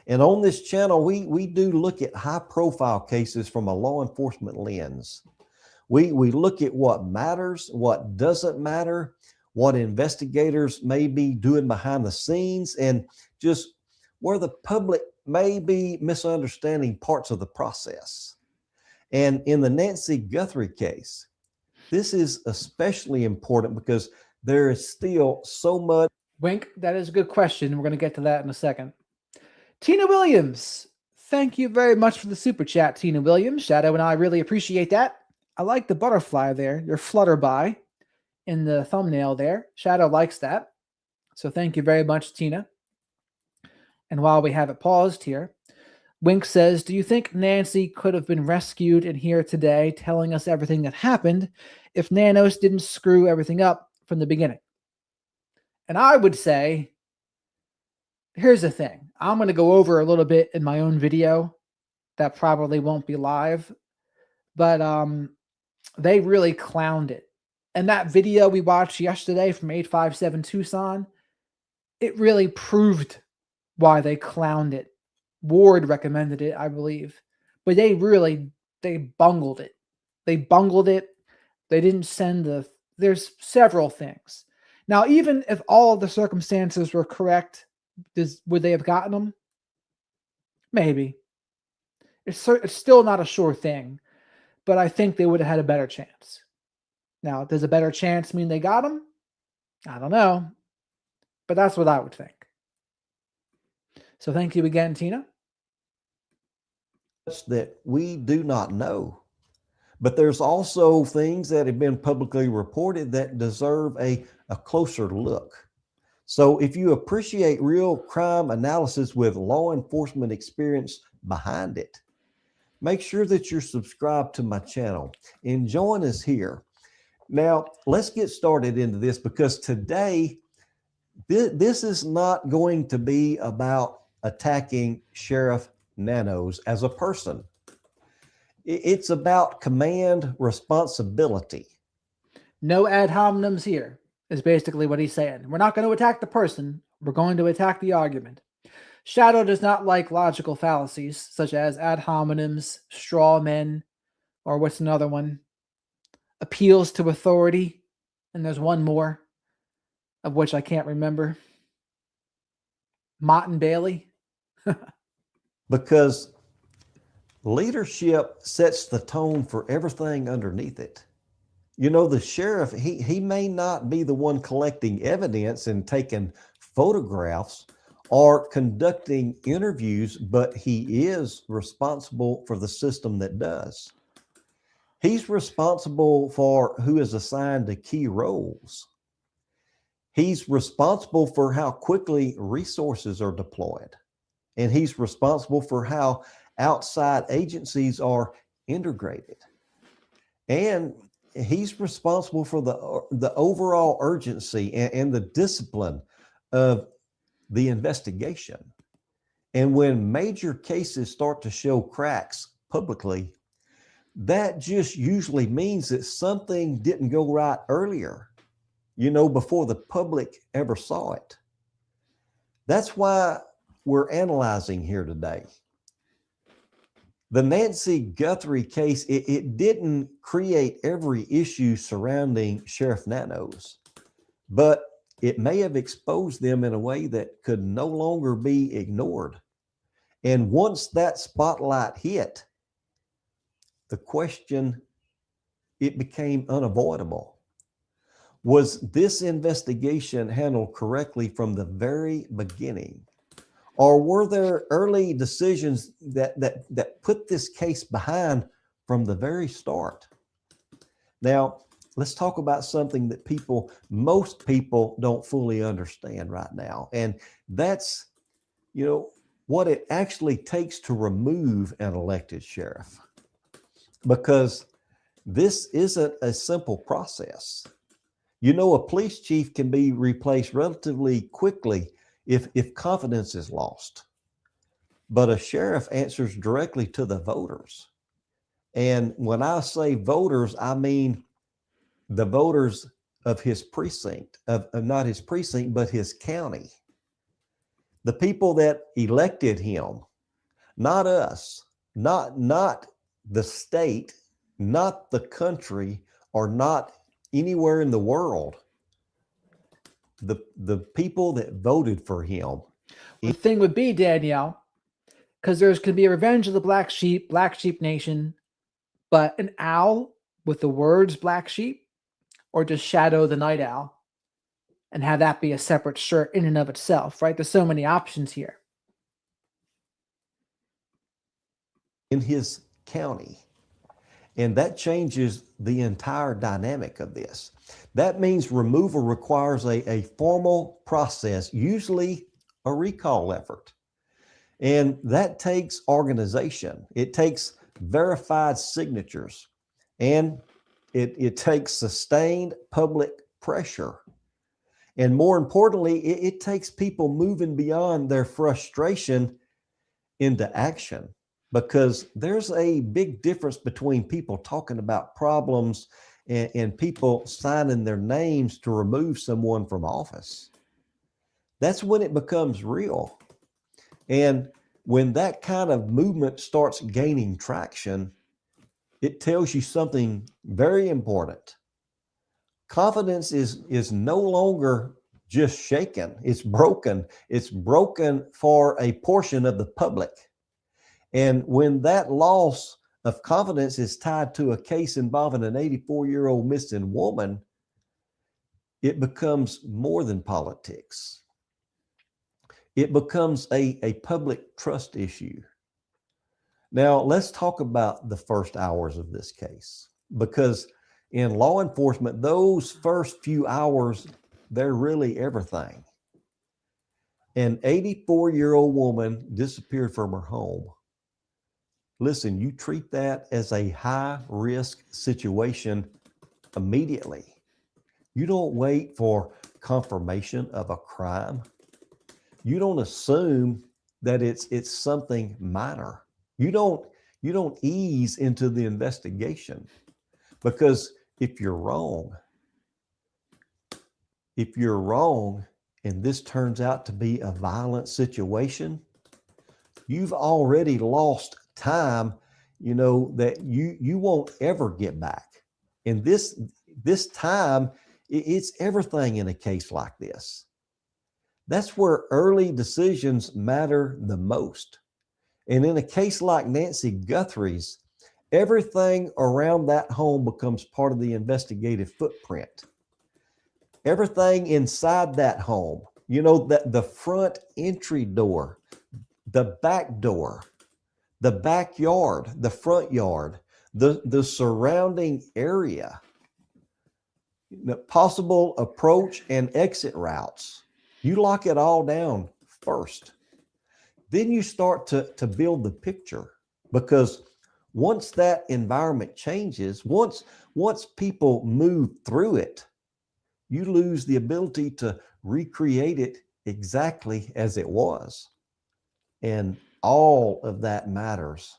And on this channel, we do look at high-profile cases from a law enforcement lens. We look at what matters, what doesn't matter, what investigators may be doing behind the scenes, and just where the public may be misunderstanding parts of the process. And in the Nancy Guthrie case, this is especially important because there is still so much. Wink, that is a good question. We're going to get to that in a second. Tina Williams, thank you very much for the super chat, Tina Williams. Shadow and I really appreciate that. I like the butterfly there, your flutterby in the thumbnail there. Shadow likes that. So thank you very much, Tina. And while we have it paused here, Wink says, do you think Nancy could have been rescued in here today telling us everything that happened if Nanos didn't screw everything up from the beginning? And I would say, here's the thing. I'm going to go over a little bit in my own video that probably won't be live, but they really clowned it. And that video we watched yesterday from 857 Tucson, it really proved why they clowned it. Ward recommended it, I believe, but they bungled it. They bungled it. They didn't send there's several things. Now, even if all of the circumstances were correct, would they have gotten them? Maybe. It's still not a sure thing, but I think they would have had a better chance. Now, does a better chance mean they got them? I don't know, but that's what I would think. So thank you again, Tina. That we do not know, but there's also things that have been publicly reported that deserve a closer look. So if you appreciate real crime analysis with law enforcement experience behind it, make sure that you're subscribed to my channel and join us here. Now, let's get started into this, because today, this is not going to be about attacking Sheriff Nanos as a person. It's about command responsibility. No ad hominems here is basically what he's saying. We're not going to attack the person. We're going to attack the argument. Shadow does not like logical fallacies such as ad hominems, straw men, or what's another one? Appeals to authority. And there's one more, of which I can't remember. Mott and Bailey. Because leadership sets the tone for everything underneath it. You know, the sheriff, he may not be the one collecting evidence and taking photographs or conducting interviews, but he is responsible for the system that does. He's responsible for who is assigned to key roles. He's responsible for how quickly resources are deployed. And he's responsible for how outside agencies are integrated. And he's responsible for the overall urgency and the discipline of the investigation. And when major cases start to show cracks publicly, that just usually means that something didn't go right earlier, you know, before the public ever saw it. That's why we're analyzing here today. The Nancy Guthrie case, it didn't create every issue surrounding Sheriff Nanos, but it may have exposed them in a way that could no longer be ignored. And once that spotlight hit, the question, it became unavoidable. Was this investigation handled correctly from the very beginning? Or were there early decisions that put this case behind from the very start? Now, let's talk about something that most people don't fully understand right now. And that's, you know, what it actually takes to remove an elected sheriff. Because this isn't a simple process. You know, a police chief can be replaced relatively quickly if confidence is lost. But a sheriff answers directly to the voters. And when I say voters, I mean the voters of his precinct, of not his precinct, but his county. The people that elected him, not us, not the state, not the country, or not anywhere in the world. The people that voted for him. The thing would be, Danielle, because there's could be a Revenge of the Black Sheep Nation, but an owl with the words Black Sheep, or just Shadow the Night Owl, and have that be a separate shirt in and of itself, right? There's so many options here. In his county. And that changes the entire dynamic of this. That means removal requires a formal process, usually a recall effort. And that takes organization. It takes verified signatures. And it takes sustained public pressure. And more importantly, it takes people moving beyond their frustration into action. Because there's a big difference between people talking about problems and people signing their names to remove someone from office. That's when it becomes real. And when that kind of movement starts gaining traction, it tells you something very important. Confidence is no longer just shaken, it's broken. It's broken for a portion of the public. And when that loss of confidence is tied to a case involving an 84-year-old missing woman, it becomes more than politics. It becomes a public trust issue. Now, let's talk about the first hours of this case, because in law enforcement, those first few hours, they're really everything. An 84-year-old woman disappeared from her home. listen, you treat that as a high risk situation immediately. You don't wait for confirmation of a crime. You don't assume that it's something minor. You don't ease into the investigation, because if you're wrong and this turns out to be a violent situation, you've already lost time, that you won't ever get back. And this time, it's everything in a case like this. That's where early decisions matter the most. And in a case like Nancy Guthrie's, everything around that home becomes part of the investigative footprint. Everything inside that home, that the front entry door, the back door, the backyard, the front yard, the surrounding area, the possible approach and exit routes. You lock it all down first. Then you start to build the picture, because once that environment changes, once people move through it, you lose the ability to recreate it exactly as it was. And all of that matters.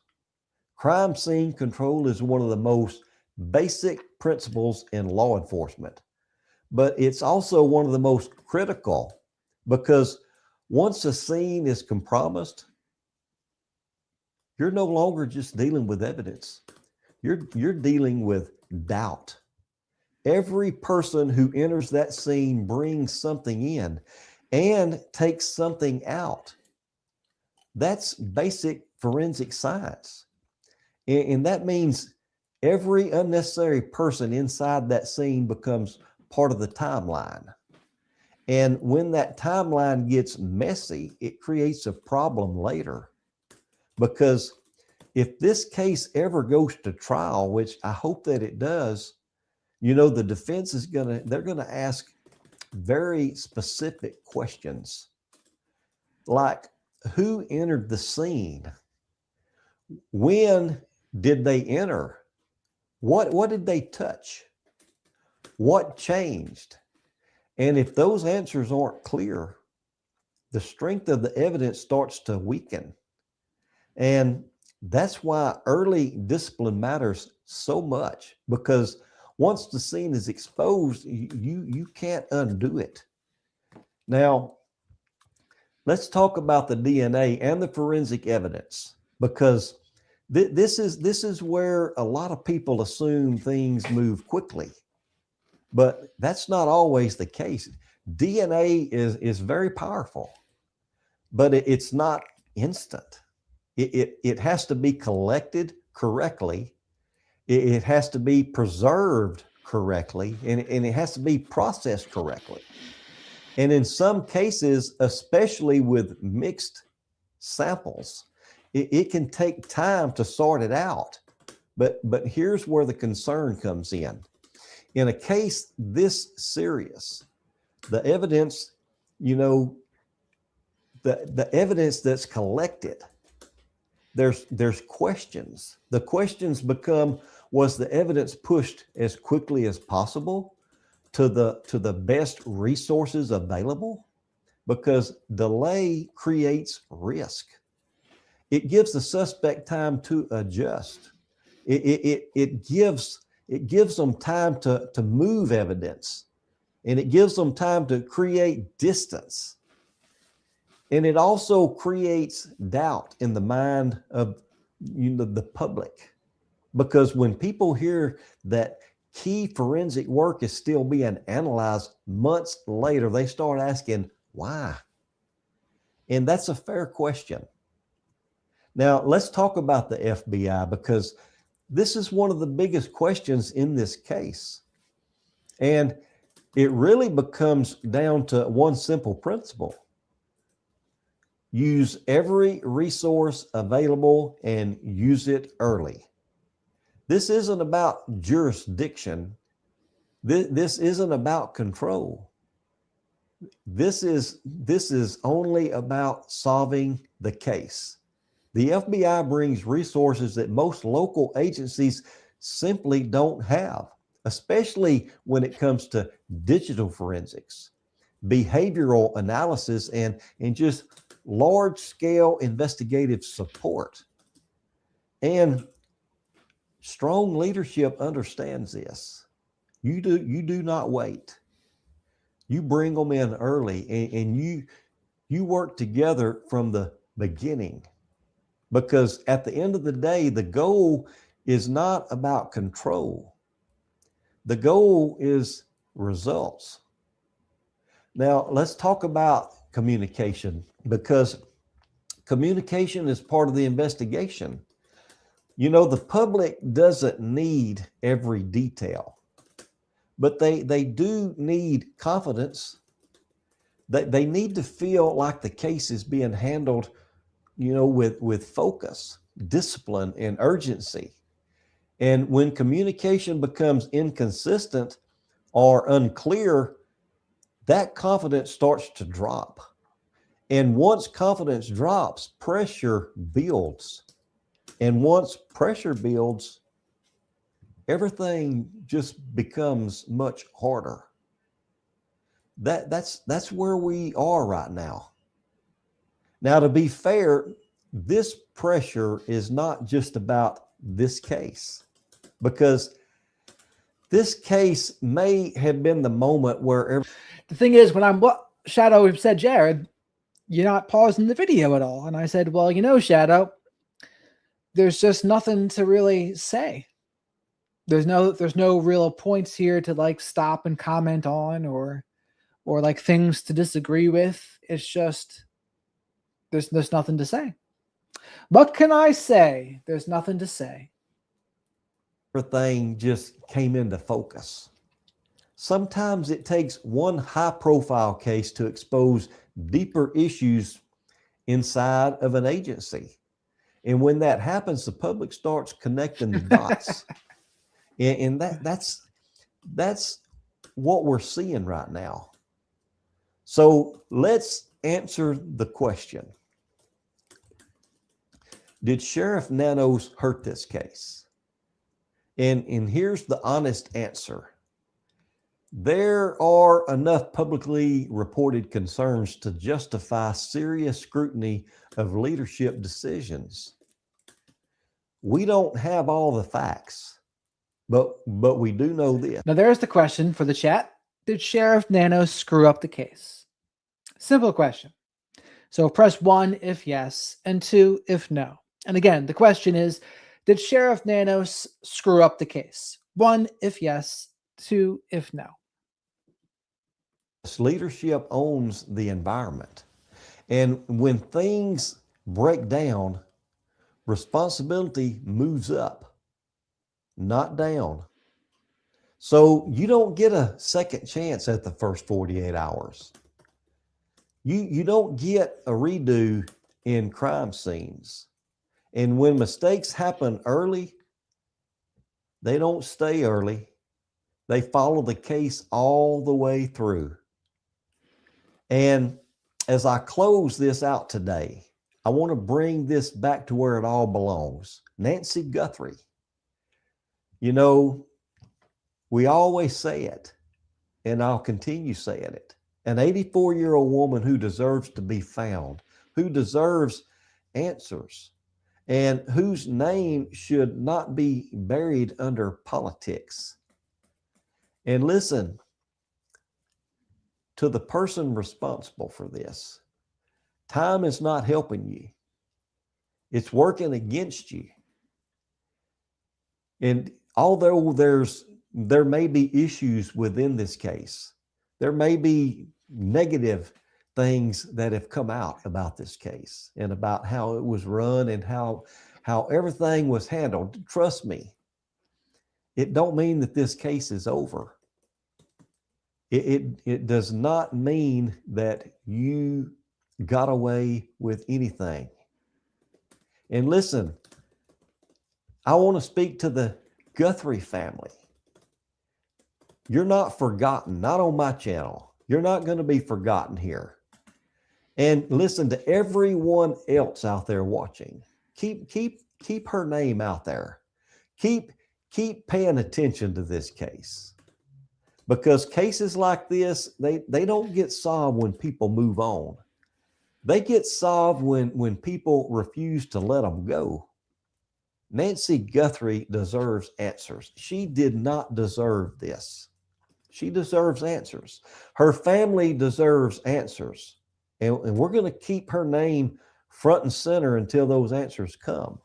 Crime scene control is one of the most basic principles in law enforcement, but it's also one of the most critical, because once a scene is compromised, you're no longer just dealing with evidence. You're dealing with doubt. Every person who enters that scene brings something in and takes something out. That's basic forensic science. And that means every unnecessary person inside that scene becomes part of the timeline. And when that timeline gets messy, it creates a problem later. Because if this case ever goes to trial, which I hope that it does, the defense they're gonna ask very specific questions, like who entered the scene? When did they enter? What did they touch? What changed? And if those answers aren't clear, the strength of the evidence starts to weaken. And that's why early discipline matters so much, because once the scene is exposed, you can't undo it. Now, let's talk about the DNA and the forensic evidence, because this is where a lot of people assume things move quickly, but that's not always the case. DNA is very powerful, but it's not instant. It has to be collected correctly. It has to be preserved correctly, and it has to be processed correctly. And in some cases, especially with mixed samples, it can take time to sort it out. But here's where the concern comes in. In a case this serious, the evidence, the evidence that's collected, there's questions. The questions become, was the evidence pushed as quickly as possible to the best resources available? Because delay creates risk. It gives the suspect time to adjust. It gives them time to move evidence, and it gives them time to create distance. And it also creates doubt in the mind of the public, because when people hear that key forensic work is still being analyzed months later, they start asking why. And that's a fair question. Now, let's talk about the FBI, because this is one of the biggest questions in this case. And it really becomes down to one simple principle: use every resource available and use it early. This isn't about jurisdiction. This isn't about control. This is only about solving the case. The FBI brings resources that most local agencies simply don't have, especially when it comes to digital forensics, behavioral analysis, and just large-scale investigative support. And strong leadership understands this. You do not wait. You bring them in early, and you work together from the beginning, because at the end of the day, the goal is not about control. The goal is results. Now, let's talk about communication, because communication is part of the investigation. You know, the public doesn't need every detail, but they do need confidence. They need to feel like the case is being handled, you know, with focus, discipline, and urgency. And when communication becomes inconsistent or unclear, that confidence starts to drop. And once confidence drops, pressure builds. And once pressure builds, everything just becomes much harder. That's where we are right now. Now, to be fair, this pressure is not just about this case, because this case may have been the moment where the thing is, when I'm what Shadow said, Jared, you're not pausing the video at all. And I said, well, you know, Shadow, there's just nothing to really say. There's no real points here to like stop and comment on, or like things to disagree with. It's just there's nothing to say. What can I say? There's nothing to say. everything just came into focus. Sometimes it takes one high-profile case to expose deeper issues inside of an agency. And when that happens, the public starts connecting the dots. And that's what we're seeing right now. So let's answer the question. Did Sheriff Nanos hurt this case? And here's the honest answer. There are enough publicly reported concerns to justify serious scrutiny of leadership decisions. We don't have all the facts, but we do know this. Now there's the question for the chat. Did Sheriff Nanos screw up the case? Simple question. So press 1 if yes, and 2 if no. And again, the question is, did Sheriff Nanos screw up the case? 1 if yes, 2 if no. Leadership owns the environment. And when things break down, responsibility moves up, not down. So you don't get a second chance at the first 48 hours. You don't get a redo in crime scenes. And when mistakes happen early, they don't stay early. They follow the case all the way through. And as I close this out today, I want to bring this back to where it all belongs. Nancy Guthrie. You know, we always say it, and I'll continue saying it. An 84-year-old woman who deserves to be found, who deserves answers, and whose name should not be buried under politics. And listen, to the person responsible for this, time is not helping you. It's working against you. And although there may be issues within this case, there may be negative things that have come out about this case and about how it was run and how everything was handled. Trust me, it don't mean that this case is over. It does not mean that you got away with anything. And listen, I want to speak to the Guthrie family. You're not forgotten, not on my channel. You're not going to be forgotten here. And listen to everyone else out there watching. keep her name out there. Keep paying attention to this case, because cases like this, they don't get solved when people move on. They get solved when people refuse to let them go. Nancy Guthrie deserves answers. She did not deserve this. She deserves answers. Her family deserves answers. And we're going to keep her name front and center until those answers come.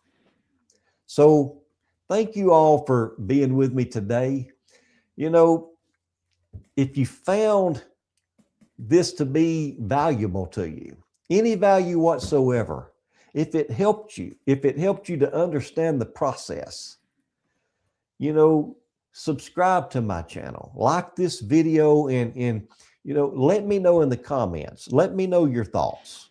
So thank you all for being with me today. You know, if you found this to be valuable to you, any value whatsoever, if it helped you to understand the process, you know, subscribe to my channel, like this video, and you know, let me know in the comments. Let me know your thoughts.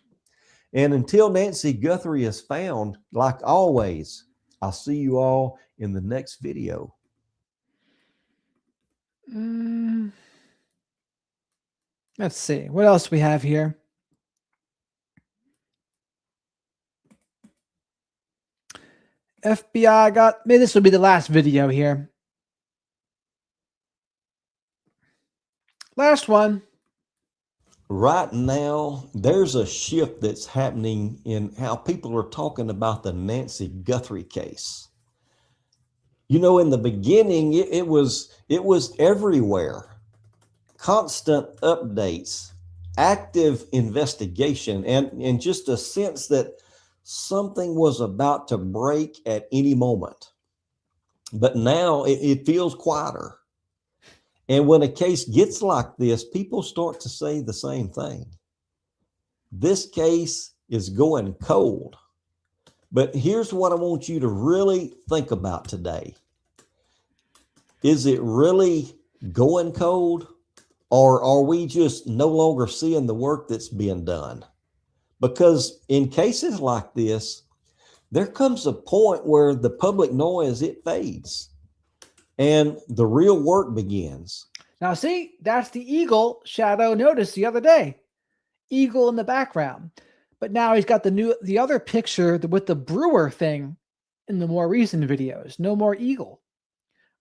And until Nancy Guthrie is found, like always, I'll see you all in the next video. Let's see. What else we have here? FBI got... Maybe this will be the last video here. Last one. Right now, there's a shift that's happening in how people are talking about the Nancy Guthrie case. You know, in the beginning, it was everywhere. Constant updates, active investigation, and just a sense that something was about to break at any moment. But now it feels quieter. And when a case gets like this, people start to say the same thing. This case is going cold. But here's what I want you to really think about today. Is it really going cold? Or are we just no longer seeing the work that's being done? Because in cases like this, there comes a point where the public noise, it fades and the real work begins. Now, see, that's the eagle Shadow noticed the other day. Eagle in the background. But now he's got the other picture with the brewer thing in the more recent videos. No more eagle.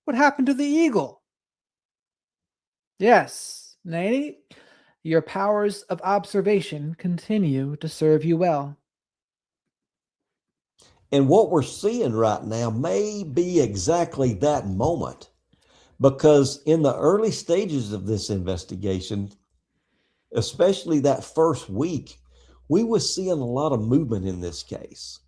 What happened to the eagle? Yes, Nanny, your powers of observation continue to serve you well. And what we're seeing right now may be exactly that moment, because in the early stages of this investigation, especially that first week, we were seeing a lot of movement in this case,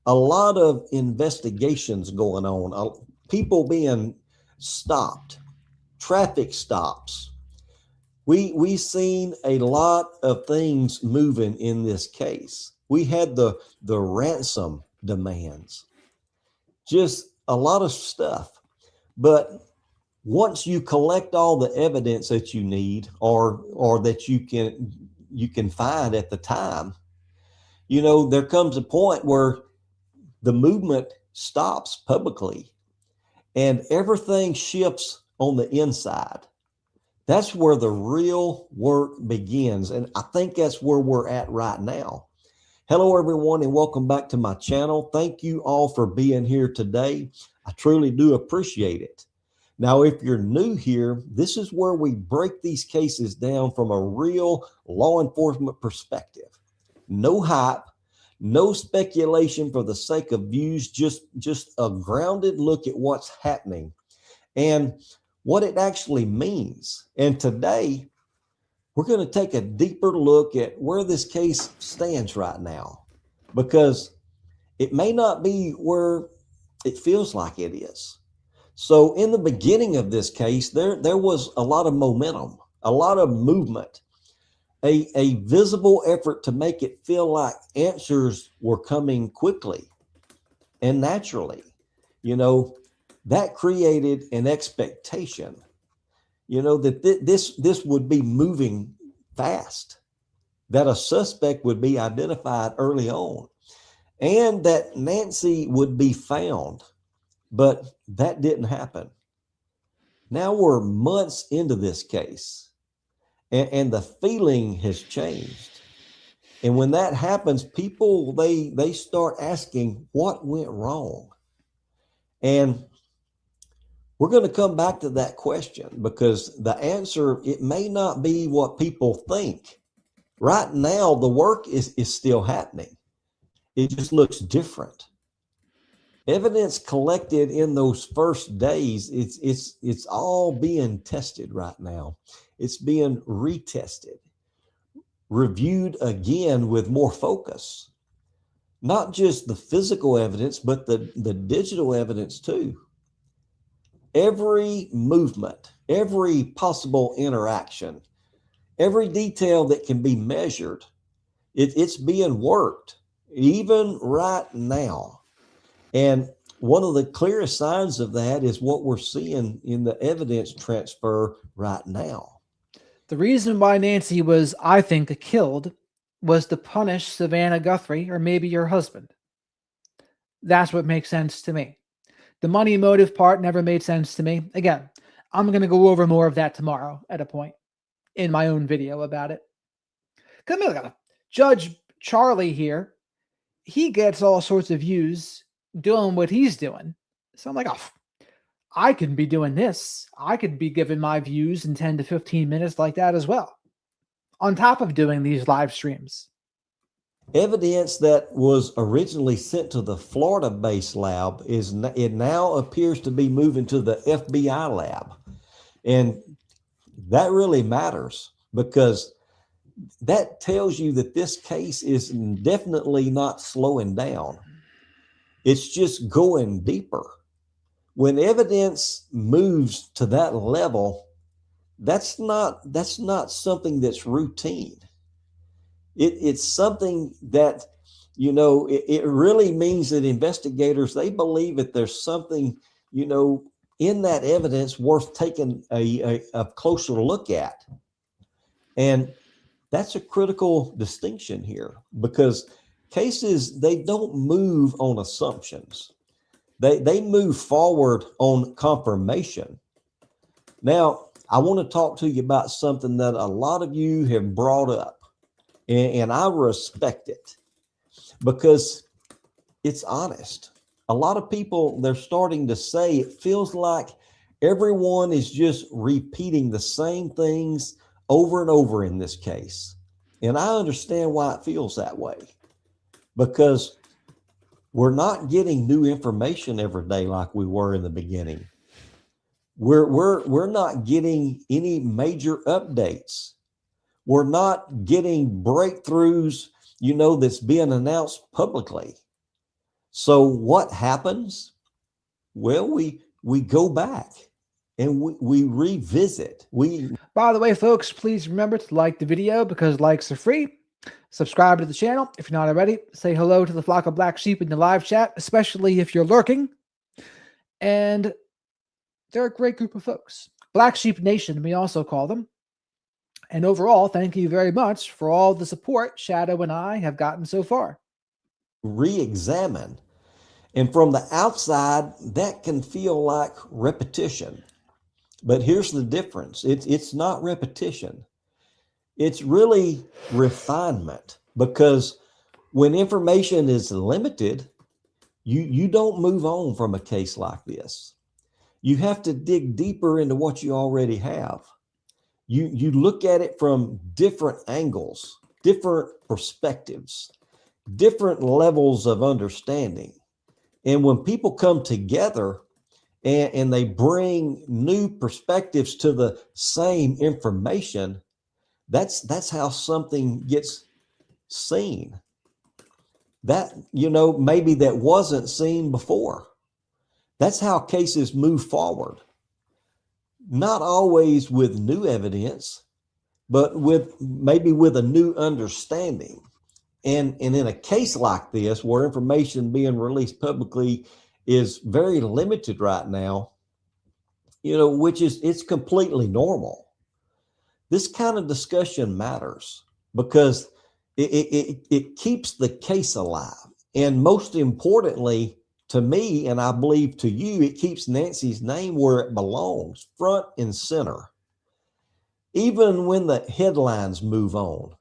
a lot of investigations going on, people being stopped, traffic stops. We seen a lot of things moving in this case. We had the ransom demands, just a lot of stuff. But once you collect all the evidence that you need, or that you can find at the time, you know, there comes a point where the movement stops publicly and everything shifts on the inside. That's where the real work begins. And I think that's where we're at right now. Hello, everyone, and welcome back to my channel. Thank you all for being here today. I truly do appreciate it. Now, if you're new here, this is where we break these cases down from a real law enforcement perspective. No hype, no speculation for the sake of views, just a grounded look at what's happening and what it actually means. And today, we're going to take a deeper look at where this case stands right now, because it may not be where it feels like it is. So in the beginning of this case, there was a lot of momentum, a lot of movement, a visible effort to make it feel like answers were coming quickly and naturally. You know, that created an expectation, you know, that this would be moving fast, that a suspect would be identified early on, and that Nancy would be found. But that didn't happen. Now we're months into this case, and the feeling has changed. And when that happens, people, they start asking what went wrong. And we're going to come back to that question, because the answer, it may not be what people think. Right now, the work is still happening. It just looks different. Evidence collected in those first days, it's all being tested right now. It's being retested, reviewed again with more focus. Not just the physical evidence, but the digital evidence too. Every movement, every possible interaction, every detail that can be measured, it's being worked, even right now. And one of the clearest signs of that is what we're seeing in the evidence transfer right now. The reason why Nancy was, I think, killed was to punish Savannah Guthrie, or maybe her husband. That's what makes sense to me. The money motive part never made sense to me. Again, I'm going to go over more of that tomorrow at a point in my own video about it. Come here, Judge Charlie here. He gets all sorts of views doing what he's doing. So I'm like, oh, I can be doing this. I could be giving my views in 10 to 15 minutes like that as well, on top of doing these live streams. Evidence that was originally sent to the Florida-based lab it now appears to be moving to the FBI lab. And that really matters, because that tells you that this case is definitely not slowing down. It's just going deeper. When evidence moves to that level, that's not something that's routine. It's something that, it really means that investigators, they believe that there's something, in that evidence worth taking a closer look at. And that's a critical distinction here, because cases, they don't move on assumptions. They move forward on confirmation. Now, I want to talk to you about something that a lot of you have brought up. And I respect it, because it's honest. A lot of people, they're starting to say it feels like everyone is just repeating the same things over and over in this case. And I understand why it feels that way, because we're not getting new information every day like we were in the beginning. We're not getting any major updates. We're not getting breakthroughs, that's being announced publicly. So what happens? Well, we go back and we revisit. By the way, folks, please remember to like the video, because likes are free. Subscribe to the channel if you're not already. Say hello to the flock of black sheep in the live chat, especially if you're lurking. And they're a great group of folks. Black Sheep Nation, we also call them. And overall, thank you very much for all the support Shadow and I have gotten so far. Re-examine. And from the outside, that can feel like repetition. But here's the difference. It's not repetition. It's really refinement, because when information is limited, you don't move on from a case like this. You have to dig deeper into what you already have. You look at it from different angles, different perspectives, different levels of understanding. And when people come together and they bring new perspectives to the same information, that's how something gets seen. That, maybe that wasn't seen before. That's how cases move forward. Not always with new evidence, but maybe with a new understanding. And in a case like this, where information being released publicly is very limited right now, which it's completely normal. This kind of discussion matters, because it keeps the case alive. And most importantly, to me, and I believe to you, it keeps Nancy's name where it belongs, front and center. Even when the headlines move on,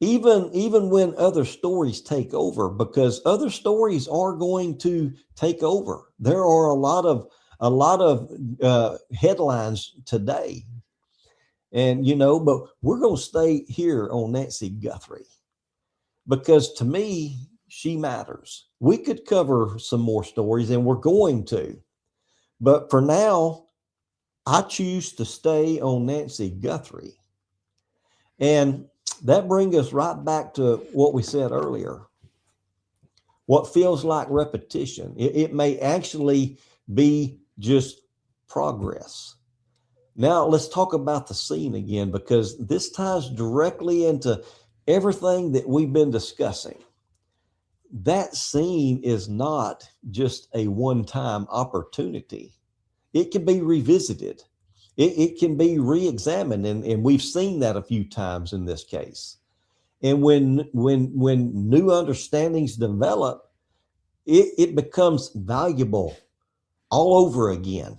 even when other stories take over, because other stories are going to take over. There are a lot of headlines today, and but we're going to stay here on Nancy Guthrie, because to me she matters. We could cover some more stories, and we're going to, but for now I choose to stay on Nancy Guthrie. And that brings us right back to what we said earlier. What feels like repetition, it may actually be just progress. Now, let's talk about the scene again, because this ties directly into everything that we've been discussing. That scene is not just a one-time opportunity. It can be revisited. It can be re-examined, and we've seen that a few times in this case. And when new understandings develop, it becomes valuable all over again.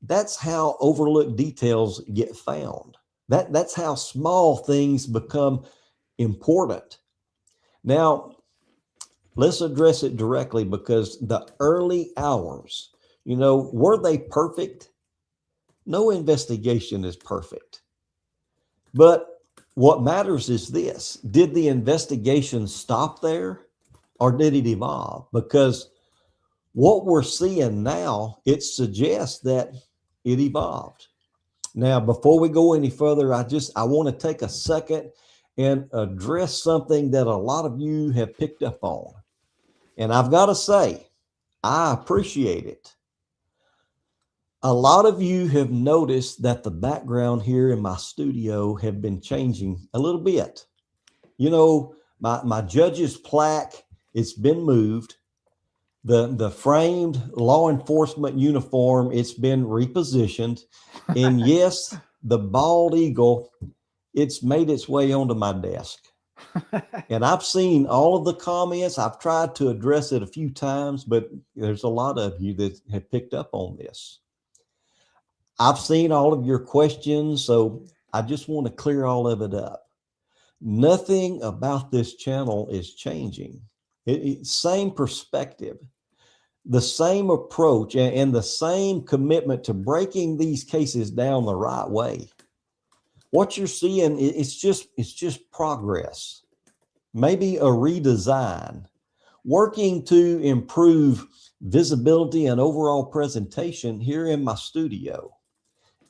That's how overlooked details get found. That's how small things become important. Now, let's address it directly, because the early hours, were they perfect? No investigation is perfect. But what matters is this: did the investigation stop there, or did it evolve? Because what we're seeing now, it suggests that it evolved. Now, before we go any further, I want to take a second and address something that a lot of you have picked up on. And I've got to say, I appreciate it. A lot of you have noticed that the background here in my studio have been changing a little bit. My judge's plaque, it's been moved. The framed law enforcement uniform, it's been repositioned. And yes, the bald eagle, it's made its way onto my desk. And I've seen all of the comments. I've tried to address it a few times, but there's a lot of you that have picked up on this. I've seen all of your questions, so I just want to clear all of it up. Nothing about this channel is changing. Same perspective, the same approach, and the same commitment to breaking these cases down the right way. What you're seeing, it's just progress, maybe a redesign, working to improve visibility and overall presentation here in my studio.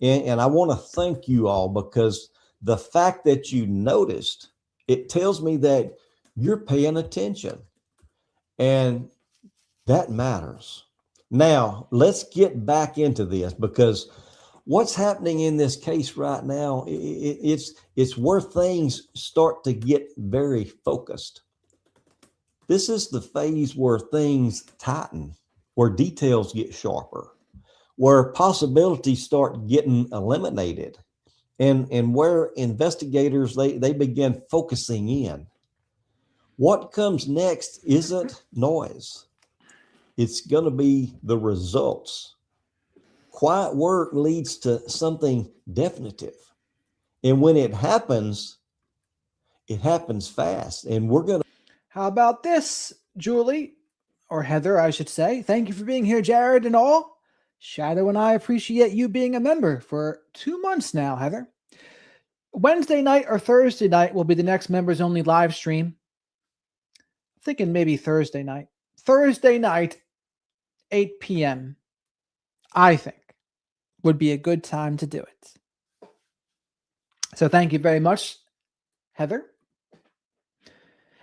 And I want to thank you all, because the fact that you noticed, it tells me that you're paying attention, and that matters. Now, let's get back into this, because what's happening in this case right now, it's where things start to get very focused. This is the phase where things tighten, where details get sharper, where possibilities start getting eliminated, and where investigators, they begin focusing in. What comes next isn't noise. It's going to be the results. Quiet work leads to something definitive. And when it happens fast. And we're going to. How about this, Julie, or Heather, I should say? Thank you for being here, Jared, and all. Shadow and I appreciate you being a member for 2 months now, Heather. Wednesday night or Thursday night will be the next members only live stream. I'm thinking maybe Thursday night. Thursday night, 8 p.m., I think, would be a good time to do it. So thank you very much, Heather.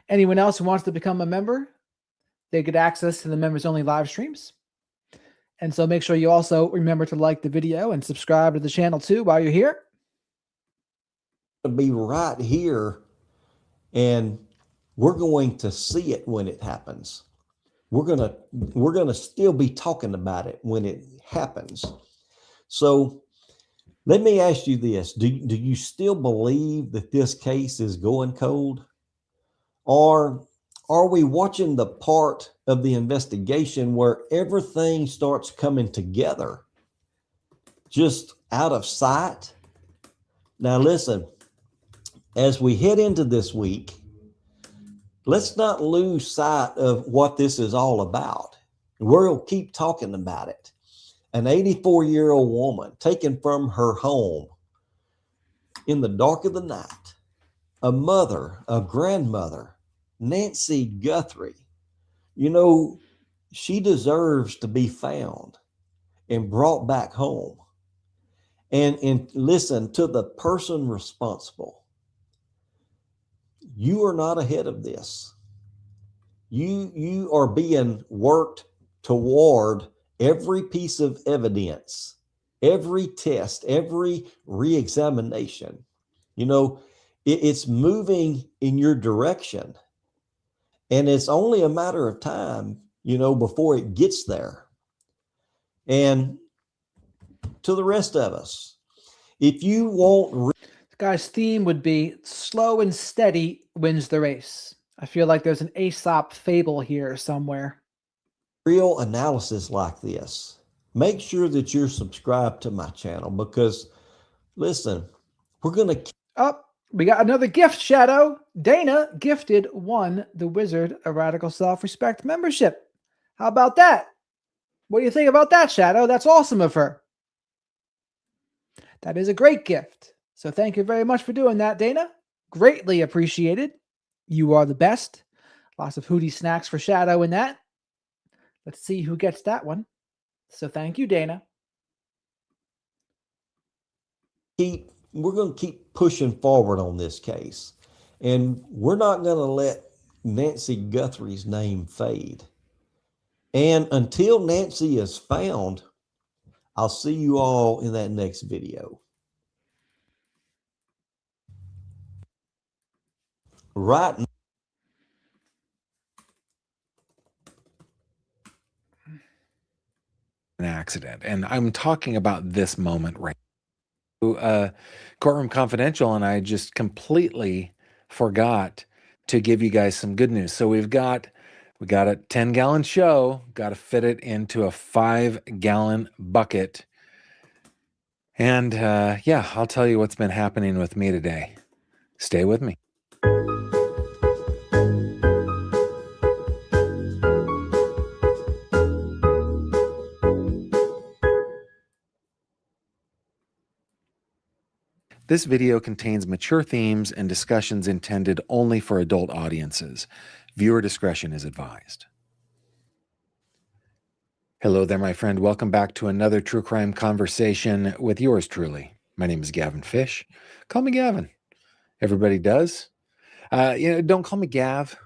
Anyone else who wants to become a member, they get access to the members only live streams. And so make sure you also remember to like the video and subscribe to the channel too while you're here. Be right here, and we're going to see it when it happens. We're gonna still be talking about it when it happens. So let me ask you this: do you still believe that this case is going cold, or are we watching the part of the investigation where everything starts coming together, just out of sight? Now listen, as we head into this week, let's not lose sight of what this is all about. We'll keep talking about it. An 84-year-old woman taken from her home in the dark of the night, a mother, a grandmother, Nancy Guthrie. You know, she deserves to be found and brought back home. And listen to the person responsible. You are not ahead of this. You are being worked toward every piece of evidence, every test, every reexamination. You know, it's moving in your direction. And it's only a matter of time, you know, before it gets there. And to the rest of us, if you want The guy's theme would be slow and steady wins the race. I feel like there's an Aesop fable here somewhere. real analysis like this, make sure that you're subscribed to my channel because, listen, we're going to Oh, we got another gift, Shadow. Dana gifted one the Wizard of Radical Self-Respect membership. How about that? What do you think about that, Shadow? That's awesome of her. That is a great gift. So thank you very much for doing that, Dana. Greatly appreciated. You are the best. Lots of hootie snacks for Shadow in that. Let's see who gets that one. So thank you, Dana. we're going to keep pushing forward on this case, and we're not going to let Nancy Guthrie's name fade. And until Nancy is found, I'll see you all in that next video. Right now, an accident, and I'm talking about this moment right now. Courtroom Confidential and I just completely forgot to give you guys some good news. So we got a 10-gallon show, got to fit it into a 5-gallon bucket. And yeah, I'll tell you what's been happening with me today. Stay with me. This video contains mature themes and discussions intended only for adult audiences. Viewer discretion is advised. Hello there, my friend. Welcome back to another true crime conversation with yours truly. My name is Gavin Fish. Call me Gavin. Everybody does. Don't call me Gav.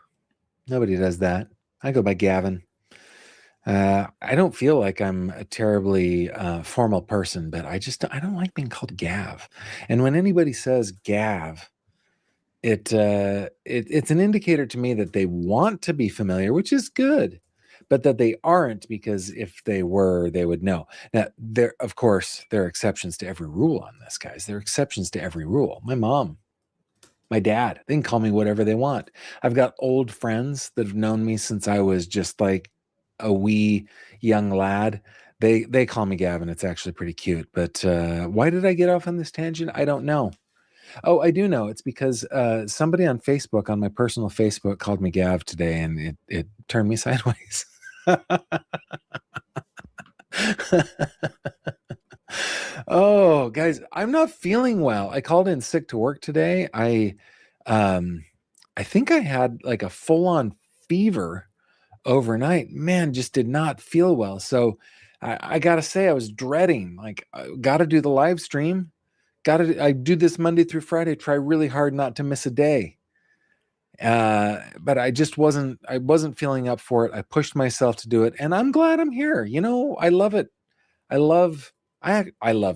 Nobody does that. I go by Gavin. I don't feel like I'm a terribly formal person, but I don't like being called Gav. And when anybody says Gav, it's an indicator to me that they want to be familiar, which is good, but that they aren't, because if they were, they would know. Now, of course, there are exceptions to every rule on this, guys. There are exceptions to every rule. My mom, my dad, they can call me whatever they want. I've got old friends that have known me since I was just like a wee young lad. They call me Gavin. It's actually pretty cute. But why did I get off on this tangent? I don't know. Oh, I do know. It's because somebody on Facebook, on my personal Facebook, called me Gav today, and it turned me sideways. Oh, guys, I'm not feeling well. I called in sick to work today. I think I had like a full-on fever overnight. Man, just did not feel well. So I gotta say, I was dreading, like, gotta do the live stream. I do this Monday through Friday, try really hard not to miss a day. But I wasn't feeling up for it. I pushed myself to do it, and I'm glad I'm here. I love it. I love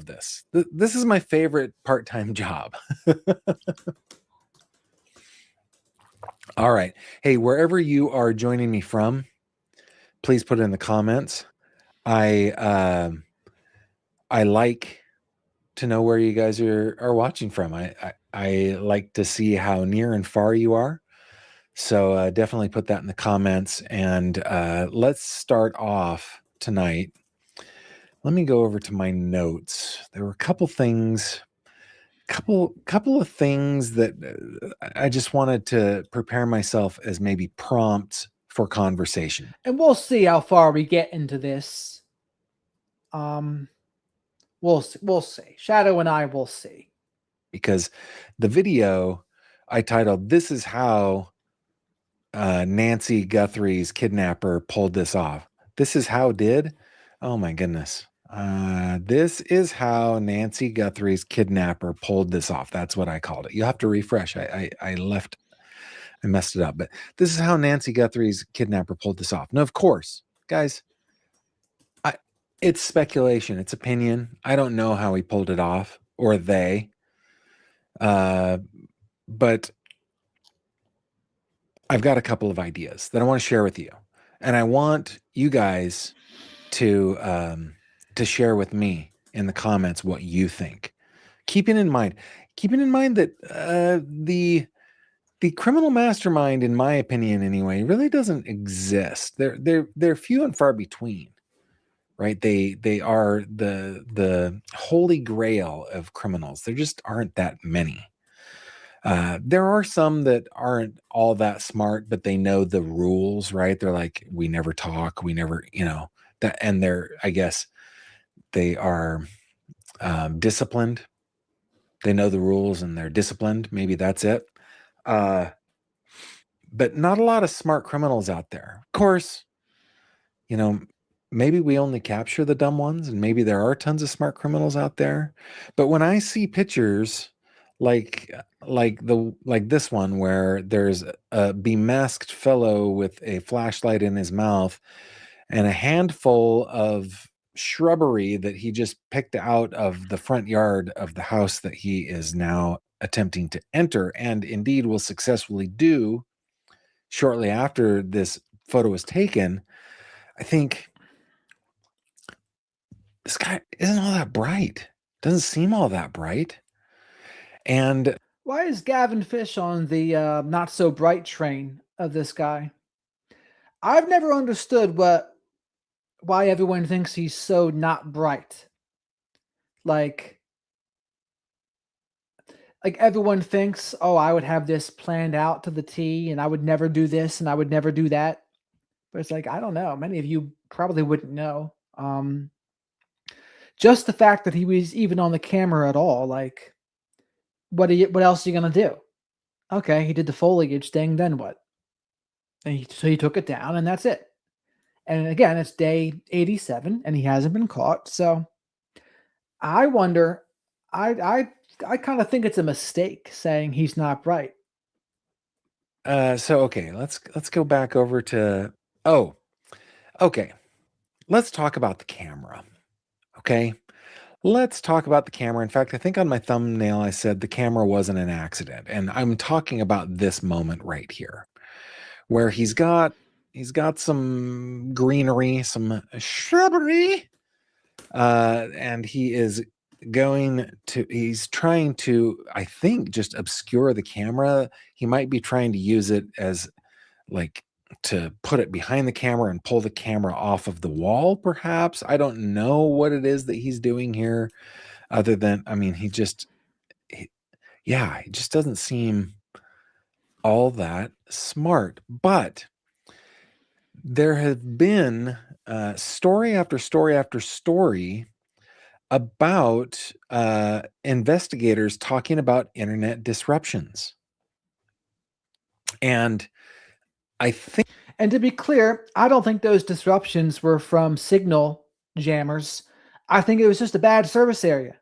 this. This is my favorite part-time job. All right. Hey, wherever you are joining me from, please put it in the comments. I like to know where you guys are watching from. I like to see how near and far you are. So definitely put that in the comments. And let's start off tonight. Let me go over to my notes. There were a couple things couple of things that I just wanted to prepare myself as maybe prompts for conversation. And we'll see how far we get into this. We'll see. Shadow and I will see. Because the video I titled, "This is how Nancy Guthrie's kidnapper pulled this off." This is how did? Oh my goodness. This is how Nancy Guthrie's kidnapper pulled this off. That's what I called it. You have to refresh. I messed it up. But this is how Nancy Guthrie's kidnapper pulled this off. Now, of course, guys, it's speculation. It's opinion. I don't know how he pulled it off, or they. But I've got a couple of ideas that I want to share with you, and I want you guys to share with me in the comments what you think. Keeping in mind that the criminal mastermind, in my opinion, anyway, really doesn't exist. They're few and far between, right? They are the holy grail of criminals. There just aren't that many. There are some that aren't all that smart, but they know the rules, right? They're like, we never talk, we never, that, and I guess they are disciplined. They know the rules and they're disciplined. Maybe that's it. But not a lot of smart criminals out there. Of course, maybe we only capture the dumb ones, and maybe there are tons of smart criminals out there. But when I see pictures like this one, where there's a bemasked fellow with a flashlight in his mouth and a handful of shrubbery that he just picked out of the front yard of the house that he is now attempting to enter, and indeed will successfully do shortly after this photo is taken, I think this guy isn't all that bright. Doesn't seem all that bright. And why is Gavin Fish on the not so bright train of this guy? I've never understood why everyone thinks he's so not bright. Like everyone thinks, oh, I would have this planned out to the T, and I would never do this, and I would never do that. But it's like, I don't know. Many of you probably wouldn't know. Just the fact that he was even on the camera at all, like, what else are you gonna do? Okay, he did the foliage thing, then what? And so he took it down, and that's it. And again, it's day 87, and he hasn't been caught. So I wonder. I kind of think it's a mistake saying he's not bright. So okay, let's go back over to okay. Let's talk about the camera. Okay. Let's talk about the camera. In fact, I think on my thumbnail I said the camera wasn't an accident. And I'm talking about this moment right here, where he's got some greenery, some shrubbery, and he's trying to, I think, just obscure the camera. He might be trying to use it as like to put it behind the camera and pull the camera off of the wall, perhaps. I don't know what it is that he's doing here, other than, I mean, he just doesn't seem all that smart. But there have been story after story after story about investigators talking about internet disruptions. And I think, and to be clear, I don't think those disruptions were from signal jammers. I think it was just a bad service area.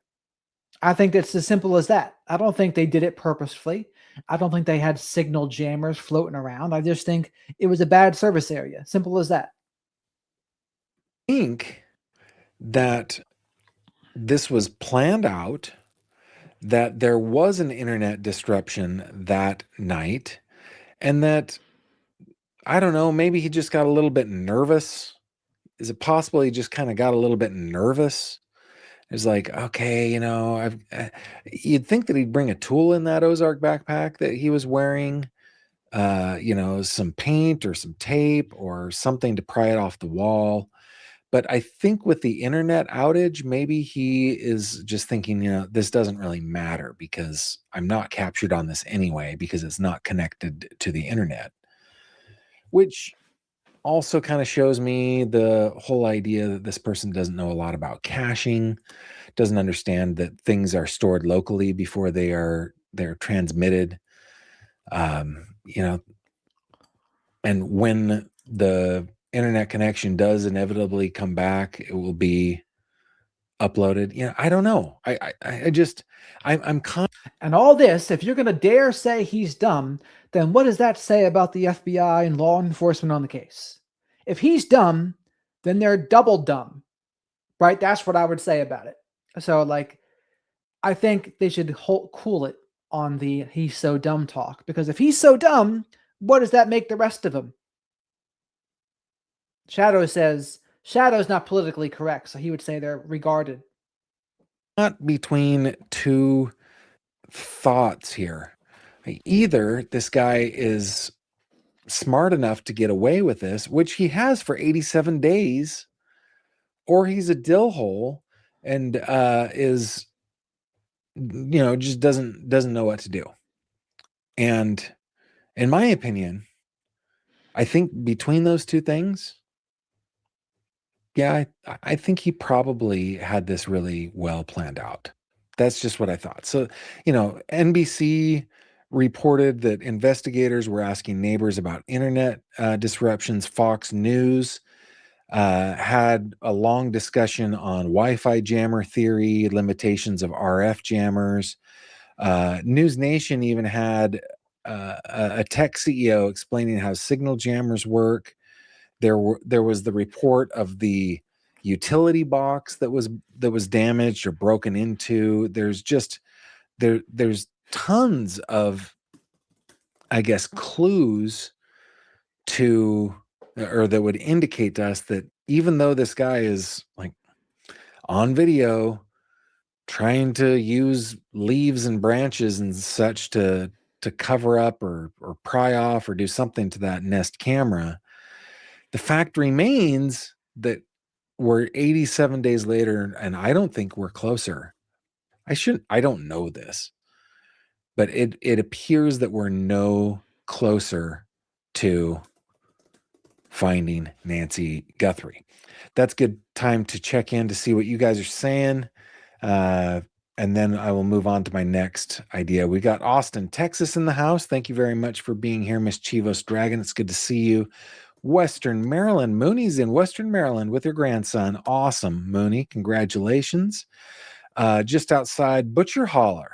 I think it's as simple as that. I don't think they did it purposefully. I don't think they had signal jammers floating around. I just think it was a bad service area. Simple as that. I think that this was planned out, that there was an internet disruption that night, and that, I don't know, maybe he just got a little bit nervous. Is it possible he just kind of got a little bit nervous? It's like, okay, you'd think that he'd bring a tool in that Ozark backpack that he was wearing, some paint or some tape or something to pry it off the wall. But I think with the internet outage, maybe he is just thinking, this doesn't really matter because I'm not captured on this anyway because it's not connected to the internet, which also kind of shows me the whole idea that this person doesn't know a lot about caching, doesn't understand that things are stored locally before they're transmitted. And when the internet connection does inevitably come back, it will be uploaded. I don't know. I'm And all this, if you're going to dare say he's dumb, then what does that say about the FBI and law enforcement on the case? If he's dumb, then they're double dumb, right? That's what I would say about it. So, like, I think they should cool it on the he's so dumb talk, because if he's so dumb, what does that make the rest of them? Shadow says Shadow's not politically correct, so he would say they're regarded. not between two thoughts here. Either this guy is smart enough to get away with this, which he has for 87 days, or he's a dill hole and is just doesn't know what to do. And in my opinion, I think between those two things, yeah, I think he probably had this really well planned out. That's just what I thought. So, NBC reported that investigators were asking neighbors about internet disruptions. Fox News had a long discussion on Wi-Fi jammer theory, limitations of RF jammers. News Nation even had a tech CEO explaining how signal jammers work. There was the report of the utility box that was damaged or broken into. There's tons of, I guess, clues or that would indicate to us that even though this guy is like on video trying to use leaves and branches and such to cover up or pry off or do something to that Nest camera, the fact remains that we're 87 days later, and I don't think we're closer. I don't know this, but it appears that we're no closer to finding Nancy Guthrie. That's good time to check in to see what you guys are saying. And then I will move on to my next idea. We got Austin, Texas in the house. Thank you very much for being here, Miss Chivos Dragon. It's good to see you. Western Maryland. Mooney's in Western Maryland with her grandson. Awesome, Mooney. Congratulations. Just outside Butcher Holler.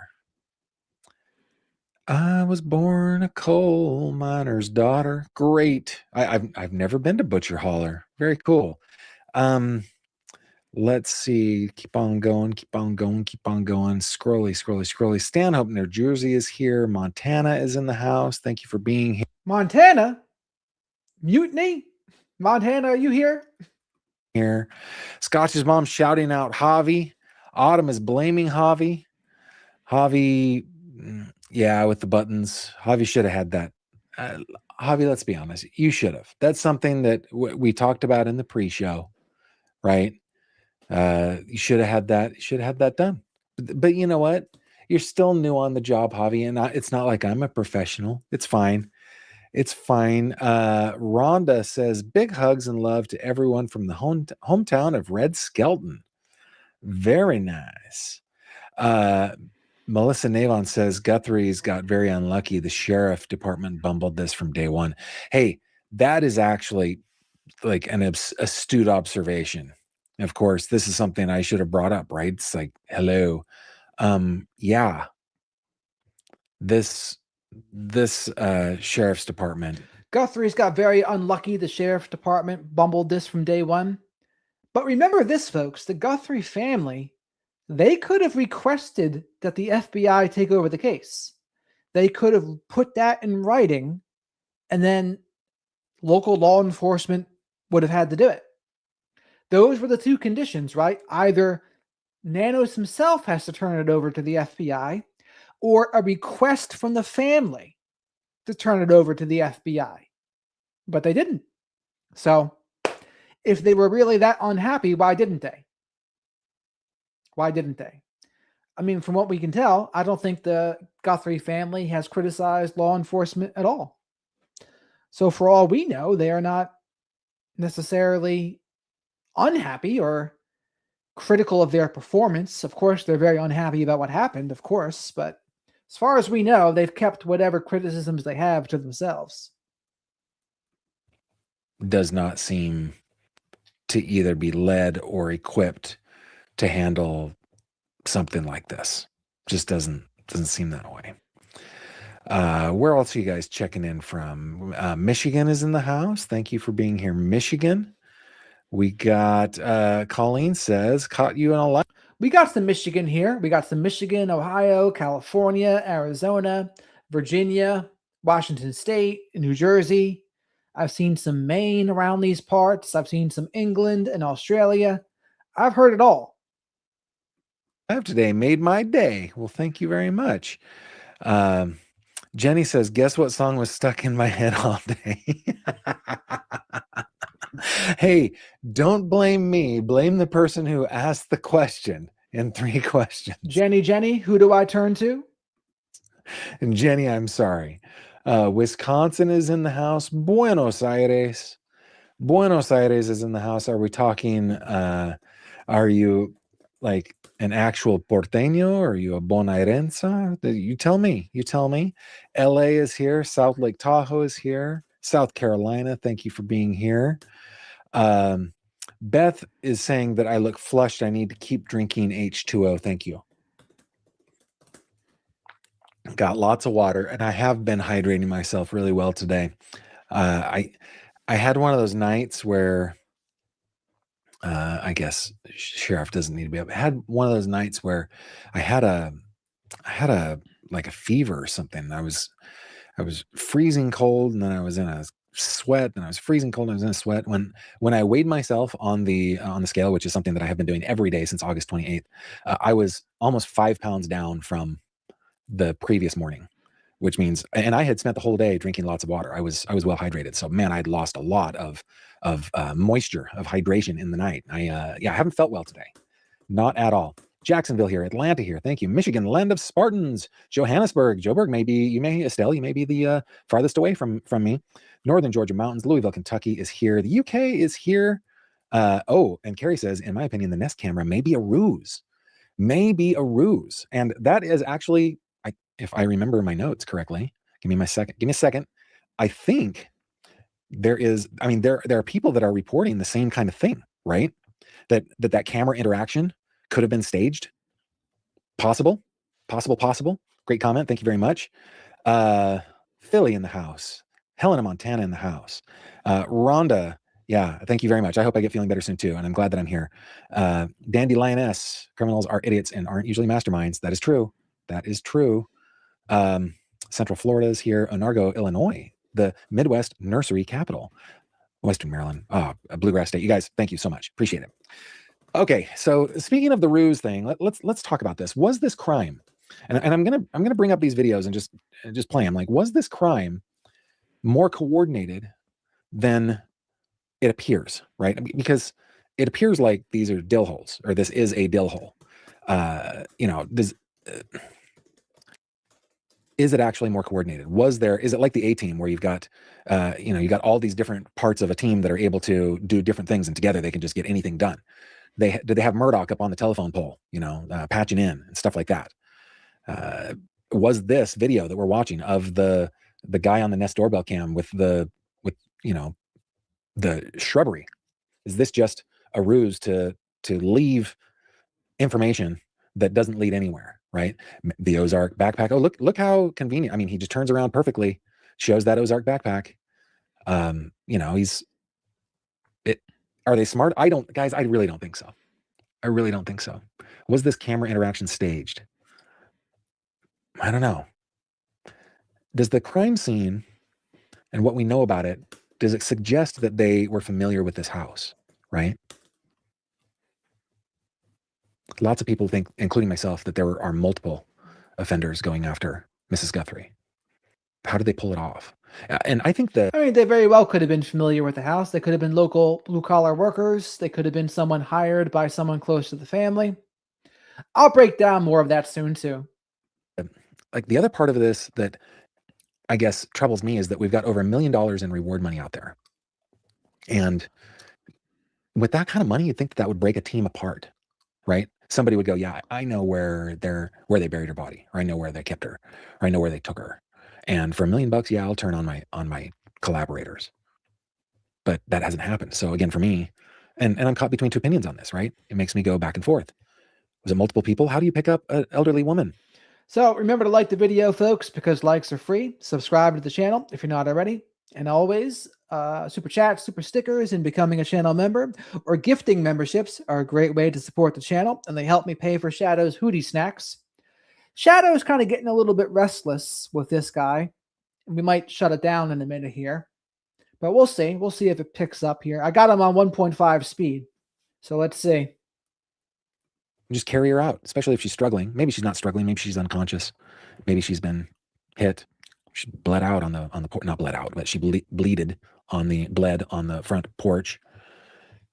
I was born a coal miner's daughter. Great. I've never been to Butcher Holler. Very cool. Let's see. Keep on going. Scrolly. Stanhope, New Jersey is here. Montana is in the house. Thank you for being here. Montana? Mutiny? Montana, are you here? Here. Scotch's mom shouting out Javi. Autumn is blaming Javi. Javi, yeah, with the buttons. Javi should have had that. Javi, let's be honest. You should have. That's something that we talked about in the pre-show, right? You should have had that. You should have had that done. But you know what? You're still new on the job, Javi, and it's not like I'm a professional. It's fine. It's fine. Rhonda says, big hugs and love to everyone from the hometown of Red Skelton. Very nice. Melissa Navon says, Guthrie's got very unlucky. The sheriff department bumbled this from day one. Hey, that is actually like an astute observation. Of course, this is something I should have brought up, right? It's like, hello. Yeah. This sheriff's department. Guthrie's got very unlucky. The sheriff's department bumbled this from day one. But remember this, folks, the Guthrie family, they could have requested that the FBI take over the case. They could have put that in writing, and then local law enforcement would have had to do it. Those were the two conditions, right? Either Nanos himself has to turn it over to the FBI, or a request from the family to turn it over to the FBI. But they didn't. So if they were really that unhappy, why didn't they? Why didn't they? I mean, from what we can tell, I don't think the Guthrie family has criticized law enforcement at all. So for all we know, they are not necessarily unhappy or critical of their performance. Of course, they're very unhappy about what happened, of course, but as far as we know, they've kept whatever criticisms they have to themselves. Does not seem to either be led or equipped to handle something like this. Just doesn't seem that way. Where else are you guys checking in from? Michigan is in the house. Thank you for being here, Michigan. We got Colleen says, caught you in a live. We got some Michigan here. We got some Michigan, Ohio, California, Arizona, Virginia, Washington State, New Jersey. I've seen some Maine around these parts. I've seen some England and Australia. I've heard it all. Live today made my day. Well, thank you very much. Jenny says, guess what song was stuck in my head all day? Hey, don't blame me. Blame the person who asked the question in 3 questions. Jenny, who do I turn to? And Jenny, I'm sorry. Wisconsin is in the house. Buenos Aires is in the house. Are we talking, are you like an actual porteño, or are you a bonairense? You tell me. LA is here. South Lake Tahoe is here. South Carolina, thank you for being here. Beth is saying that I look flushed. I need to keep drinking H2O. Thank you. Got lots of water, and I have been hydrating myself really well today. I had one of those nights where I guess Sheriff doesn't need to be up. I had one of those nights where I had a like a fever or something. I was freezing cold, and then I was in a sweat, and I was freezing cold, and I was in a sweat. When I weighed myself on the scale, which is something that I have been doing every day since August 28th, I was almost 5 pounds down from the previous morning, which means, and I had spent the whole day drinking lots of water. I was well hydrated. So man, I'd lost a lot of moisture, of hydration in the night. I haven't felt well today. Not at all. Jacksonville here, Atlanta here. Thank you. Michigan, land of Spartans. Johannesburg, Joburg, Estelle, you may be the farthest away from me. Northern Georgia mountains, Louisville, Kentucky is here. The UK is here. And Carrie says, in my opinion, the Nest camera may be a ruse. And that is actually, if I remember my notes correctly, give me a second. I think there are people that are reporting the same kind of thing, right? That camera interaction could have been staged. Possible. Great comment. Thank you very much. Philly in the house. Helena, Montana in the house. Rhonda. Yeah, thank you very much. I hope I get feeling better soon too, and I'm glad that I'm here. Dandelion-S, criminals are idiots and aren't usually masterminds. That is true. Central Florida is here. Onargo, Illinois, the Midwest nursery capital. Western Maryland, a bluegrass state. You guys, thank you so much. Appreciate it. Okay, so speaking of the ruse thing, let's talk about this. Was this crime? And I'm gonna bring up these videos and just play them. Like, was this crime more coordinated than it appears, right? Because it appears like these are dill holes, or this is a dill hole. Is it actually more coordinated? Is it like the A-team where you've got, you got all these different parts of a team that are able to do different things, and together they can just get anything done? Did they have Murdoch up on the telephone pole, patching in and stuff like that? Was this video that we're watching of the guy on the Nest doorbell cam with the shrubbery, is this just a ruse to leave information that doesn't lead anywhere, right? The Ozark backpack. Oh, look how convenient. I mean, he just turns around perfectly, shows that Ozark backpack. Are they smart? I really don't think so. Was this camera interaction staged? I don't know. Does the crime scene and what we know about it, does it suggest that they were familiar with this house, right? Lots of people think, including myself, that there are multiple offenders going after Mrs. Guthrie. How did they pull it off? And I think that, I mean, they very well could have been familiar with the house. They could have been local blue collar workers. They could have been someone hired by someone close to the family. I'll break down more of that soon, too. like, the other part of this that I guess troubles me is that we've got over $1 million in reward money out there. And with that kind of money, you'd think that would break a team apart, right? Somebody would go, yeah, I know where they buried her body, or I know where they kept her, or I know where they took her. And for $1 million, yeah, I'll turn on my collaborators. But that hasn't happened. So again, for me, and I'm caught between two opinions on this, right? It makes me go back and forth. Was it multiple people? How do you pick up an elderly woman? So remember to like the video, folks, because likes are free. Subscribe to the channel if you're not already. And always, super chats, super stickers, and becoming a channel member or gifting memberships are a great way to support the channel, and they help me pay for Shadow's Hootie snacks. Shadow's kind of getting a little bit restless with this guy. We might shut it down in a minute here, but we'll see. We'll see if it picks up here. I got him on 1.5 speed, so let's see. Just carry her out, especially if she's struggling. Maybe she's not struggling. Maybe she's unconscious. Maybe she's been hit. She bled out on the not bled out, but she bled on the front porch.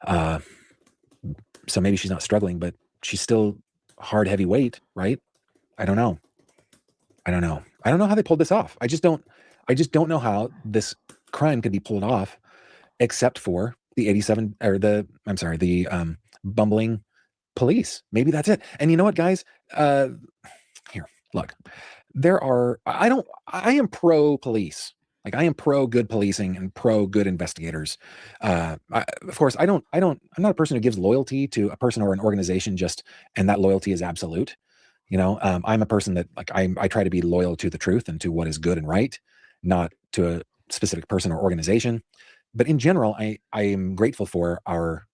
So maybe she's not struggling, but she's still hard, heavy weight, right? I don't know. I don't know how they pulled this off. I just don't know how this crime could be pulled off, except for the bumbling police. Maybe that's it. And you know what, guys? Here, look. I am pro police. Like, I am pro good policing and pro good investigators. Of course, I'm not a person who gives loyalty to a person or an organization and that loyalty is absolute. I'm a person that, like, I try to be loyal to the truth and to what is good and right, not to a specific person or organization. But in general, I am grateful for our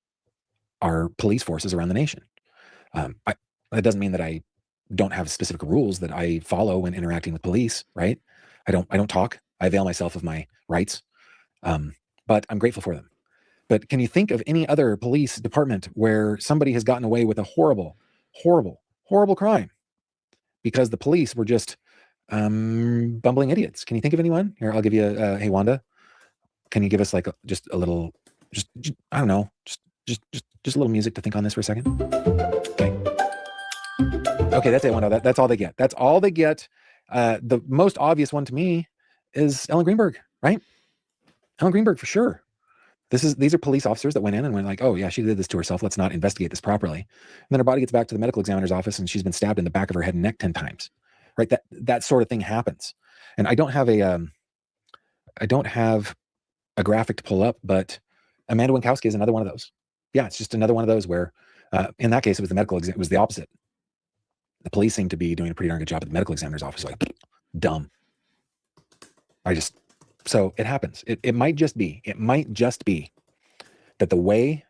police forces around the nation. That doesn't mean that I don't have specific rules that I follow when interacting with police, right? I don't talk. I avail myself of my rights, but I'm grateful for them. But can you think of any other police department where somebody has gotten away with a horrible, horrible, horrible crime because the police were just bumbling idiots? Can you think of anyone? Here, I'll give you hey, Wanda, can you give us like just a little, just I don't know, just a little music to think on this for a second? Okay, that's it, Wanda. That's all they get. That's all they get. The most obvious one to me is Ellen Greenberg, right? Ellen Greenberg for sure. These are police officers that went in and went like, oh yeah, she did this to herself. Let's not investigate this properly. And then her body gets back to the medical examiner's office and she's been stabbed in the back of her head and neck 10 times, right? That sort of thing happens. And I don't have a graphic to pull up, but Amanda Winkowski is another one of those. Yeah, it's just another one of those where, in that case, it was it was the opposite. The police seem to be doing a pretty darn good job at the medical examiner's office. Like, dumb. So it happens. It might just be that the way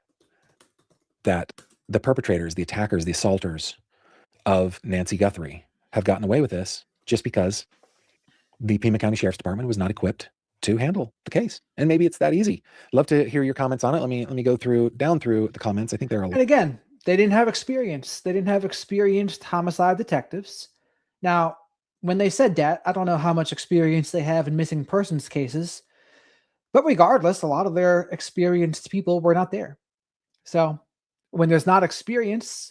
that the perpetrators, the attackers, the assaulters of Nancy Guthrie have gotten away with this just because the Pima County Sheriff's Department was not equipped to handle the case. And maybe it's that easy. Love to hear your comments on it. Let me go down through the comments. I think there are a lot. And again, they didn't have experience. They didn't have experienced homicide detectives. Now, when they said that, I don't know how much experience they have in missing persons cases, but regardless, a lot of their experienced people were not there. So when there's not experience,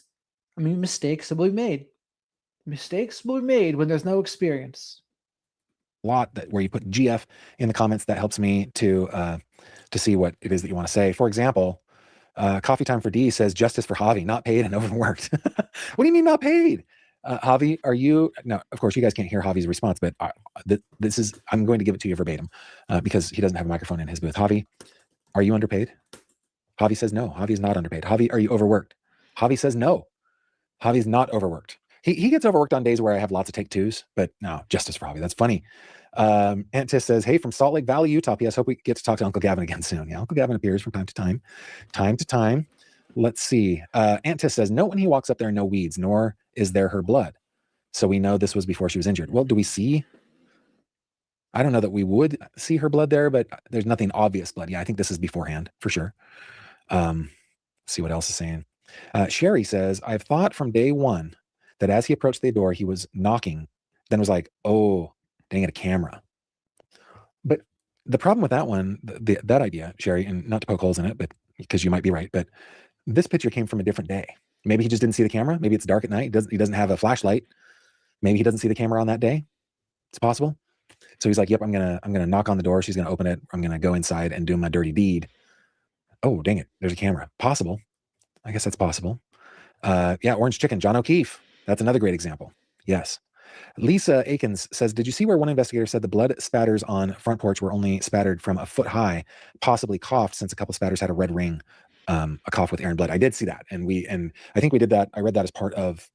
I mean, mistakes will be made. Mistakes will be made when there's no experience. Lot that where you put GF in the comments, that helps me to see what it is that you want to say. For example, Coffee Time for D says justice for Javi, not paid and overworked. What do you mean not paid? Javi, are you? No, of course you guys can't hear Javi's response, but I'm going to give it to you verbatim because he doesn't have a microphone in his booth. Javi, are you underpaid? Javi says no. Javi is not underpaid. Javi, are you overworked? Javi says no. Javi's not overworked. He gets overworked on days where I have lots of take twos, but no, justice for Javi. That's funny. Antis says, hey, from Salt Lake Valley, Utah. P.S. Hope we get to talk to Uncle Gavin again soon. Yeah, Uncle Gavin appears from time to time. Let's see. Antis says, no, when he walks up there, no weeds, nor is there her blood. So we know this was before she was injured. Well, do we see? I don't know that we would see her blood there, but there's nothing obvious blood. Yeah, I think this is beforehand for sure. See what else is saying. Sherry says, I've thought from day one that as he approached the door, he was knocking, then was like, oh, dang it, a camera. But The problem with that one, that idea, Sherry, and not to poke holes in it, but because you might be right, but this picture came from a different day. Maybe he just didn't see the camera. Maybe it's dark at night. He doesn't have a flashlight. Maybe he doesn't see the camera on that day. It's possible. So he's like, yep, I'm gonna knock on the door. She's gonna open it. I'm gonna go inside and do my dirty deed. Oh, dang it. There's a camera. Possible. I guess that's possible. Yeah, Orange Chicken, John O'Keefe. That's another great example. Yes. Lisa Akins says, did you see where one investigator said the blood spatters on front porch were only spattered from a foot high, possibly coughed since a couple spatters had a red ring, a cough with air and blood? I did see that. And I think we did that. I read that as part of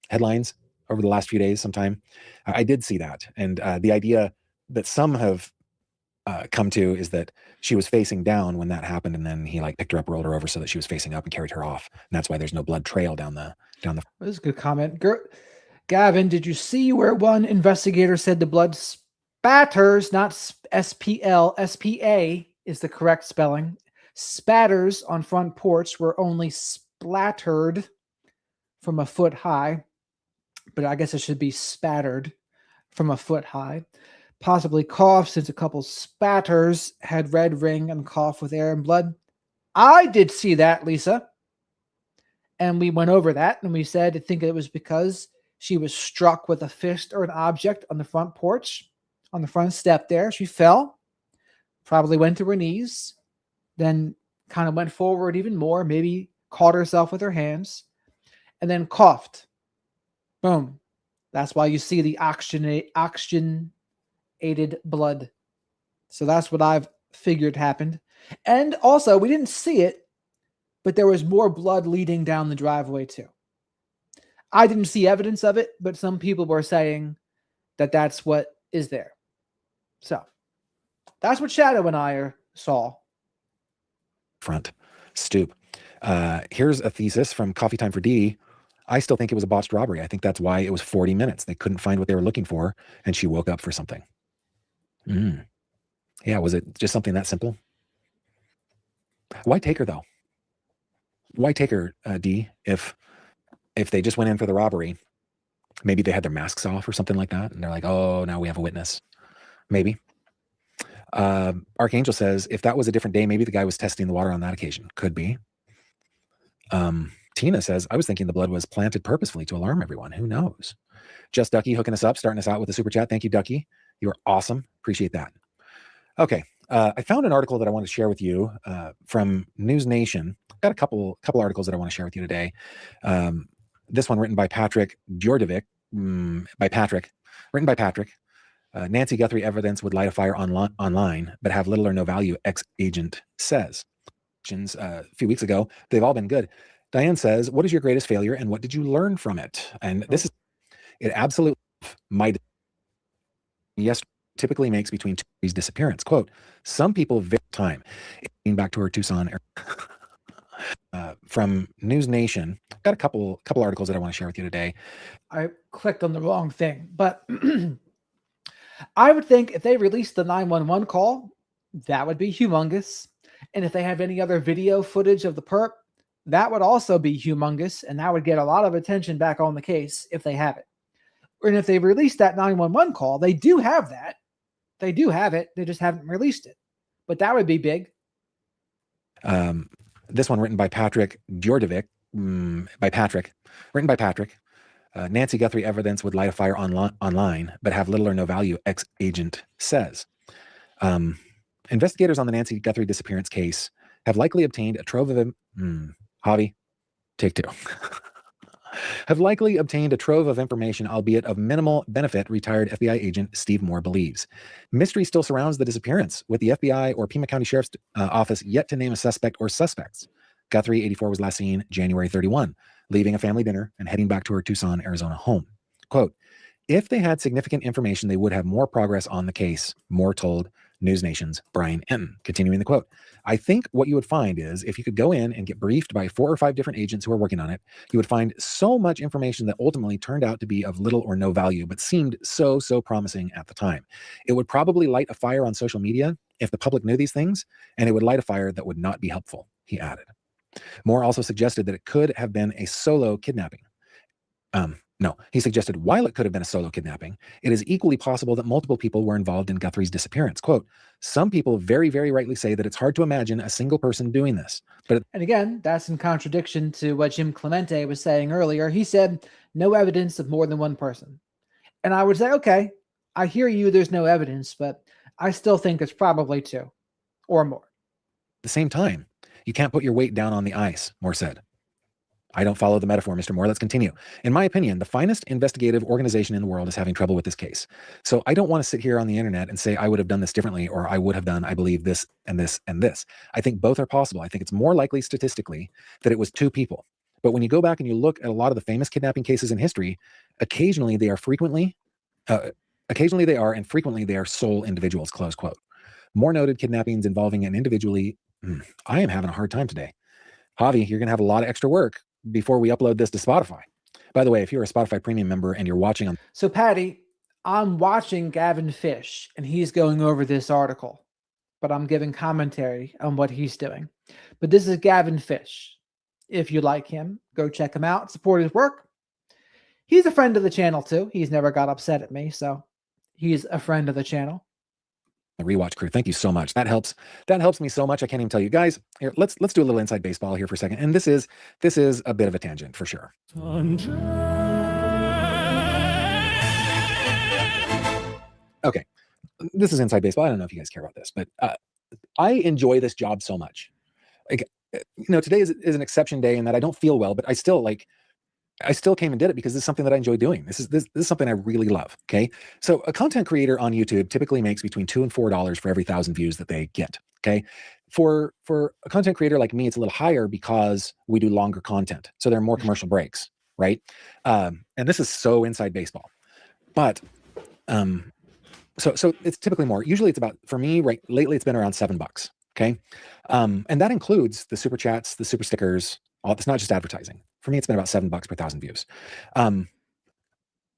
headlines over the last few days sometime. I did see that. And the idea that some have come to is that she was facing down when that happened, and then he like picked her up, rolled her over so that she was facing up and carried her off. And that's why there's no blood trail down the. This is a good comment. Gavin, did you see where one investigator said the blood spatters, not SPL, SPA is the correct spelling, spatters on front porch were only splattered from a foot high, but I guess it should be spattered from a foot high. Possibly cough since a couple spatters had red ring and cough with air and blood. I did see that, Lisa. And we went over that and we said, I think it was because she was struck with a fist or an object on the front porch, on the front step there. She fell, probably went to her knees, then kind of went forward even more, maybe caught herself with her hands, and then coughed. Boom. That's why you see the oxygenated blood. So that's what I've figured happened. And also, we didn't see it, but there was more blood leading down the driveway too. I didn't see evidence of it, but some people were saying that that's what is there. So that's what Shadow and I saw. Front stoop. Here's a thesis from Coffee Time for D. I still think it was a botched robbery. I think that's why it was 40 minutes. They couldn't find what they were looking for, and she woke up for something. Yeah, was it just something that simple? Why take her, though? Why take her, D, if they just went in for the robbery? Maybe they had their masks off or something like that, and they're like, oh, now we have a witness. Maybe. Archangel says, if that was a different day, maybe the guy was testing the water on that occasion. Could be. Tina says, I was thinking the blood was planted purposefully to alarm everyone. Who knows? Just Ducky hooking us up, starting us out with a super chat. Thank you, Ducky. You're awesome. Appreciate that. Okay. I found an article that I want to share with you from News Nation. I've got a couple articles that I want to share with you today. This one written by Patrick Djordjevic, written by Patrick. Nancy Guthrie evidence would light a fire online, but have little or no value, ex-agent says. A few weeks ago, they've all been good. Diane says, what is your greatest failure and what did you learn from it? And this is, it absolutely, yes, typically makes between 2 days disappearance. Quote, some people very time. Back to her Tucson from News Nation. I've got a couple articles that I want to share with you today. I clicked on the wrong thing, but I would think if they released the 911 call, that would be humongous. And if they have any other video footage of the perp, that would also be humongous. And that would get a lot of attention back on the case if they have it. And if they release that 911 call, they do have that. They do have it. They just haven't released it. But that would be big. This one written by Patrick Djordjevic, written by Patrick. Nancy Guthrie evidence would light a fire online, but have little or no value, ex-agent says. Investigators on the Nancy Guthrie disappearance case have likely obtained a trove of Javi, take two. Have likely obtained a trove of information, albeit of minimal benefit, retired FBI agent Steve Moore believes. Mystery still surrounds the disappearance, with the FBI or Pima County Sheriff's Office yet to name a suspect or suspects. Guthrie, 84, was last seen January 31, leaving a family dinner and heading back to her Tucson, Arizona home. Quote, if they had significant information, they would have more progress on the case, Moore told News Nation's Brian Enton. Continuing the quote, I think what you would find is if you could go in and get briefed by 4 or 5 different agents who are working on it, you would find so much information that ultimately turned out to be of little or no value, but seemed so promising at the time. It would probably light a fire on social media if the public knew these things, and it would light a fire that would not be helpful, he added. Moore also suggested that it could have been a solo kidnapping. No, he suggested while it could have been a solo kidnapping, it is equally possible that multiple people were involved in Guthrie's disappearance. Quote, some people very, very rightly say that it's hard to imagine a single person doing this. But And again, that's in contradiction to what Jim Clemente was saying earlier. He said no evidence of more than one person. And I would say, okay, I hear you, there's no evidence, but I still think it's probably two or more. at the same time, you can't put your weight down on the ice, Moore said. I don't follow the metaphor, Mr. Moore. Let's continue. In my opinion, the finest investigative organization in the world is having trouble with this case. So I don't want to sit here on the internet and say I would have done this differently, or I would have done, I believe, this and this and this. I think both are possible. I think it's more likely statistically that it was two people. But when you go back and you look at a lot of the famous kidnapping cases in history, occasionally they are and frequently they are sole individuals, close quote. More noted kidnappings involving an individually, I am having a hard time today. Javi, you're going to have a lot of extra work before we upload this to Spotify. By the way, if you're a Spotify premium member and you're watching on... So Patty, I'm watching Gavin Fish and he's going over this article, but I'm giving commentary on what he's doing. But this is Gavin Fish. If you like him, go check him out, support his work. He's a friend of the channel too. He's never got upset at me, so he's a friend of the channel. The rewatch crew, thank you so much. That helps me so much. I can't even tell you guys. Here, let's do a little inside baseball here for a second. And this is a bit of a tangent for sure. Okay, this is inside baseball. I don't know if you guys care about this, but I enjoy this job so much. Like, today is an exception day in that I don't feel well, but I still came and did it because this is something that I enjoy doing. This is something I really love. Okay. So a content creator on YouTube typically makes between $2 and $4 for every 1,000 views that they get. Okay. For a content creator like me, it's a little higher because we do longer content. So there are more commercial breaks. Right. And this is so inside baseball, but, so it's typically more. Usually it's about, for me, right, lately it's been around $7. Okay. And that includes the super chats, the super stickers. It's not just advertising. For me, it's been about $7 per 1,000 views. On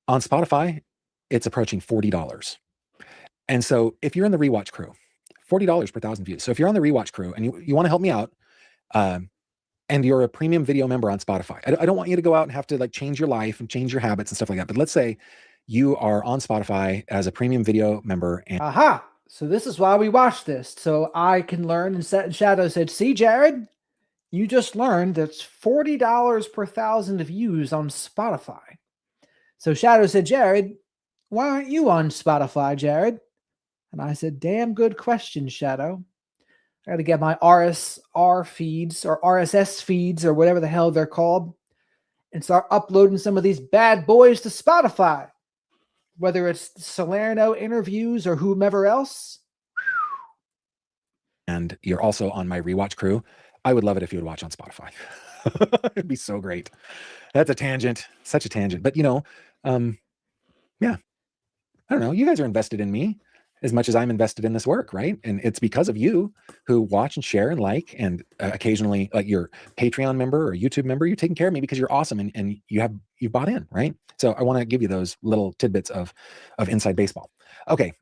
Spotify, it's approaching $40. And so if you're in the rewatch crew, $40 per 1,000 views. So if you're on the rewatch crew and you want to help me out, and you're a premium video member on Spotify, I don't want you to go out and have to change your life and change your habits and stuff like that. But let's say you are on Spotify as a premium video member. And aha. So this is why we watch this. So I can learn, and Set in Shadow said, see, Jared, you just learned that's $40 per 1,000 views on Spotify. So Shadow said, Jared, why aren't you on Spotify, Jared? And I said, damn good question, Shadow. I got to get my RSR feeds or RSS feeds or whatever the hell they're called and start uploading some of these bad boys to Spotify. Whether it's Salerno interviews or whomever else. And you're also on my rewatch crew. I would love it if you would watch on Spotify. It'd be so great. That's a tangent, such a tangent. But yeah, I don't know. You guys are invested in me as much as I'm invested in this work, right? And it's because of you who watch and share and like, and occasionally like your Patreon member or YouTube member, you're taking care of me because you're awesome and you bought in, right? So I want to give you those little tidbits of inside baseball. Okay,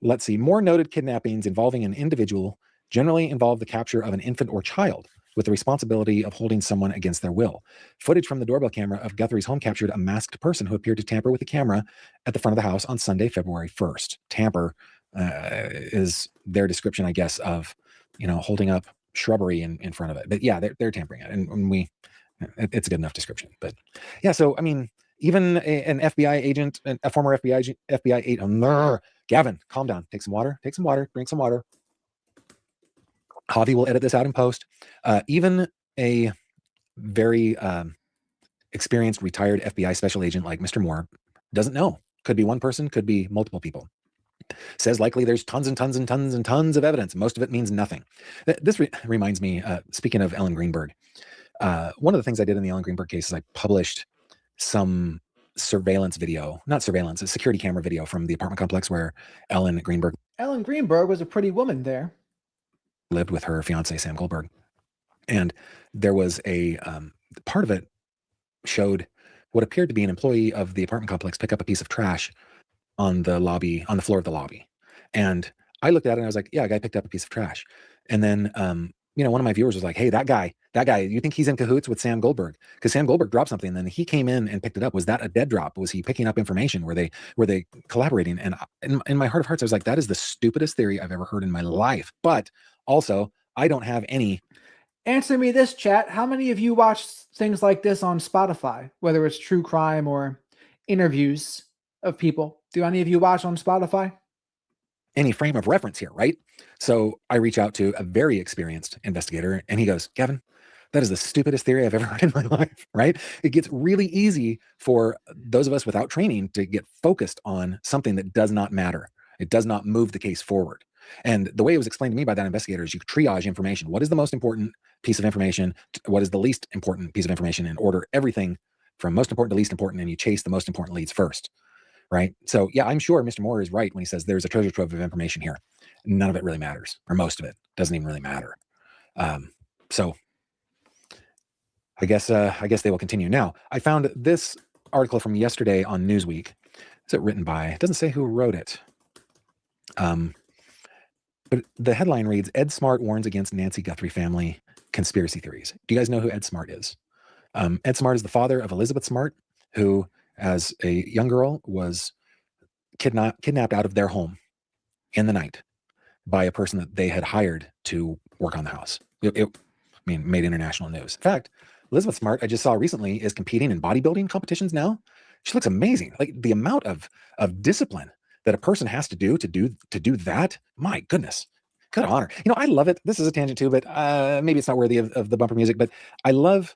let's see. More noted kidnappings involving an individual generally involve the capture of an infant or child with the responsibility of holding someone against their will. Footage from the doorbell camera of Guthrie's home captured a masked person who appeared to tamper with the camera at the front of the house on Sunday, February 1st. Tamper is their description, I guess, of, holding up shrubbery in front of it. But yeah, they're tampering it. And it's a good enough description. But yeah, so, I mean, even an FBI agent, a former FBI agent, Gavin, calm down, take some water, drink some water. Javi will edit this out in post. Even a very experienced retired FBI special agent like Mr. Moore doesn't know. Could be one person, could be multiple people. Says likely there's tons and tons and tons and tons of evidence. Most of it means nothing. This reminds me, speaking of Ellen Greenberg, one of the things I did in the Ellen Greenberg case is I published some surveillance video, not surveillance, a security camera video from the apartment complex where Ellen Greenberg was a pretty woman there. Lived with her fiance, Sam Goldberg. And there was a part of it showed what appeared to be an employee of the apartment complex pick up a piece of trash on the floor of the lobby. And I looked at it and I was like, yeah, a guy picked up a piece of trash. And then one of my viewers was like, hey, that guy, you think he's in cahoots with Sam Goldberg? Because Sam Goldberg dropped something, and then he came in and picked it up. Was that a dead drop? Was he picking up information? Were they collaborating? And in my heart of hearts, I was like, that is the stupidest theory I've ever heard in my life. But also, I don't have any. Answer me this, chat. How many of you watch things like this on Spotify, whether it's true crime or interviews of people? Do any of you watch on Spotify? Any frame of reference here, right? So I reach out to a very experienced investigator, and he goes, Gavin, that is the stupidest theory I've ever heard in my life, right? It gets really easy for those of us without training to get focused on something that does not matter. It does not move the case forward. And the way it was explained to me by that investigator is you triage information. What is the most important piece of information? What is the least important piece of information? And order everything from most important to least important, and you chase the most important leads first. Right. So, yeah, I'm sure Mr. Moore is right when he says there's a treasure trove of information here. None of it really matters, or most of it doesn't even really matter. So I guess they will continue. Now, I found this article from yesterday on Newsweek. Is it written by? It doesn't say who wrote it. But the headline reads, Ed Smart warns against Nancy Guthrie family conspiracy theories. Do you guys know who Ed Smart is? Ed Smart is the father of Elizabeth Smart, who, as a young girl, was kidnapped out of their home in the night by a person that they had hired to work on the house. It made international news. In fact, Elizabeth Smart, I just saw recently, is competing in bodybuilding competitions now. She looks amazing. Like the amount of discipline that a person has to do that. My goodness, good honor. I love it. This is a tangent too, but maybe it's not worthy of the bumper music. But I love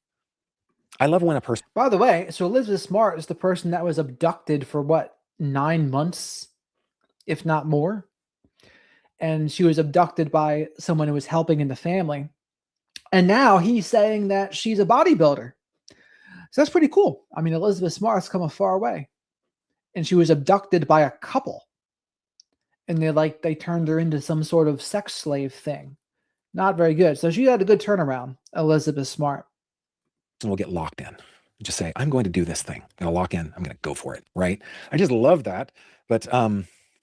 when a person. By the way, so Elizabeth Smart is the person that was abducted for what, 9 months, if not more, and she was abducted by someone who was helping in the family, and now he's saying that she's a bodybuilder. So that's pretty cool. I mean, Elizabeth Smart's come a far way, and she was abducted by a couple, and they turned her into some sort of sex slave thing. Not very good. So she had a good turnaround, Elizabeth Smart. Will get locked in. Just say, I'm going to do this thing. I'm going to lock in. I'm going to go for it. Right. I just love that. But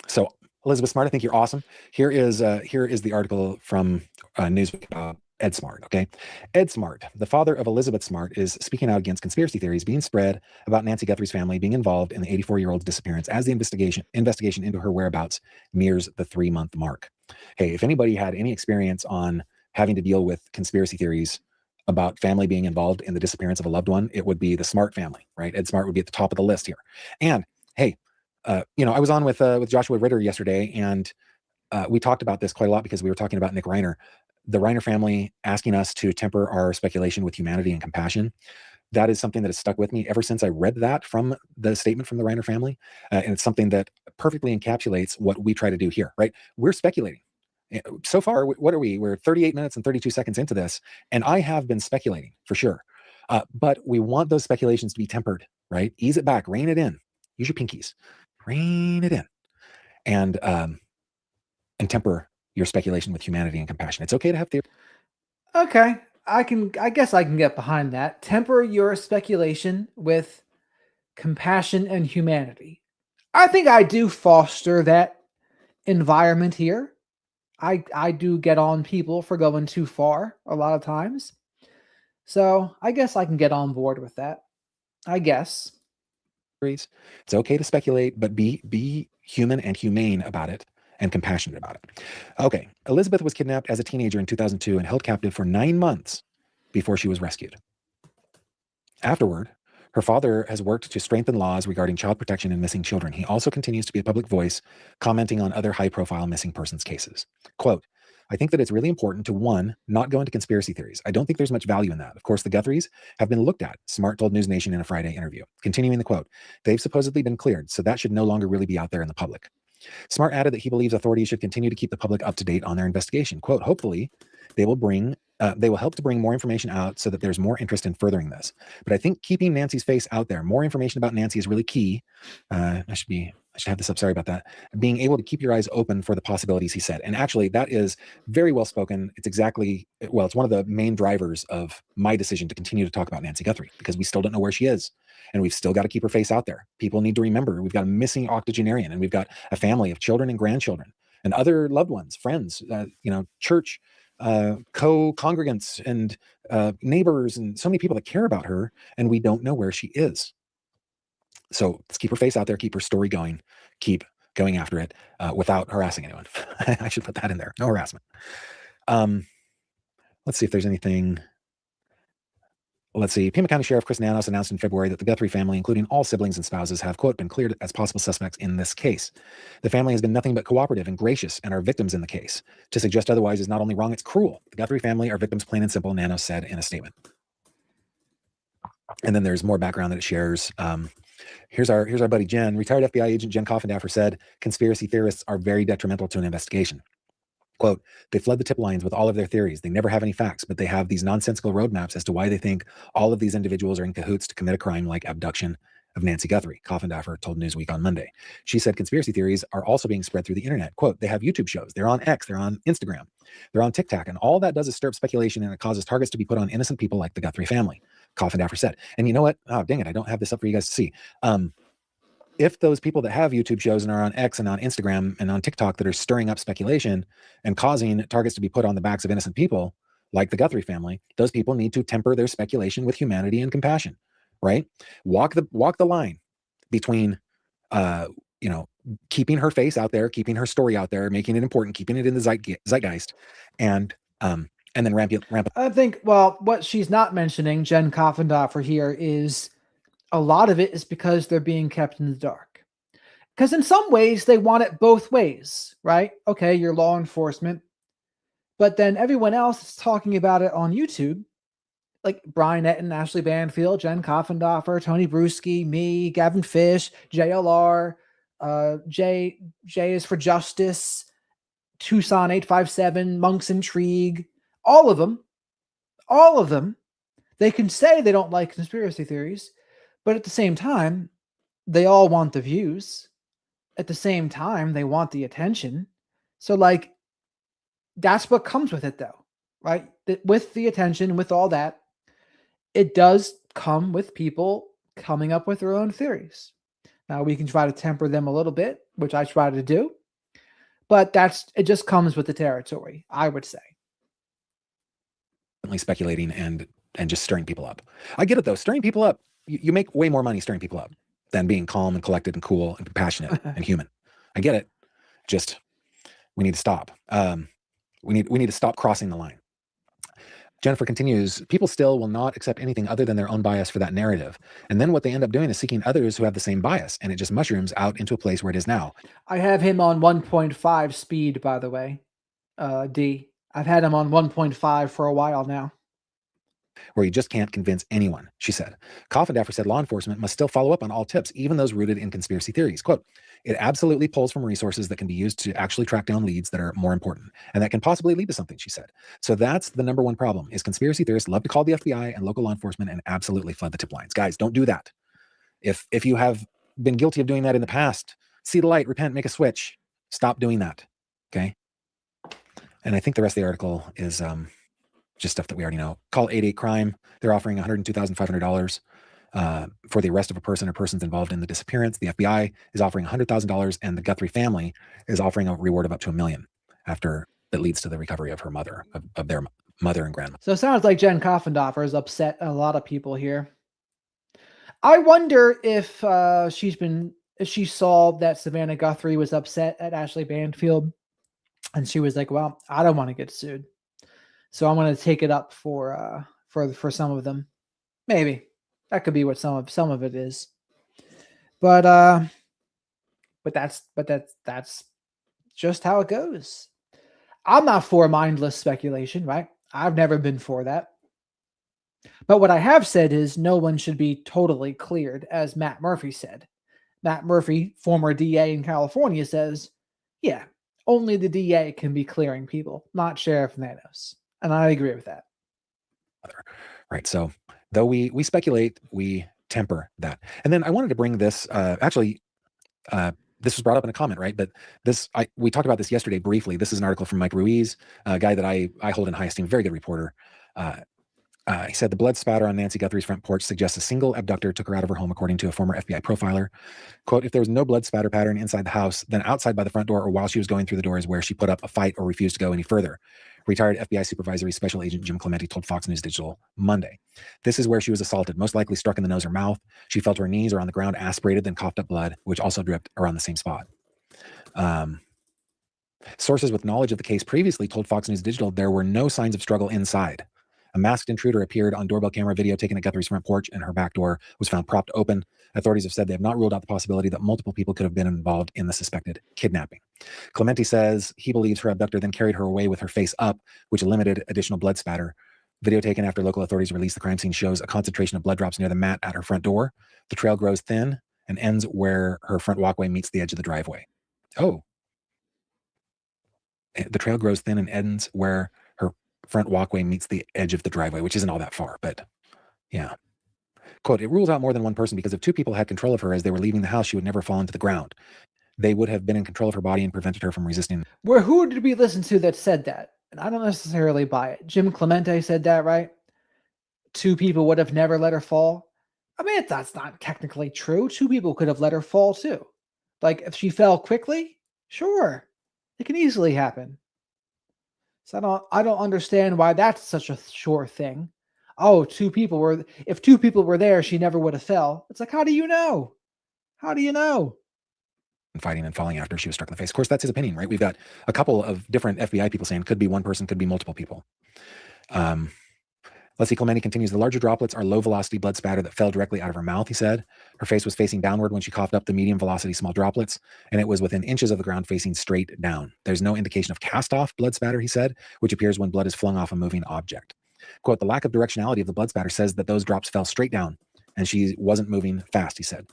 so Elizabeth Smart, I think you're awesome. Here is the article from Newsweek about Ed Smart. Okay. Ed Smart, the father of Elizabeth Smart, is speaking out against conspiracy theories being spread about Nancy Guthrie's family being involved in the 84-year-old's disappearance as the investigation into her whereabouts nears the 3-month mark. Hey, if anybody had any experience on having to deal with conspiracy theories about family being involved in the disappearance of a loved one, it would be the Smart family, right? Ed Smart would be at the top of the list here. And hey, I was on with Joshua Ritter yesterday, and we talked about this quite a lot because we were talking about Nick Reiner, the Reiner family asking us to temper our speculation with humanity and compassion. That is something that has stuck with me ever since I read that from the statement from the Reiner family. And it's something that perfectly encapsulates what we try to do here, right? We're speculating. So far, what are we? We're 38 minutes and 32 seconds into this, and I have been speculating for sure. But we want those speculations to be tempered, right? Ease it back, rein it in. Use your pinkies, rein it in, and temper your speculation with humanity and compassion. It's okay to have theory. Okay, I guess I can get behind that. Temper your speculation with compassion and humanity. I think I do foster that environment here. I do get on people for going too far a lot of times. So I guess I can get on board with that. I guess. It's okay to speculate, but be human and humane about it and compassionate about it. Okay. Elizabeth was kidnapped as a teenager in 2002 and held captive for 9 months before she was rescued. Afterward, her father has worked to strengthen laws regarding child protection and missing children. He also continues to be a public voice, commenting on other high-profile missing persons cases. Quote, I think that it's really important to, one, not go into conspiracy theories. I don't think there's much value in that. Of course, the Guthries have been looked at, Smart told News Nation in a Friday interview. Continuing the quote, they've supposedly been cleared, so that should no longer really be out there in the public. Smart added that he believes authorities should continue to keep the public up to date on their investigation. Quote, hopefully, they will help to bring more information out so that there's more interest in furthering this. But I think keeping Nancy's face out there, more information about Nancy is really key. I should have this up. Sorry about that. Being able to keep your eyes open for the possibilities, he said. And actually, that is very well spoken. It's one of the main drivers of my decision to continue to talk about Nancy Guthrie, because we still don't know where she is. And we've still got to keep her face out there. People need to remember we've got a missing octogenarian, and we've got a family of children and grandchildren and other loved ones, friends, church co-congregants and neighbors and so many people that care about her, and we don't know where she is. So let's keep her face out there, keep her story going, keep going after it without harassing anyone. I should put that in there. No harassment. Let's see if there's anything. Let's see. Pima County Sheriff Chris Nanos announced in February that the Guthrie family, including all siblings and spouses, have, quote, been cleared as possible suspects in this case. The family has been nothing but cooperative and gracious and are victims in the case. To suggest otherwise is not only wrong, it's cruel. The Guthrie family are victims, plain and simple, Nanos said in a statement. And then there's more background that it shares. Here's our buddy Jen. Retired FBI agent Jen Coffendaffer said, conspiracy theorists are very detrimental to an investigation. Quote, they flood the tip lines with all of their theories. They never have any facts, but they have these nonsensical roadmaps as to why they think all of these individuals are in cahoots to commit a crime like abduction of Nancy Guthrie, Coffendaffer told Newsweek on Monday. She said conspiracy theories are also being spread through the internet. Quote, they have YouTube shows. They're on X. They're on Instagram. They're on TikTok. And all that does is stir up speculation, and it causes targets to be put on innocent people like the Guthrie family, Coffendaffer said. And you know what? Oh, dang it. I don't have this up for you guys to see. If those people that have YouTube shows and are on X and on Instagram and on TikTok that are stirring up speculation and causing targets to be put on the backs of innocent people, like the Guthrie family, those people need to temper their speculation with humanity and compassion, right? Walk the line between, keeping her face out there, keeping her story out there, making it important, keeping it in the zeitgeist, and then ramp up. I think, well, what she's not mentioning, Jen Coffendaffer here, is a lot of it is because they're being kept in the dark. Because in some ways, they want it both ways, right? Okay, you're law enforcement. But then everyone else is talking about it on YouTube. Like Brian Etten, Ashley Banfield, Jen Coffendaffer, Tony Bruschi, me, Gavin Fish, JLR, J is for Justice, Tucson 857, Monk's Intrigue, all of them. They can say they don't like conspiracy theories, but at the same time, they all want the views. At the same time, they want the attention. So, like, that's what comes with it, though, right? With the attention, with all that, it does come with people coming up with their own theories. Now, we can try to temper them a little bit, which I try to do, but it just comes with the territory, I would say. Speculating and just stirring people up. I get it, though. Stirring people up. You make way more money stirring people up than being calm and collected and cool and compassionate and human. I get it. Just, we need to stop. We need to stop crossing the line. Jennifer continues, people still will not accept anything other than their own bias for that narrative. And then what they end up doing is seeking others who have the same bias, and it just mushrooms out into a place where it is now. I have him on 1.5 speed, by the way, D. I've had him on 1.5 for a while now. Where you just can't convince anyone, she said. Coffendaffer said law enforcement must still follow up on all tips, even those rooted in conspiracy theories. Quote, it absolutely pulls from resources that can be used to actually track down leads that are more important, and that can possibly lead to something, she said. So that's the number one problem, is conspiracy theorists love to call the FBI and local law enforcement and absolutely flood the tip lines. Guys, don't do that. If you have been guilty of doing that in the past, see the light, repent, make a switch. Stop doing that, okay? And I think the rest of the article is just stuff that we already know. Call 88-CRIME. They're offering $102,500 for the arrest of a person or persons involved in the disappearance. The FBI is offering $100,000, and the Guthrie family is offering a reward of up to $1 million after that leads to the recovery of her mother, of their mother and grandmother. So it sounds like Jen Coffendaffer has upset a lot of people here. I wonder if she saw that Savannah Guthrie was upset at Ashley Banfield, and she was like, "Well, I don't want to get sued, so I'm going to take it up for some of them." Maybe that could be what some of it is, but that's just how it goes. I'm not for mindless speculation, right? I've never been for that. But what I have said is no one should be totally cleared, as Matt Murphy said. Matt Murphy, former DA in California, says, yeah, only the DA can be clearing people, not Sheriff Nanos. And I agree with that. Right. So though we speculate, we temper that. And then I wanted to bring this, this was brought up in a comment, right? But we talked about this yesterday briefly. This is an article from Mike Ruiz, a guy that I hold in high esteem, very good reporter. He said the blood spatter on Nancy Guthrie's front porch suggests a single abductor took her out of her home, according to a former FBI profiler. Quote, if there was no blood spatter pattern inside the house, then outside by the front door or while she was going through the door is where she put up a fight or refused to go any further. Retired FBI Supervisory Special Agent Jim Clementi told Fox News Digital Monday. This is where she was assaulted, most likely struck in the nose or mouth. She fell to her knees or on the ground, aspirated, then coughed up blood, which also dripped around the same spot. Sources with knowledge of the case previously told Fox News Digital there were no signs of struggle inside. A masked intruder appeared on doorbell camera video taken at Guthrie's front porch, and her back door was found propped open. Authorities have said they have not ruled out the possibility that multiple people could have been involved in the suspected kidnapping. Clementi says he believes her abductor then carried her away with her face up, which limited additional blood spatter. Video taken after local authorities released the crime scene shows a concentration of blood drops near the mat at her front door. The trail grows thin and ends where her front walkway meets the edge of the driveway. Oh. The trail grows thin and ends where her front walkway meets the edge of the driveway, which isn't all that far, but yeah. Quote, it rules out more than one person because if two people had control of her as they were leaving the house, she would never fall into the ground. They would have been in control of her body and prevented her from resisting. Who did we listen to that said that? And I don't necessarily buy it. Jim Clemente said that, right? Two people would have never let her fall. I mean, that's not technically true. Two people could have let her fall too. Like if she fell quickly, sure. It can easily happen. So I don't understand why that's such a sure thing. Oh, if two people were there, she never would have fell. It's like, how do you know? How do you know? Fighting and falling after she was struck in the face. Of course, that's his opinion, right? We've got a couple of different FBI people saying could be one person, could be multiple people. Let's see, Clementi continues. The larger droplets are low velocity blood spatter that fell directly out of her mouth, he said. Her face was facing downward when she coughed up the medium velocity small droplets, and it was within inches of the ground facing straight down. There's no indication of cast off blood spatter, he said, which appears when blood is flung off a moving object. Quote, the lack of directionality of the blood spatter says that those drops fell straight down and she wasn't moving fast, he said.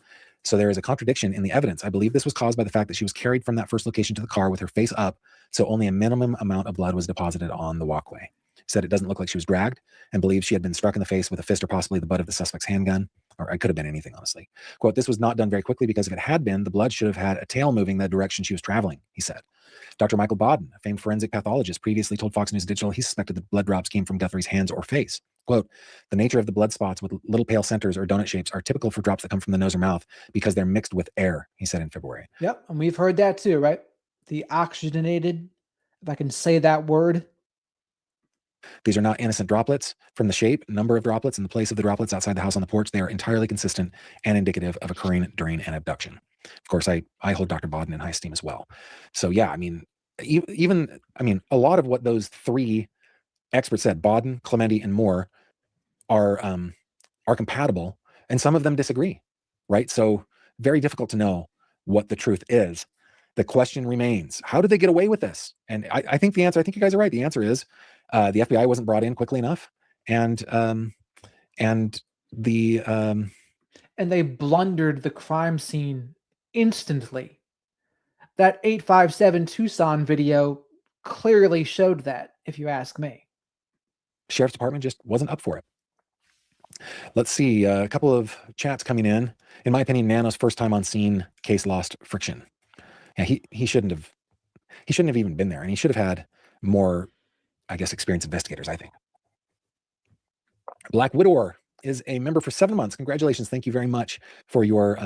So there is a contradiction in the evidence. I believe this was caused by the fact that she was carried from that first location to the car with her face up, so only a minimum amount of blood was deposited on the walkway. Said it doesn't look like she was dragged and believes she had been struck in the face with a fist or possibly the butt of the suspect's handgun, or it could have been anything, honestly. Quote, this was not done very quickly because if it had been, the blood should have had a tail moving the direction she was traveling, he said. Dr. Michael Bodden, a famed forensic pathologist, previously told Fox News Digital he suspected the blood drops came from Guthrie's hands or face. Quote, the nature of the blood spots with little pale centers or donut shapes are typical for drops that come from the nose or mouth because they're mixed with air, he said in February. Yep, and we've heard that too, right? The oxygenated, if I can say that word. These are not innocent droplets. From the shape, number of droplets, and the place of the droplets outside the house on the porch, they are entirely consistent and indicative of occurring during an abduction. Of course, I hold Dr. Bodden in high esteem as well. So yeah, I mean, a lot of what those three experts said, Bodden, Clementi, and Moore, are compatible, and some of them disagree, right? So very difficult to know what the truth is. The question remains, how did they get away with this? And I think the answer, I think you guys are right. The answer is the FBI wasn't brought in quickly enough, and they blundered the crime scene instantly. That 857 Tucson video clearly showed that, if you ask me. Sheriff's Department just wasn't up for it. Let's see, a couple of chats coming in. In my opinion, Nano's first time on scene case lost friction. Yeah, he shouldn't have even been there, and he should have had more, I guess, experienced investigators, I think. Black Widower is a member for 7 months. Congratulations. Thank you very much for your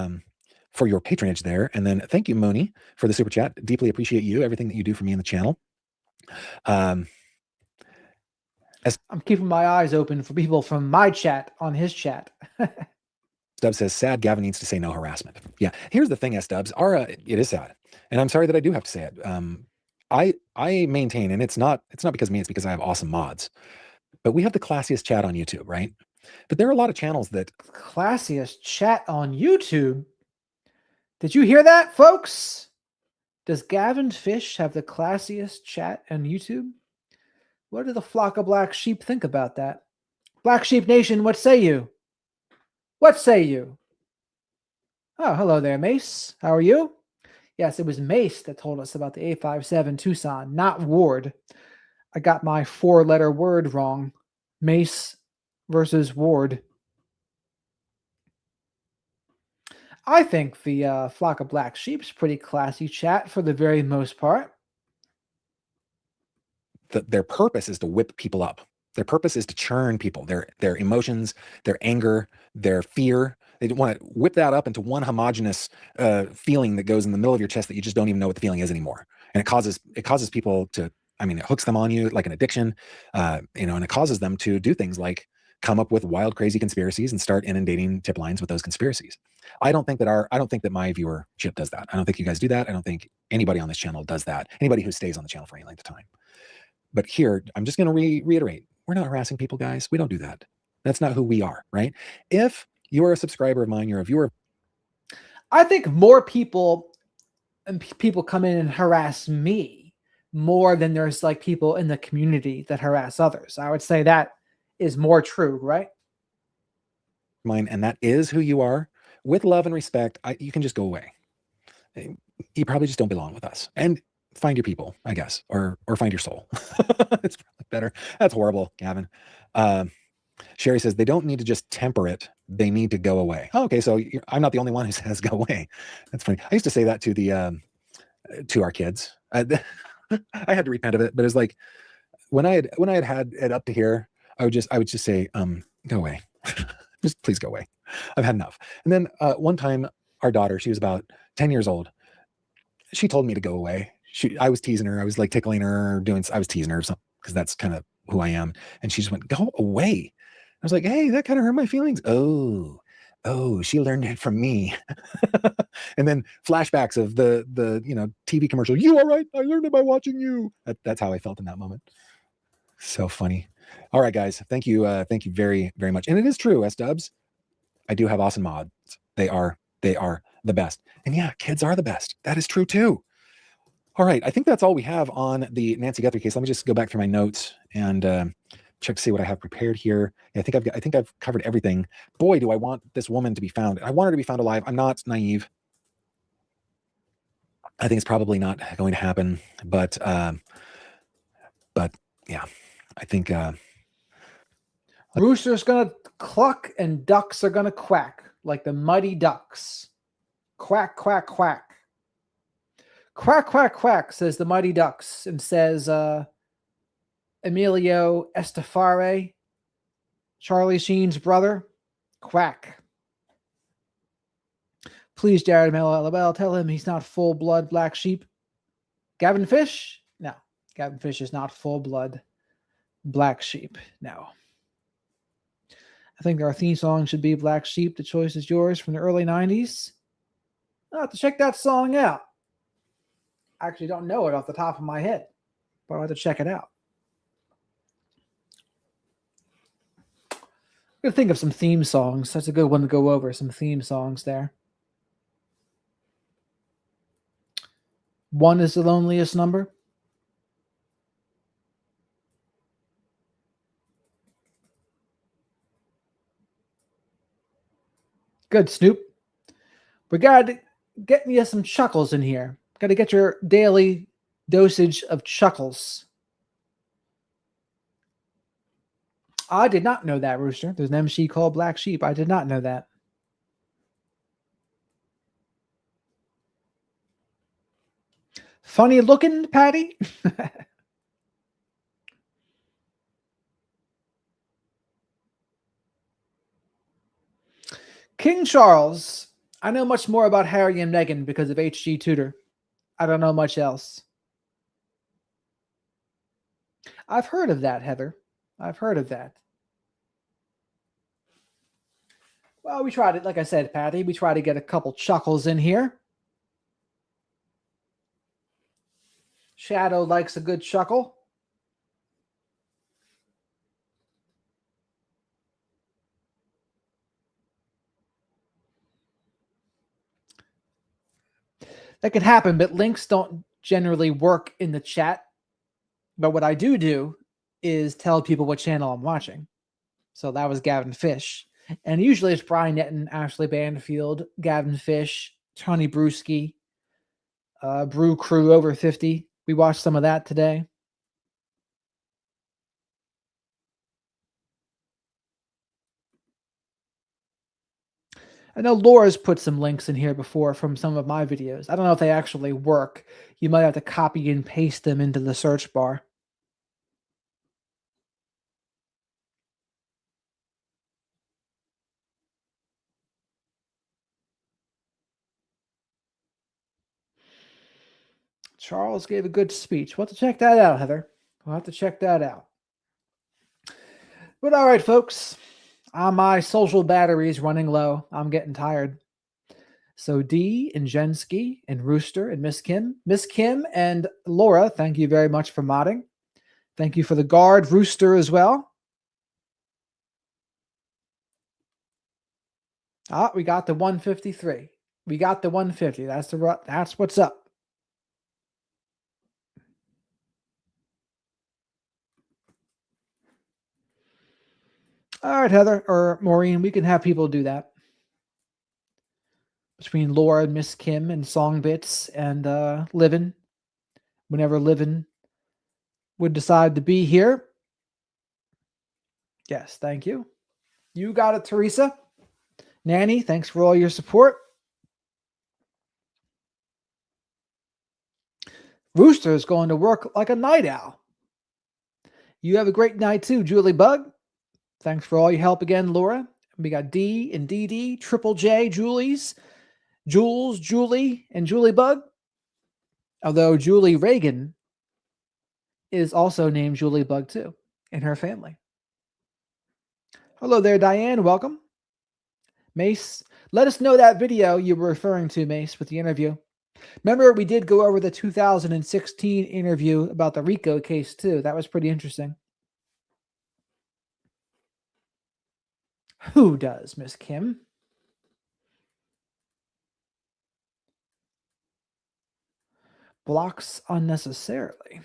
patronage there. And then thank you, Mooney, for the super chat. Deeply appreciate you, everything that you do for me in the channel. I'm keeping my eyes open for people from my chat on his chat. Stubbs says, sad, Gavin needs to say no harassment. Yeah, here's the thing, S-Dubs. It is sad. And I'm sorry that I do have to say it. I maintain, and it's not because of me, it's because I have awesome mods. But we have the classiest chat on YouTube, right? But there are a lot of channels that... Classiest chat on YouTube? Did you hear that, folks? Does Gavin Fish have the classiest chat on YouTube? What do the flock of black sheep think about that? Black Sheep Nation, what say you? What say you? Oh, hello there, Mace. How are you? Yes, it was Mace that told us about the 857 Tucson, not Ward. I got my 4-letter word wrong. Mace versus Ward. I think the flock of black sheep's pretty classy chat for the very most part. Their purpose is to whip people up. Their purpose is to churn people, their emotions, their anger, their fear. They want to whip that up into one homogenous feeling that goes in the middle of your chest that you just don't even know what the feeling is anymore. And it causes people to, I mean, it hooks them on you like an addiction, and it causes them to do things like come up with wild, crazy conspiracies and start inundating tip lines with those conspiracies. I don't think that my viewership does that. I don't think you guys do that. I don't think anybody on this channel does that. Anybody who stays on the channel for any length of time. But here, I'm just going to reiterate, we're not harassing people, guys. We don't do that. That's not who we are, right? If you're a subscriber of mine, you're a viewer. I think more people come in and harass me more than there's like people in the community that harass others. I would say that is more true, right? Mine, and that is who you are. With love and respect, you can just go away. You probably just don't belong with us. And find your people, I guess, or find your soul. It's better. That's horrible, Gavin. Sherry says they don't need to just temper it; they need to go away. Oh, okay, so I'm not the only one who says go away. That's funny. I used to say that to the to our kids. I had to repent of it, but it's like when I had it up to here, I would just say go away. Just please go away. I've had enough. And then one time, our daughter, she was about 10 years old. She told me to go away. I was teasing her. I was like tickling her, I was teasing her or something because that's kind of who I am. And she just went, go away. I was like, hey, that kind of hurt my feelings. Oh, she learned it from me. And then flashbacks of the TV commercial. You all right? I learned it by watching you. That's how I felt in that moment. So funny. All right, guys. Thank you. Thank you very, very much. And it is true, S-Dubs. I do have awesome mods. They are the best. And yeah, kids are the best. That is true too. All right. I think that's all we have on the Nancy Guthrie case. Let me just go back through my notes and check to see what I have prepared here. Yeah, I think I've covered everything. Boy, do I want this woman to be found. I want her to be found alive. I'm not naive. I think it's probably not going to happen, but yeah, I think Rooster's gonna cluck and ducks are gonna quack like the mighty ducks. Quack, quack, quack. Quack, quack, quack, says the mighty ducks, and says Emilio Estefare, Charlie Sheen's brother. Quack. Please, Jared Mello, LOL, tell him he's not full-blood black sheep. Gavin Fish? No. Gavin Fish is not full-blood black sheep. No. I think our theme song should be Black Sheep. The choice is yours from the early 90s. I'll have to check that song out. I actually don't know it off the top of my head, but I'll have to check it out. I'm going to think of some theme songs. That's a good one to go over, some theme songs there. One is the loneliest number. Good, Snoop. We got to get me some chuckles in here. Got to get your daily dosage of chuckles. I did not know that, Rooster. There's an MC called Black Sheep. I did not know that. Funny looking, Patty. King Charles. I know much more about Harry and Meghan because of H.G. Tudor. I don't know much else. I've heard of that, Heather. I've heard of that. Well, we tried it, like I said, Patty. We try to get a couple chuckles in here. Shadow likes a good chuckle. That could happen, but links don't generally work in the chat. But what I do is tell people what channel I'm watching. So that was Gavin Fish. And usually it's Brian Netton, Ashley Banfield, Gavin Fish, Tony Brewski, Brew Crew over 50. We watched some of that today. I know Laura's put some links in here before from some of my videos. I don't know if they actually work. You might have to copy and paste them into the search bar. Charles gave a good speech. We'll have to check that out, Heather. We'll have to check that out. But all right, folks. My social battery's running low. I'm getting tired. So Dee and Jensky and Rooster and Miss Kim and Laura, thank you very much for modding. Thank you for the guard, Rooster, as well. We got the 153. We got the 150. That's what's up. All right, Heather or Maureen, we can have people do that. Between Laura and Miss Kim and Songbits and Livin, whenever Livin would decide to be here. Yes, thank you. You got it, Teresa. Nanny, thanks for all your support. Rooster is going to work like a night owl. You have a great night too, Julie Bug. Thanks for all your help again, Laura. We got D and DD, Triple J, Jules, Julie, and Julie Bug. Although Julie Reagan is also named Julie Bug too in her family. Hello there, Diane. Welcome. Mace, let us know that video you were referring to, Mace, with the interview. Remember, we did go over the 2016 interview about the RICO case too. That was pretty interesting. Who does, Miss Kim? Blocks unnecessarily.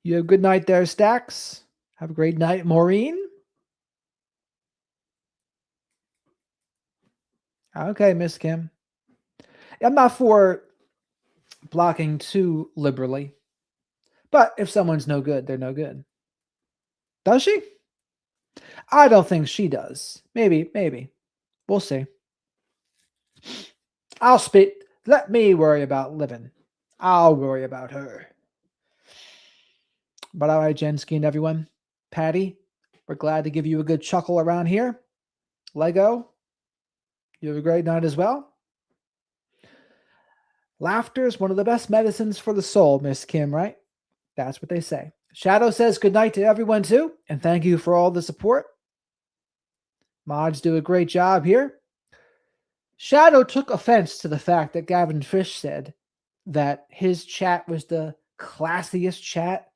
You have a good night there, Stacks. Have a great night, Maureen. Okay, Miss Kim. I'm not for blocking too liberally. But if someone's no good, they're no good. Does she? I don't think she does. Maybe. We'll see. I'll spit. Let me worry about living. I'll worry about her. But all right, Jensky and everyone. Patty, we're glad to give you a good chuckle around here. Lego, you have a great night as well. Laughter is one of the best medicines for the soul, Miss Kim, right? That's what they say. Shadow says good night to everyone too, and thank you for all the support. Mods do a great job here. Shadow took offense to the fact that Gavin Fish said that his chat was the classiest chat.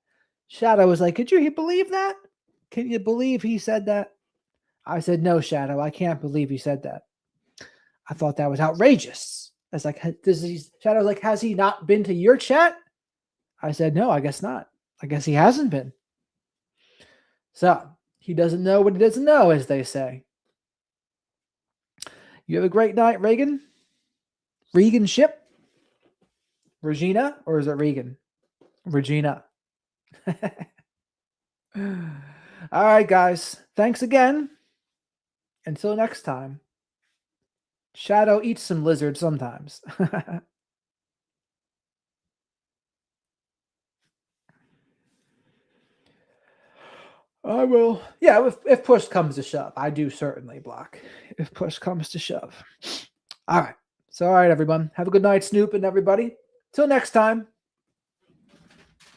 Shadow was like, could you believe that? Can you believe he said that? I said, no, Shadow, I can't believe he said that. I thought that was outrageous. I was like, Shadow's like, has he not been to your chat? I said, no, I guess not. I guess he hasn't been. So he doesn't know what he doesn't know, as they say. You have a great night, Reagan. Regan Ship. Regina, or is it Regan? Regina. All right, guys. Thanks again. Until next time. Shadow eats some lizard sometimes. I will. Yeah, if push comes to shove, I do certainly block. If push comes to shove. All right. So, all right, everyone. Have a good night, Snoop and everybody. Till next time.